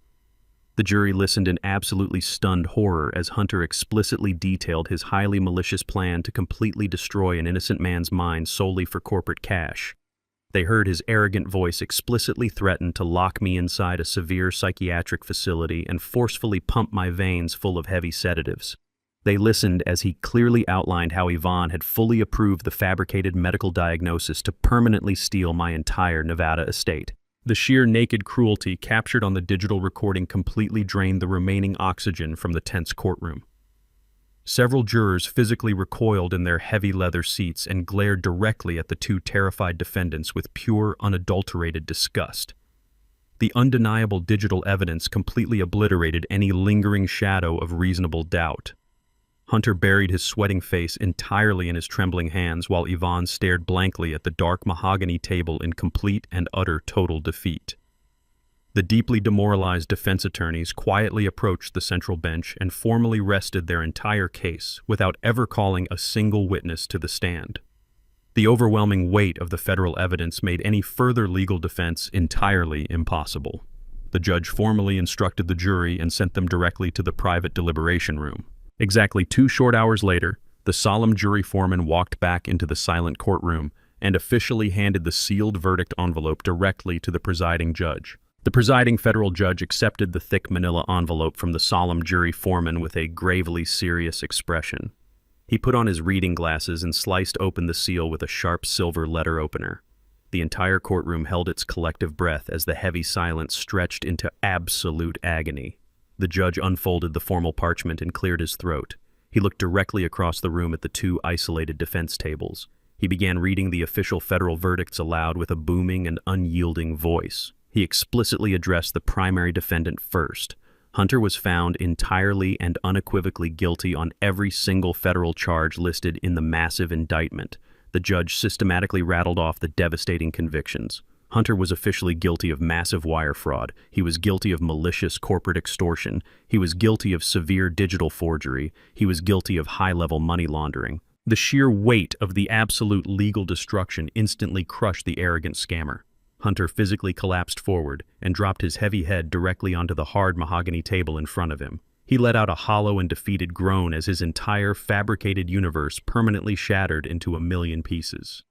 The jury listened in absolutely stunned horror as Hunter explicitly detailed his highly malicious plan to completely destroy an innocent man's mind solely for corporate cash. They heard his arrogant voice explicitly threaten to lock me inside a severe psychiatric facility and forcefully pump my veins full of heavy sedatives. They listened as he clearly outlined how Yvonne had fully approved the fabricated medical diagnosis to permanently steal my entire Nevada estate. The sheer naked cruelty captured on the digital recording completely drained the remaining oxygen from the tense courtroom. Several jurors physically recoiled in their heavy leather seats and glared directly at the two terrified defendants with pure, unadulterated disgust. The undeniable digital evidence completely obliterated any lingering shadow of reasonable doubt. Hunter buried his sweating face entirely in his trembling hands while Yvonne stared blankly at the dark mahogany table in complete and utter total defeat. The deeply demoralized defense attorneys quietly approached the central bench and formally rested their entire case without ever calling a single witness to the stand. The overwhelming weight of the federal evidence made any further legal defense entirely impossible. The judge formally instructed the jury and sent them directly to the private deliberation room. Exactly 2 short hours later, the solemn jury foreman walked back into the silent courtroom and officially handed the sealed verdict envelope directly to the presiding judge. The presiding federal judge accepted the thick manila envelope from the solemn jury foreman with a gravely serious expression. He put on his reading glasses and sliced open the seal with a sharp silver letter opener. The entire courtroom held its collective breath as the heavy silence stretched into absolute agony. The judge unfolded the formal parchment and cleared his throat. He looked directly across the room at the 2 isolated defense tables. He began reading the official federal verdicts aloud with a booming and unyielding voice. He explicitly addressed the primary defendant first. Hunter was found entirely and unequivocally guilty on every single federal charge listed in the massive indictment. The judge systematically rattled off the devastating convictions. Hunter was officially guilty of massive wire fraud. He was guilty of malicious corporate extortion. He was guilty of severe digital forgery. He was guilty of high-level money laundering. The sheer weight of the absolute legal destruction instantly crushed the arrogant scammer. Hunter physically collapsed forward and dropped his heavy head directly onto the hard mahogany table in front of him. He let out a hollow and defeated groan as his entire fabricated universe permanently shattered into a million pieces.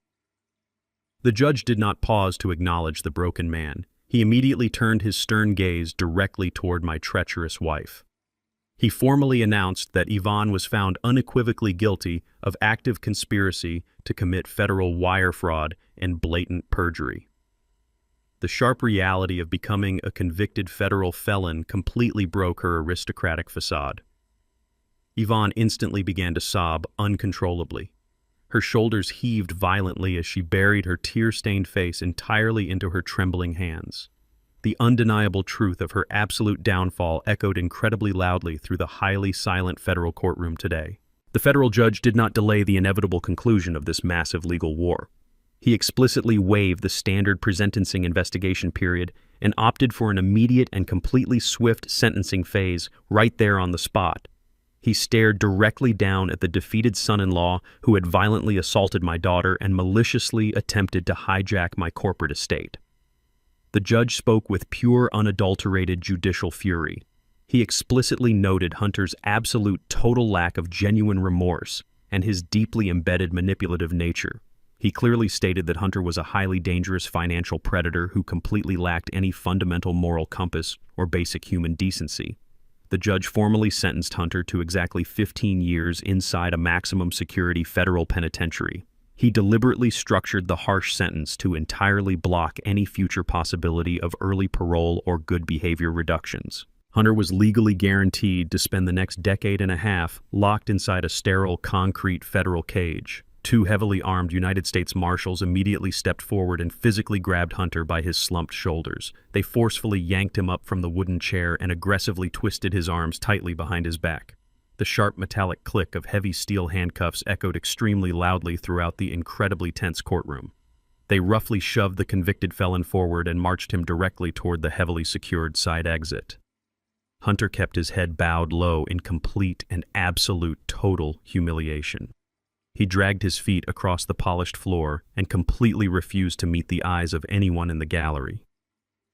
The judge did not pause to acknowledge the broken man. He immediately turned his stern gaze directly toward my treacherous wife. He formally announced that Yvonne was found unequivocally guilty of active conspiracy to commit federal wire fraud and blatant perjury. The sharp reality of becoming a convicted federal felon completely broke her aristocratic facade. Yvonne instantly began to sob uncontrollably. Her shoulders heaved violently as she buried her tear-stained face entirely into her trembling hands. The undeniable truth of her absolute downfall echoed incredibly loudly through the highly silent federal courtroom today. The federal judge did not delay the inevitable conclusion of this massive legal war. He explicitly waived the standard presentencing investigation period and opted for an immediate and completely swift sentencing phase right there on the spot. He stared directly down at the defeated son-in-law who had violently assaulted my daughter and maliciously attempted to hijack my corporate estate. The judge spoke with pure, unadulterated judicial fury. He explicitly noted Hunter's absolute total lack of genuine remorse and his deeply embedded manipulative nature. He clearly stated that Hunter was a highly dangerous financial predator who completely lacked any fundamental moral compass or basic human decency. The judge formally sentenced Hunter to exactly 15 years inside a maximum security federal penitentiary. He deliberately structured the harsh sentence to entirely block any future possibility of early parole or good behavior reductions. Hunter was legally guaranteed to spend the next decade and a half locked inside a sterile concrete federal cage. 2 heavily armed United States Marshals immediately stepped forward and physically grabbed Hunter by his slumped shoulders. They forcefully yanked him up from the wooden chair and aggressively twisted his arms tightly behind his back. The sharp metallic click of heavy steel handcuffs echoed extremely loudly throughout the incredibly tense courtroom. They roughly shoved the convicted felon forward and marched him directly toward the heavily secured side exit. Hunter kept his head bowed low in complete and absolute total humiliation. He dragged his feet across the polished floor and completely refused to meet the eyes of anyone in the gallery.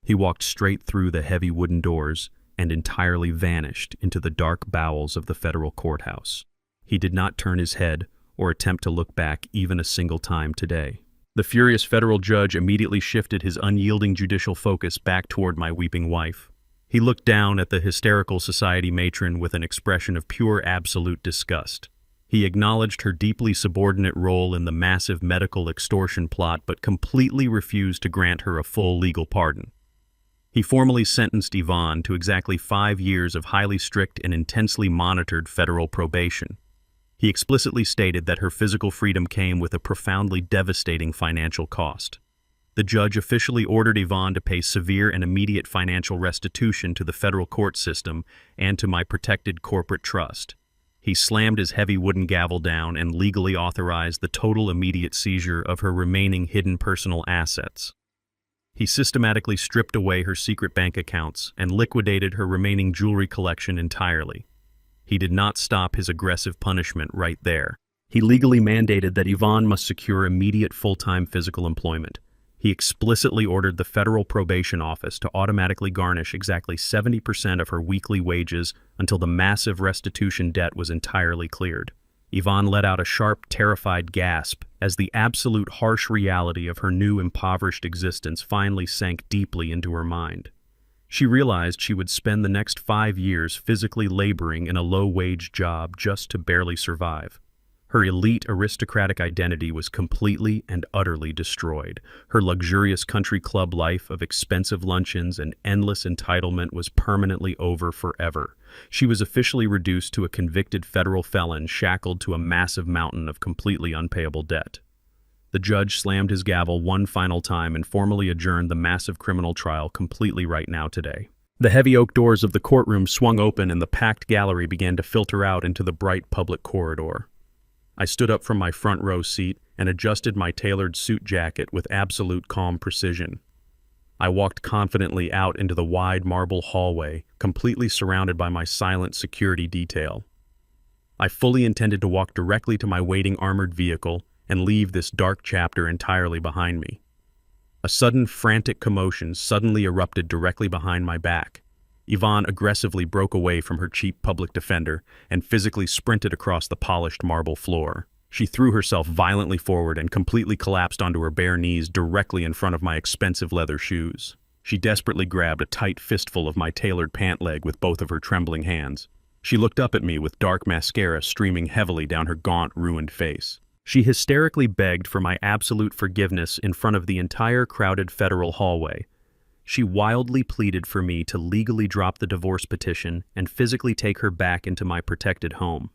He walked straight through the heavy wooden doors and entirely vanished into the dark bowels of the federal courthouse. He did not turn his head or attempt to look back even a single time today. The furious federal judge immediately shifted his unyielding judicial focus back toward my weeping wife. He looked down at the hysterical society matron with an expression of pure absolute disgust. He acknowledged her deeply subordinate role in the massive medical extortion plot but completely refused to grant her a full legal pardon. He formally sentenced Yvonne to exactly 5 years of highly strict and intensely monitored federal probation. He explicitly stated that her physical freedom came with a profoundly devastating financial cost. The judge officially ordered Yvonne to pay severe and immediate financial restitution to the federal court system and to my protected corporate trust. He slammed his heavy wooden gavel down and legally authorized the total immediate seizure of her remaining hidden personal assets. He systematically stripped away her secret bank accounts and liquidated her remaining jewelry collection entirely. He did not stop his aggressive punishment right there. He legally mandated that Yvonne must secure immediate full-time physical employment. He explicitly ordered the Federal Probation Office to automatically garnish exactly 70% of her weekly wages until the massive restitution debt was entirely cleared. Yvonne let out a sharp, terrified gasp as the absolute harsh reality of her new impoverished existence finally sank deeply into her mind. She realized she would spend the next 5 years physically laboring in a low-wage job just to barely survive. Her elite aristocratic identity was completely and utterly destroyed. Her luxurious country club life of expensive luncheons and endless entitlement was permanently over forever. She was officially reduced to a convicted federal felon shackled to a massive mountain of completely unpayable debt. The judge slammed his gavel one final time and formally adjourned the massive criminal trial completely right now today. The heavy oak doors of the courtroom swung open and the packed gallery began to filter out into the bright public corridor. I stood up from my front row seat and adjusted my tailored suit jacket with absolute calm precision. I walked confidently out into the wide marble hallway, completely surrounded by my silent security detail. I fully intended to walk directly to my waiting armored vehicle and leave this dark chapter entirely behind me. A sudden frantic commotion suddenly erupted directly behind my back. Yvonne aggressively broke away from her cheap public defender and physically sprinted across the polished marble floor. She threw herself violently forward and completely collapsed onto her bare knees directly in front of my expensive leather shoes. She desperately grabbed a tight fistful of my tailored pant leg with both of her trembling hands. She looked up at me with dark mascara streaming heavily down her gaunt, ruined face. She hysterically begged for my absolute forgiveness in front of the entire crowded federal hallway. She wildly pleaded for me to legally drop the divorce petition and physically take her back into my protected home.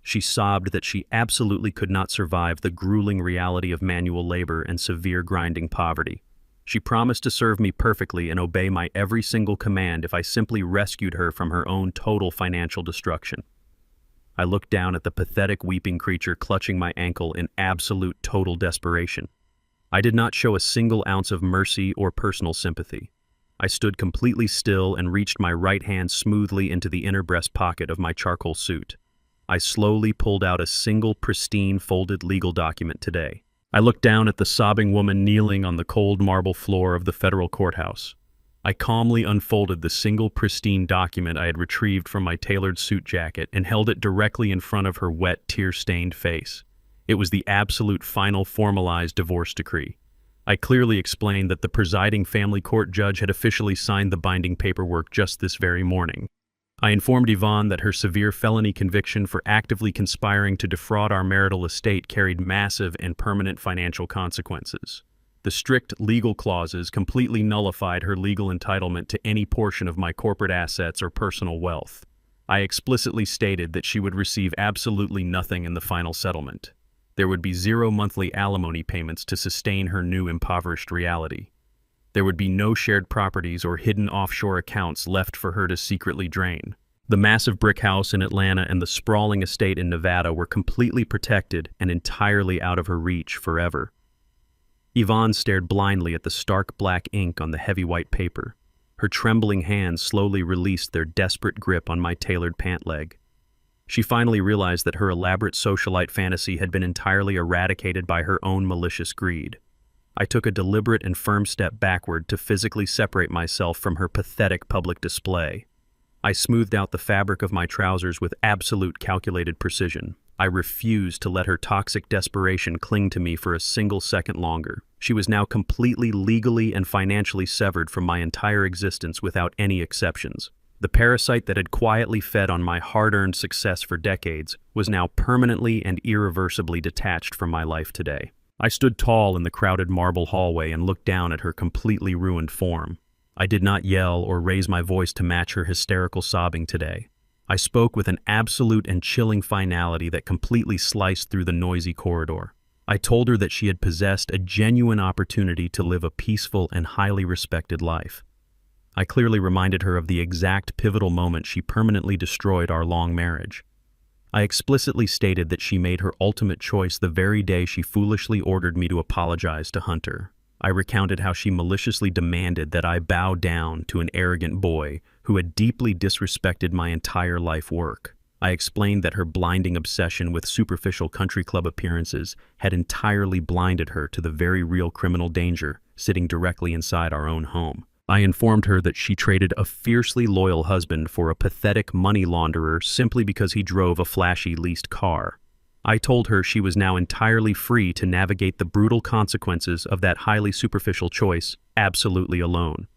She sobbed that she absolutely could not survive the grueling reality of manual labor and severe grinding poverty. She promised to serve me perfectly and obey my every single command if I simply rescued her from her own total financial destruction. I looked down at the pathetic weeping creature clutching my ankle in absolute total desperation. I did not show a single ounce of mercy or personal sympathy. I stood completely still and reached my right hand smoothly into the inner breast pocket of my charcoal suit. I slowly pulled out a single pristine folded legal document today. I looked down at the sobbing woman kneeling on the cold marble floor of the federal courthouse. I calmly unfolded the single pristine document I had retrieved from my tailored suit jacket and held it directly in front of her wet, tear-stained face. It was the absolute final formalized divorce decree. I clearly explained that the presiding family court judge had officially signed the binding paperwork just this very morning. I informed Yvonne that her severe felony conviction for actively conspiring to defraud our marital estate carried massive and permanent financial consequences. The strict legal clauses completely nullified her legal entitlement to any portion of my corporate assets or personal wealth. I explicitly stated that she would receive absolutely nothing in the final settlement. There would be 0 monthly alimony payments to sustain her new impoverished reality. There would be no shared properties or hidden offshore accounts left for her to secretly drain. The massive brick house in Atlanta and the sprawling estate in Nevada were completely protected and entirely out of her reach forever. Yvonne stared blindly at the stark black ink on the heavy white paper. Her trembling hands slowly released their desperate grip on my tailored pant leg. She finally realized that her elaborate socialite fantasy had been entirely eradicated by her own malicious greed. I took a deliberate and firm step backward to physically separate myself from her pathetic public display. I smoothed out the fabric of my trousers with absolute calculated precision. I refused to let her toxic desperation cling to me for a single second longer. She was now completely legally and financially severed from my entire existence without any exceptions. The parasite that had quietly fed on my hard-earned success for decades was now permanently and irreversibly detached from my life today. I stood tall in the crowded marble hallway and looked down at her completely ruined form. I did not yell or raise my voice to match her hysterical sobbing today. I spoke with an absolute and chilling finality that completely sliced through the noisy corridor. I told her that she had possessed a genuine opportunity to live a peaceful and highly respected life. I clearly reminded her of the exact pivotal moment she permanently destroyed our long marriage. I explicitly stated that she made her ultimate choice the very day she foolishly ordered me to apologize to Hunter. I recounted how she maliciously demanded that I bow down to an arrogant boy who had deeply disrespected my entire life work. I explained that her blinding obsession with superficial country club appearances had entirely blinded her to the very real criminal danger sitting directly inside our own home. I informed her that she traded a fiercely loyal husband for a pathetic money launderer simply because he drove a flashy leased car. I told her she was now entirely free to navigate the brutal consequences of that highly superficial choice absolutely alone.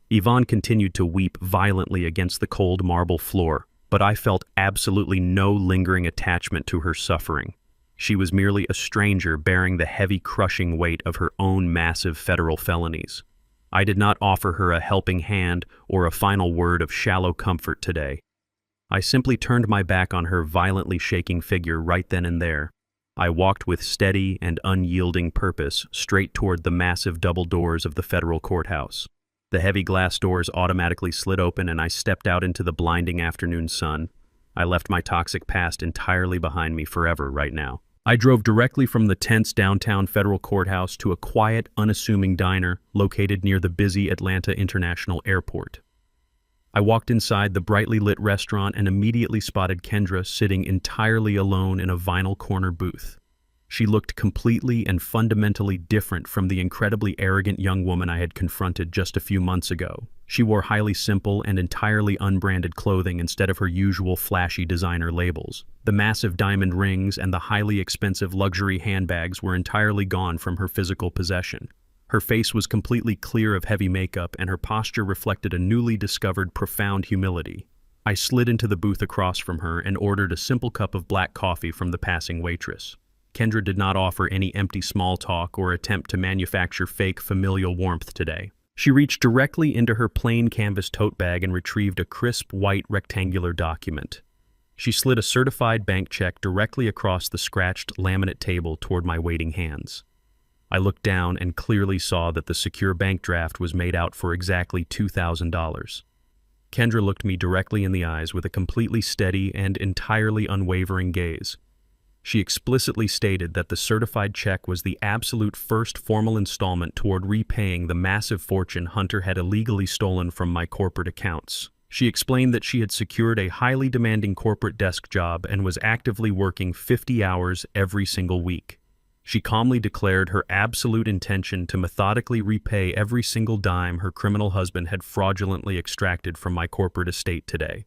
Yvonne continued to weep violently against the cold marble floor, but I felt absolutely no lingering attachment to her suffering. She was merely a stranger bearing the heavy, crushing weight of her own massive federal felonies. I did not offer her a helping hand or a final word of shallow comfort today. I simply turned my back on her violently shaking figure right then and there. I walked with steady and unyielding purpose straight toward the massive double doors of the federal courthouse. The heavy glass doors automatically slid open and I stepped out into the blinding afternoon sun. I left my toxic past entirely behind me forever right now. I drove directly from the tense downtown federal courthouse to a quiet, unassuming diner located near the busy Atlanta International Airport. I walked inside the brightly lit restaurant and immediately spotted Kendra sitting entirely alone in a vinyl corner booth. She looked completely and fundamentally different from the incredibly arrogant young woman I had confronted just a few months ago. She wore highly simple and entirely unbranded clothing instead of her usual flashy designer labels. The massive diamond rings and the highly expensive luxury handbags were entirely gone from her physical possession. Her face was completely clear of heavy makeup and her posture reflected a newly discovered profound humility. I slid into the booth across from her and ordered a simple cup of black coffee from the passing waitress. Kendra did not offer any empty small talk or attempt to manufacture fake familial warmth today. She reached directly into her plain canvas tote bag and retrieved a crisp white rectangular document. She slid a certified bank check directly across the scratched laminate table toward my waiting hands. I looked down and clearly saw that the secure bank draft was made out for exactly $2,000. Kendra looked me directly in the eyes with a completely steady and entirely unwavering gaze. She explicitly stated that the certified check was the absolute first formal installment toward repaying the massive fortune Hunter had illegally stolen from my corporate accounts. She explained that she had secured a highly demanding corporate desk job and was actively working 50 hours every single week. She calmly declared her absolute intention to methodically repay every single dime her criminal husband had fraudulently extracted from my corporate estate today.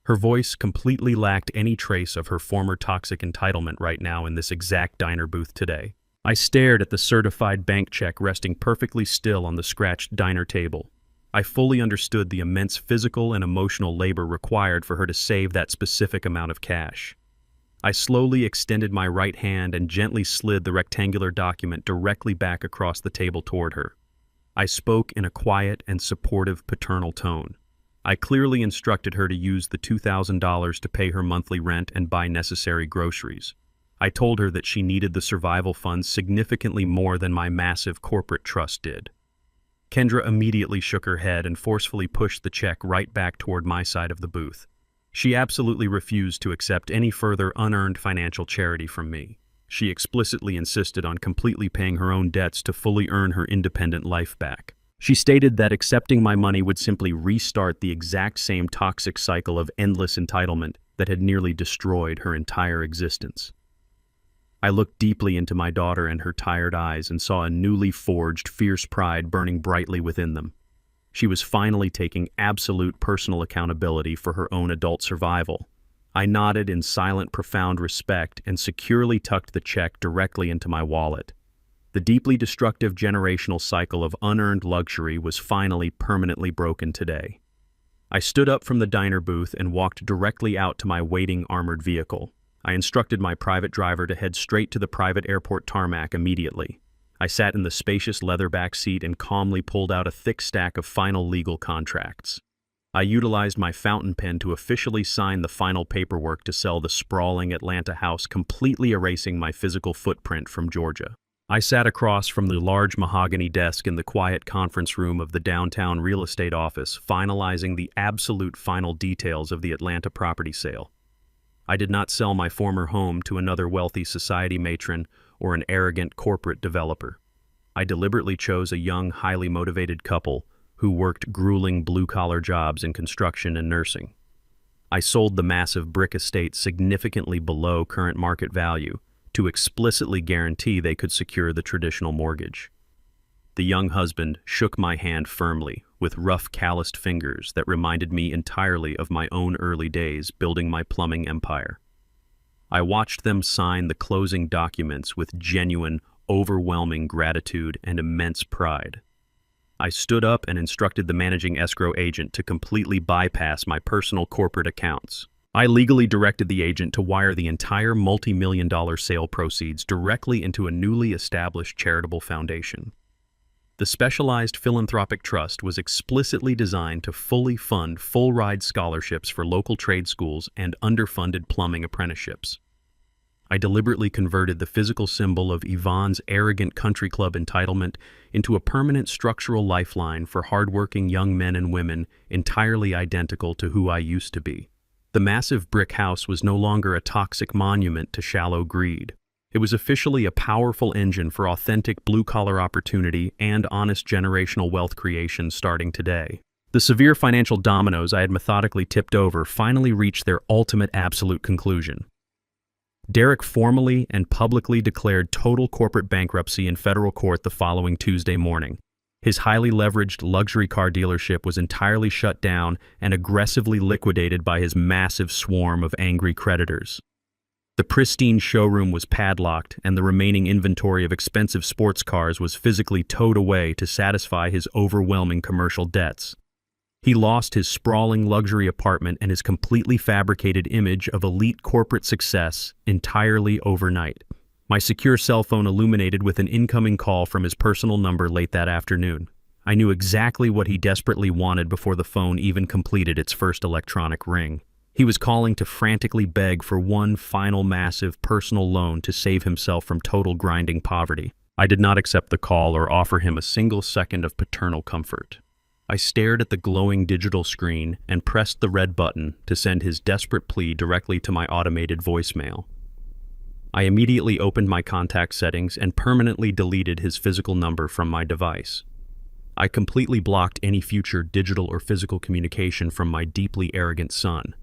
Her voice completely lacked any trace of her former toxic entitlement right now in this exact diner booth today. I stared at the certified bank check resting perfectly still on the scratched diner table. I fully understood the immense physical and emotional labor required for her to save that specific amount of cash. I slowly extended my right hand and gently slid the rectangular document directly back across the table toward her. I spoke in a quiet and supportive paternal tone. I clearly instructed her to use the $2,000 to pay her monthly rent and buy necessary groceries. I told her that she needed the survival funds significantly more than my massive corporate trust did. Kendra immediately shook her head and forcefully pushed the check right back toward my side of the booth. She absolutely refused to accept any further unearned financial charity from me. She explicitly insisted on completely paying her own debts to fully earn her independent life back. She stated that accepting my money would simply restart the exact same toxic cycle of endless entitlement that had nearly destroyed her entire existence. I looked deeply into my daughter and her tired eyes and saw a newly forged, fierce pride burning brightly within them. She was finally taking absolute personal accountability for her own adult survival. I nodded in silent, profound respect and securely tucked the check directly into my wallet. The deeply destructive generational cycle of unearned luxury was finally permanently broken today. I stood up from the diner booth and walked directly out to my waiting armored vehicle. I instructed my private driver to head straight to the private airport tarmac immediately. I sat in the spacious leather back seat and calmly pulled out a thick stack of final legal contracts. I utilized my fountain pen to officially sign the final paperwork to sell the sprawling Atlanta house, completely erasing my physical footprint from Georgia. I sat across from the large mahogany desk in the quiet conference room of the downtown real estate office, finalizing the absolute final details of the Atlanta property sale. I did not sell my former home to another wealthy society matron or an arrogant corporate developer. I deliberately chose a young, highly motivated couple who worked grueling blue-collar jobs in construction and nursing. I sold the massive brick estate significantly below current market value to explicitly guarantee they could secure the traditional mortgage. The young husband shook my hand firmly, with rough, calloused fingers that reminded me entirely of my own early days building my plumbing empire. I watched them sign the closing documents with genuine, overwhelming gratitude and immense pride. I stood up and instructed the managing escrow agent to completely bypass my personal corporate accounts. I legally directed the agent to wire the entire multi-million-dollar sale proceeds directly into a newly established charitable foundation. The specialized philanthropic trust was explicitly designed to fully fund full-ride scholarships for local trade schools and underfunded plumbing apprenticeships. I deliberately converted the physical symbol of Yvonne's arrogant country club entitlement into a permanent structural lifeline for hardworking young men and women entirely identical to who I used to be. The massive brick house was no longer a toxic monument to shallow greed. It was officially a powerful engine for authentic blue-collar opportunity and honest generational wealth creation starting today. The severe financial dominoes I had methodically tipped over finally reached their ultimate absolute conclusion. Derek formally and publicly declared total corporate bankruptcy in federal court the following Tuesday morning. His highly leveraged luxury car dealership was entirely shut down and aggressively liquidated by his massive swarm of angry creditors. The pristine showroom was padlocked, and the remaining inventory of expensive sports cars was physically towed away to satisfy his overwhelming commercial debts. He lost his sprawling luxury apartment and his completely fabricated image of elite corporate success entirely overnight. My secure cell phone illuminated with an incoming call from his personal number late that afternoon. I knew exactly what he desperately wanted before the phone even completed its first electronic ring. He was calling to frantically beg for one final massive personal loan to save himself from total grinding poverty. I did not accept the call or offer him a single second of paternal comfort. I stared at the glowing digital screen and pressed the red button to send his desperate plea directly to my automated voicemail. I immediately opened my contact settings and permanently deleted his physical number from my device. I completely blocked any future digital or physical communication from my deeply arrogant son.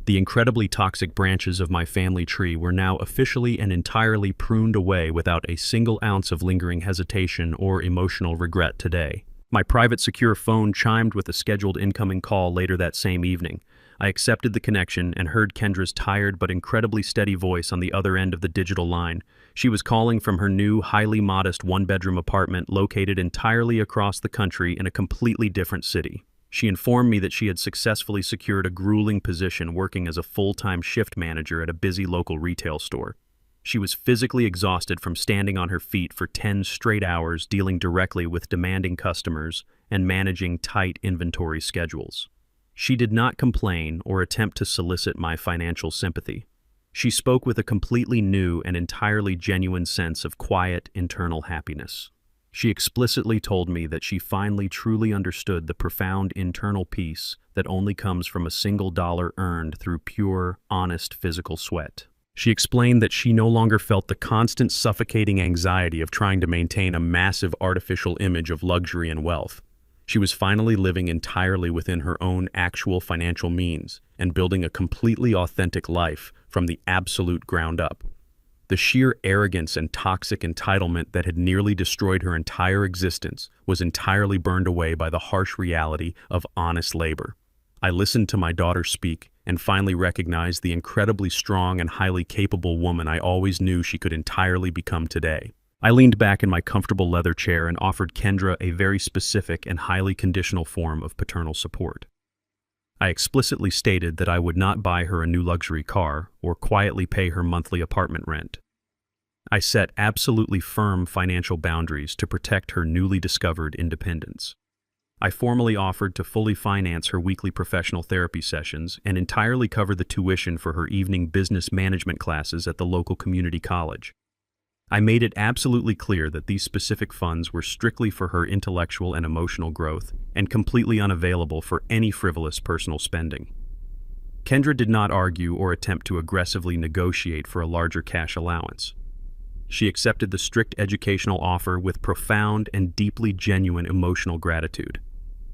The incredibly toxic branches of my family tree were now officially and entirely pruned away without a single ounce of lingering hesitation or emotional regret today. My private secure phone chimed with a scheduled incoming call later that same evening. I accepted the connection and heard Kendra's tired but incredibly steady voice on the other end of the digital line. She was calling from her new, highly modest one-bedroom apartment located entirely across the country in a completely different city. She informed me that she had successfully secured a grueling position working as a full-time shift manager at a busy local retail store. She was physically exhausted from standing on her feet for 10 straight hours dealing directly with demanding customers and managing tight inventory schedules. She did not complain or attempt to solicit my financial sympathy. She spoke with a completely new and entirely genuine sense of quiet internal happiness. She explicitly told me that she finally truly understood the profound internal peace that only comes from a single dollar earned through pure, honest physical sweat. She explained that she no longer felt the constant suffocating anxiety of trying to maintain a massive artificial image of luxury and wealth. She was finally living entirely within her own actual financial means and building a completely authentic life from the absolute ground up. The sheer arrogance and toxic entitlement that had nearly destroyed her entire existence was entirely burned away by the harsh reality of honest labor. I listened to my daughter speak and finally recognized the incredibly strong and highly capable woman I always knew she could entirely become today. I leaned back in my comfortable leather chair and offered Kendra a very specific and highly conditional form of paternal support. I explicitly stated that I would not buy her a new luxury car or quietly pay her monthly apartment rent. I set absolutely firm financial boundaries to protect her newly discovered independence. I formally offered to fully finance her weekly professional therapy sessions and entirely cover the tuition for her evening business management classes at the local community college. I made it absolutely clear that these specific funds were strictly for her intellectual and emotional growth and completely unavailable for any frivolous personal spending. Kendra did not argue or attempt to aggressively negotiate for a larger cash allowance. She accepted the strict educational offer with profound and deeply genuine emotional gratitude.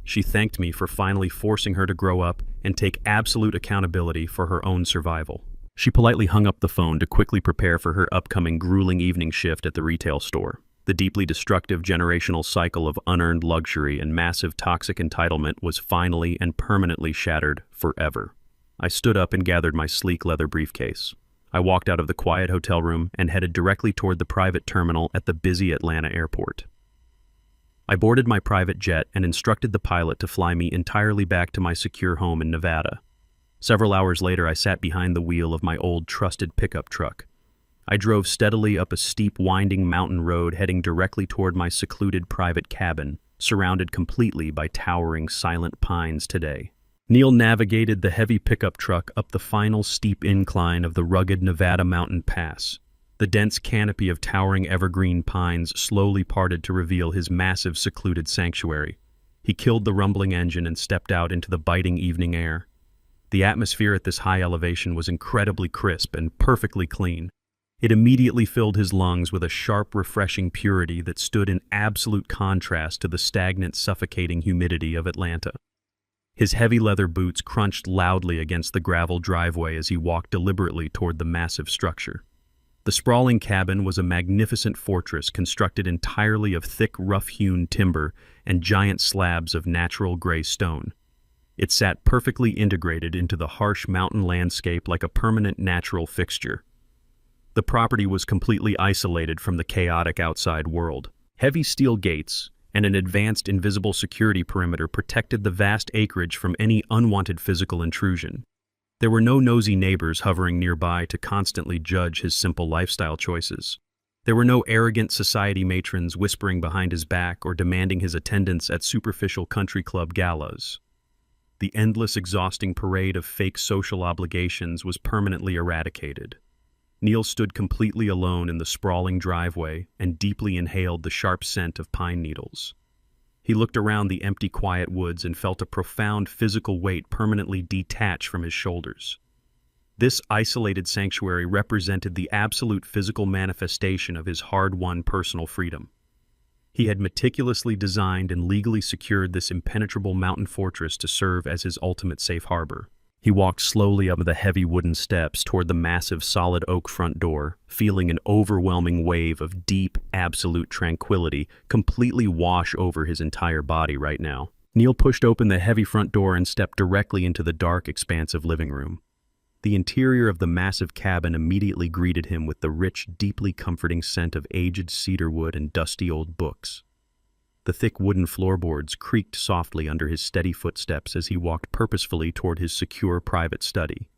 She thanked me for finally forcing her to grow up and take absolute accountability for her own survival. She politely hung up the phone to quickly prepare for her upcoming grueling evening shift at the retail store. The deeply destructive generational cycle of unearned luxury and massive toxic entitlement was finally and permanently shattered forever. I stood up and gathered my sleek leather briefcase. I walked out of the quiet hotel room and headed directly toward the private terminal at the busy Atlanta airport. I boarded my private jet and instructed the pilot to fly me entirely back to my secure home in Nevada. Several hours later, I sat behind the wheel of my old trusted pickup truck. I drove steadily up a steep, winding mountain road heading directly toward my secluded private cabin, surrounded completely by towering, silent pines today. Neil navigated the heavy pickup truck up the final steep incline of the rugged Nevada mountain pass. The dense canopy of towering evergreen pines slowly parted to reveal his massive secluded sanctuary. He killed the rumbling engine and stepped out into the biting evening air. The atmosphere at this high elevation was incredibly crisp and perfectly clean. It immediately filled his lungs with a sharp, refreshing purity that stood in absolute contrast to the stagnant, suffocating humidity of Atlanta. His heavy leather boots crunched loudly against the gravel driveway as he walked deliberately toward the massive structure. The sprawling cabin was a magnificent fortress constructed entirely of thick, rough-hewn timber and giant slabs of natural gray stone. It sat perfectly integrated into the harsh mountain landscape like a permanent natural fixture. The property was completely isolated from the chaotic outside world. Heavy steel gates and an advanced invisible security perimeter protected the vast acreage from any unwanted physical intrusion. There were no nosy neighbors hovering nearby to constantly judge his simple lifestyle choices. There were no arrogant society matrons whispering behind his back or demanding his attendance at superficial country club galas. The endless, exhausting parade of fake social obligations was permanently eradicated. Neil stood completely alone in the sprawling driveway and deeply inhaled the sharp scent of pine needles. He looked around the empty, quiet woods and felt a profound physical weight permanently detach from his shoulders. This isolated sanctuary represented the absolute physical manifestation of his hard-won personal freedom. He had meticulously designed and legally secured this impenetrable mountain fortress to serve as his ultimate safe harbor. He walked slowly up the heavy wooden steps toward the massive solid oak front door, feeling an overwhelming wave of deep, absolute tranquility completely wash over his entire body right now. Neil pushed open the heavy front door and stepped directly into the dark, expansive living room. The interior of the massive cabin immediately greeted him with the rich, deeply comforting scent of aged cedar wood and dusty old books. The thick wooden floorboards creaked softly under his steady footsteps as he walked purposefully toward his secure private study.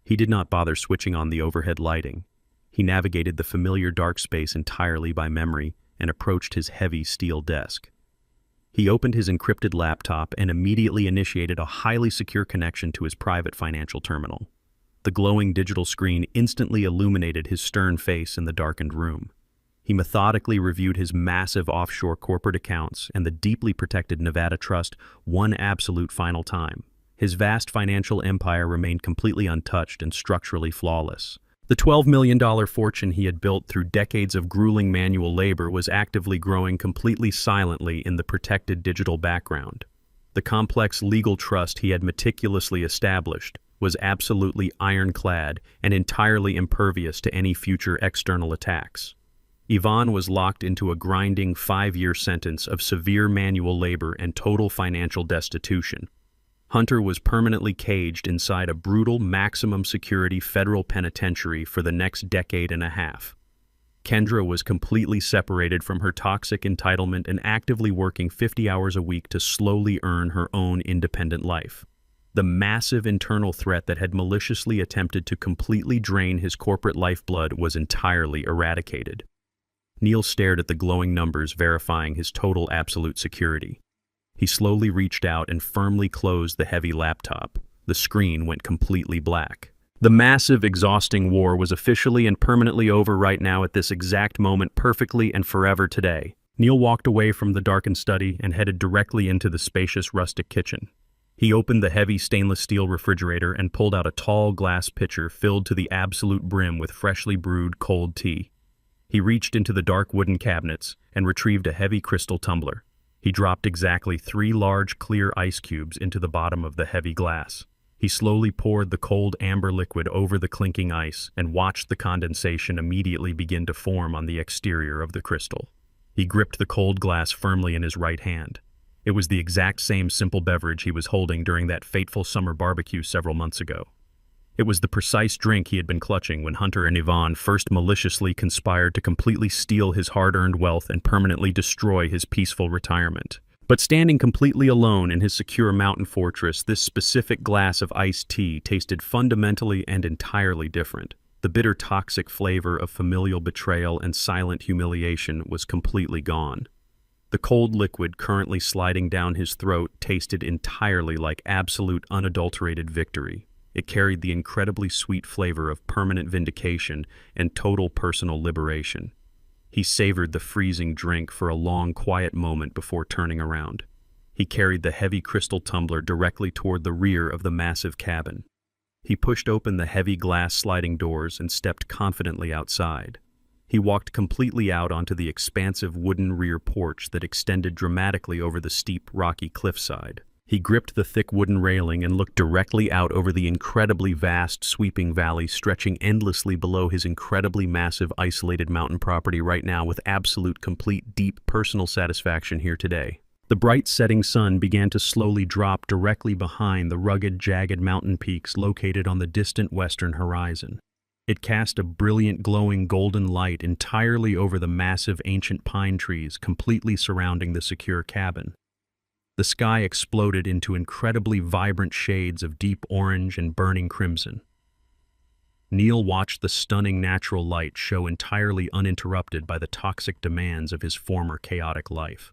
He did not bother switching on the overhead lighting. He navigated the familiar dark space entirely by memory and approached his heavy steel desk. He opened his encrypted laptop and immediately initiated a highly secure connection to his private financial terminal. The glowing digital screen instantly illuminated his stern face in the darkened room. He methodically reviewed his massive offshore corporate accounts and the deeply protected Nevada Trust one absolute final time. His vast financial empire remained completely untouched and structurally flawless. The $12 million fortune he had built through decades of grueling manual labor was actively growing completely silently in the protected digital background. The complex legal trust he had meticulously established was absolutely ironclad and entirely impervious to any future external attacks. Yvonne was locked into a grinding 5-year sentence of severe manual labor and total financial destitution. Hunter was permanently caged inside a brutal maximum security federal penitentiary for the next decade and a half. Kendra was completely separated from her toxic entitlement and actively working 50 hours a week to slowly earn her own independent life. The massive internal threat that had maliciously attempted to completely drain his corporate lifeblood was entirely eradicated. Neil stared at the glowing numbers verifying his total absolute security. He slowly reached out and firmly closed the heavy laptop. The screen went completely black. The massive, exhausting war was officially and permanently over right now at this exact moment, perfectly and forever today. Neil walked away from the darkened study and headed directly into the spacious rustic kitchen. He opened the heavy stainless steel refrigerator and pulled out a tall glass pitcher filled to the absolute brim with freshly brewed cold tea. He reached into the dark wooden cabinets and retrieved a heavy crystal tumbler. He dropped exactly 3 large clear ice cubes into the bottom of the heavy glass. He slowly poured the cold amber liquid over the clinking ice and watched the condensation immediately begin to form on the exterior of the crystal. He gripped the cold glass firmly in his right hand. It was the exact same simple beverage he was holding during that fateful summer barbecue several months ago. It was the precise drink he had been clutching when Hunter and Yvonne first maliciously conspired to completely steal his hard-earned wealth and permanently destroy his peaceful retirement. But standing completely alone in his secure mountain fortress, this specific glass of iced tea tasted fundamentally and entirely different. The bitter, toxic flavor of familial betrayal and silent humiliation was completely gone. The cold liquid currently sliding down his throat tasted entirely like absolute, unadulterated victory. It carried the incredibly sweet flavor of permanent vindication and total personal liberation. He savored the freezing drink for a long, quiet moment before turning around. He carried the heavy crystal tumbler directly toward the rear of the massive cabin. He pushed open the heavy glass sliding doors and stepped confidently outside. He walked completely out onto the expansive wooden rear porch that extended dramatically over the steep, rocky cliffside. He gripped the thick wooden railing and looked directly out over the incredibly vast, sweeping valley stretching endlessly below his incredibly massive, isolated mountain property right now with absolute, complete, deep personal satisfaction here today. The bright setting sun began to slowly drop directly behind the rugged, jagged mountain peaks located on the distant western horizon. It cast a brilliant, glowing golden light entirely over the massive ancient pine trees completely surrounding the secure cabin. The sky exploded into incredibly vibrant shades of deep orange and burning crimson. Neil watched the stunning natural light show entirely uninterrupted by the toxic demands of his former chaotic life.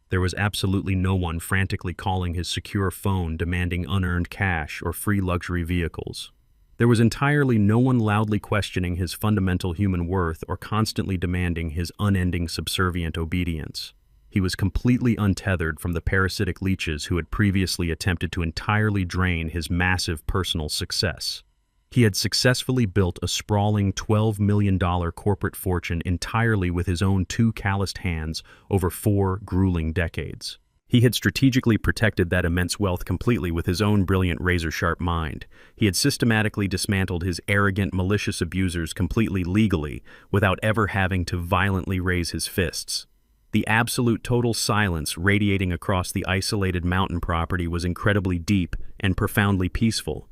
There was absolutely no one frantically calling his secure phone demanding unearned cash or free luxury vehicles. There was entirely no one loudly questioning his fundamental human worth or constantly demanding his unending subservient obedience. He was completely untethered from the parasitic leeches who had previously attempted to entirely drain his massive personal success. He had successfully built a sprawling $12 million corporate fortune entirely with his own 2 calloused hands over 4 grueling decades. He had strategically protected that immense wealth completely with his own brilliant razor-sharp mind. He had systematically dismantled his arrogant, malicious abusers completely legally without ever having to violently raise his fists. The absolute total silence radiating across the isolated mountain property was incredibly deep and profoundly peaceful.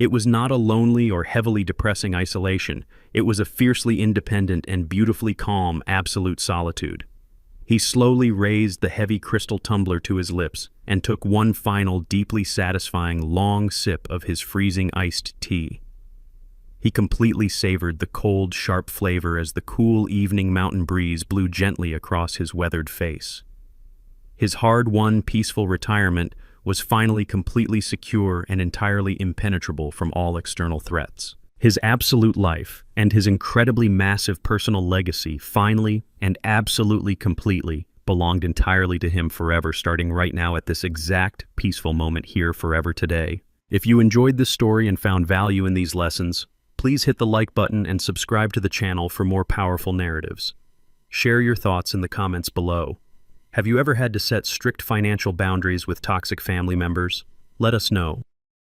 It was not a lonely or heavily depressing isolation. It was a fiercely independent and beautifully calm absolute solitude. He slowly raised the heavy crystal tumbler to his lips and took one final, deeply satisfying, long sip of his freezing iced tea. He completely savored the cold, sharp flavor as the cool evening mountain breeze blew gently across his weathered face. His hard-won, peaceful retirement was finally completely secure and entirely impenetrable from all external threats. His absolute life and his incredibly massive personal legacy finally and absolutely completely belonged entirely to him forever, starting right now at this exact peaceful moment here forever today. If you enjoyed this story and found value in these lessons, please hit the like button and subscribe to the channel for more powerful narratives. Share your thoughts in the comments below. Have you ever had to set strict financial boundaries with toxic family members? Let us know.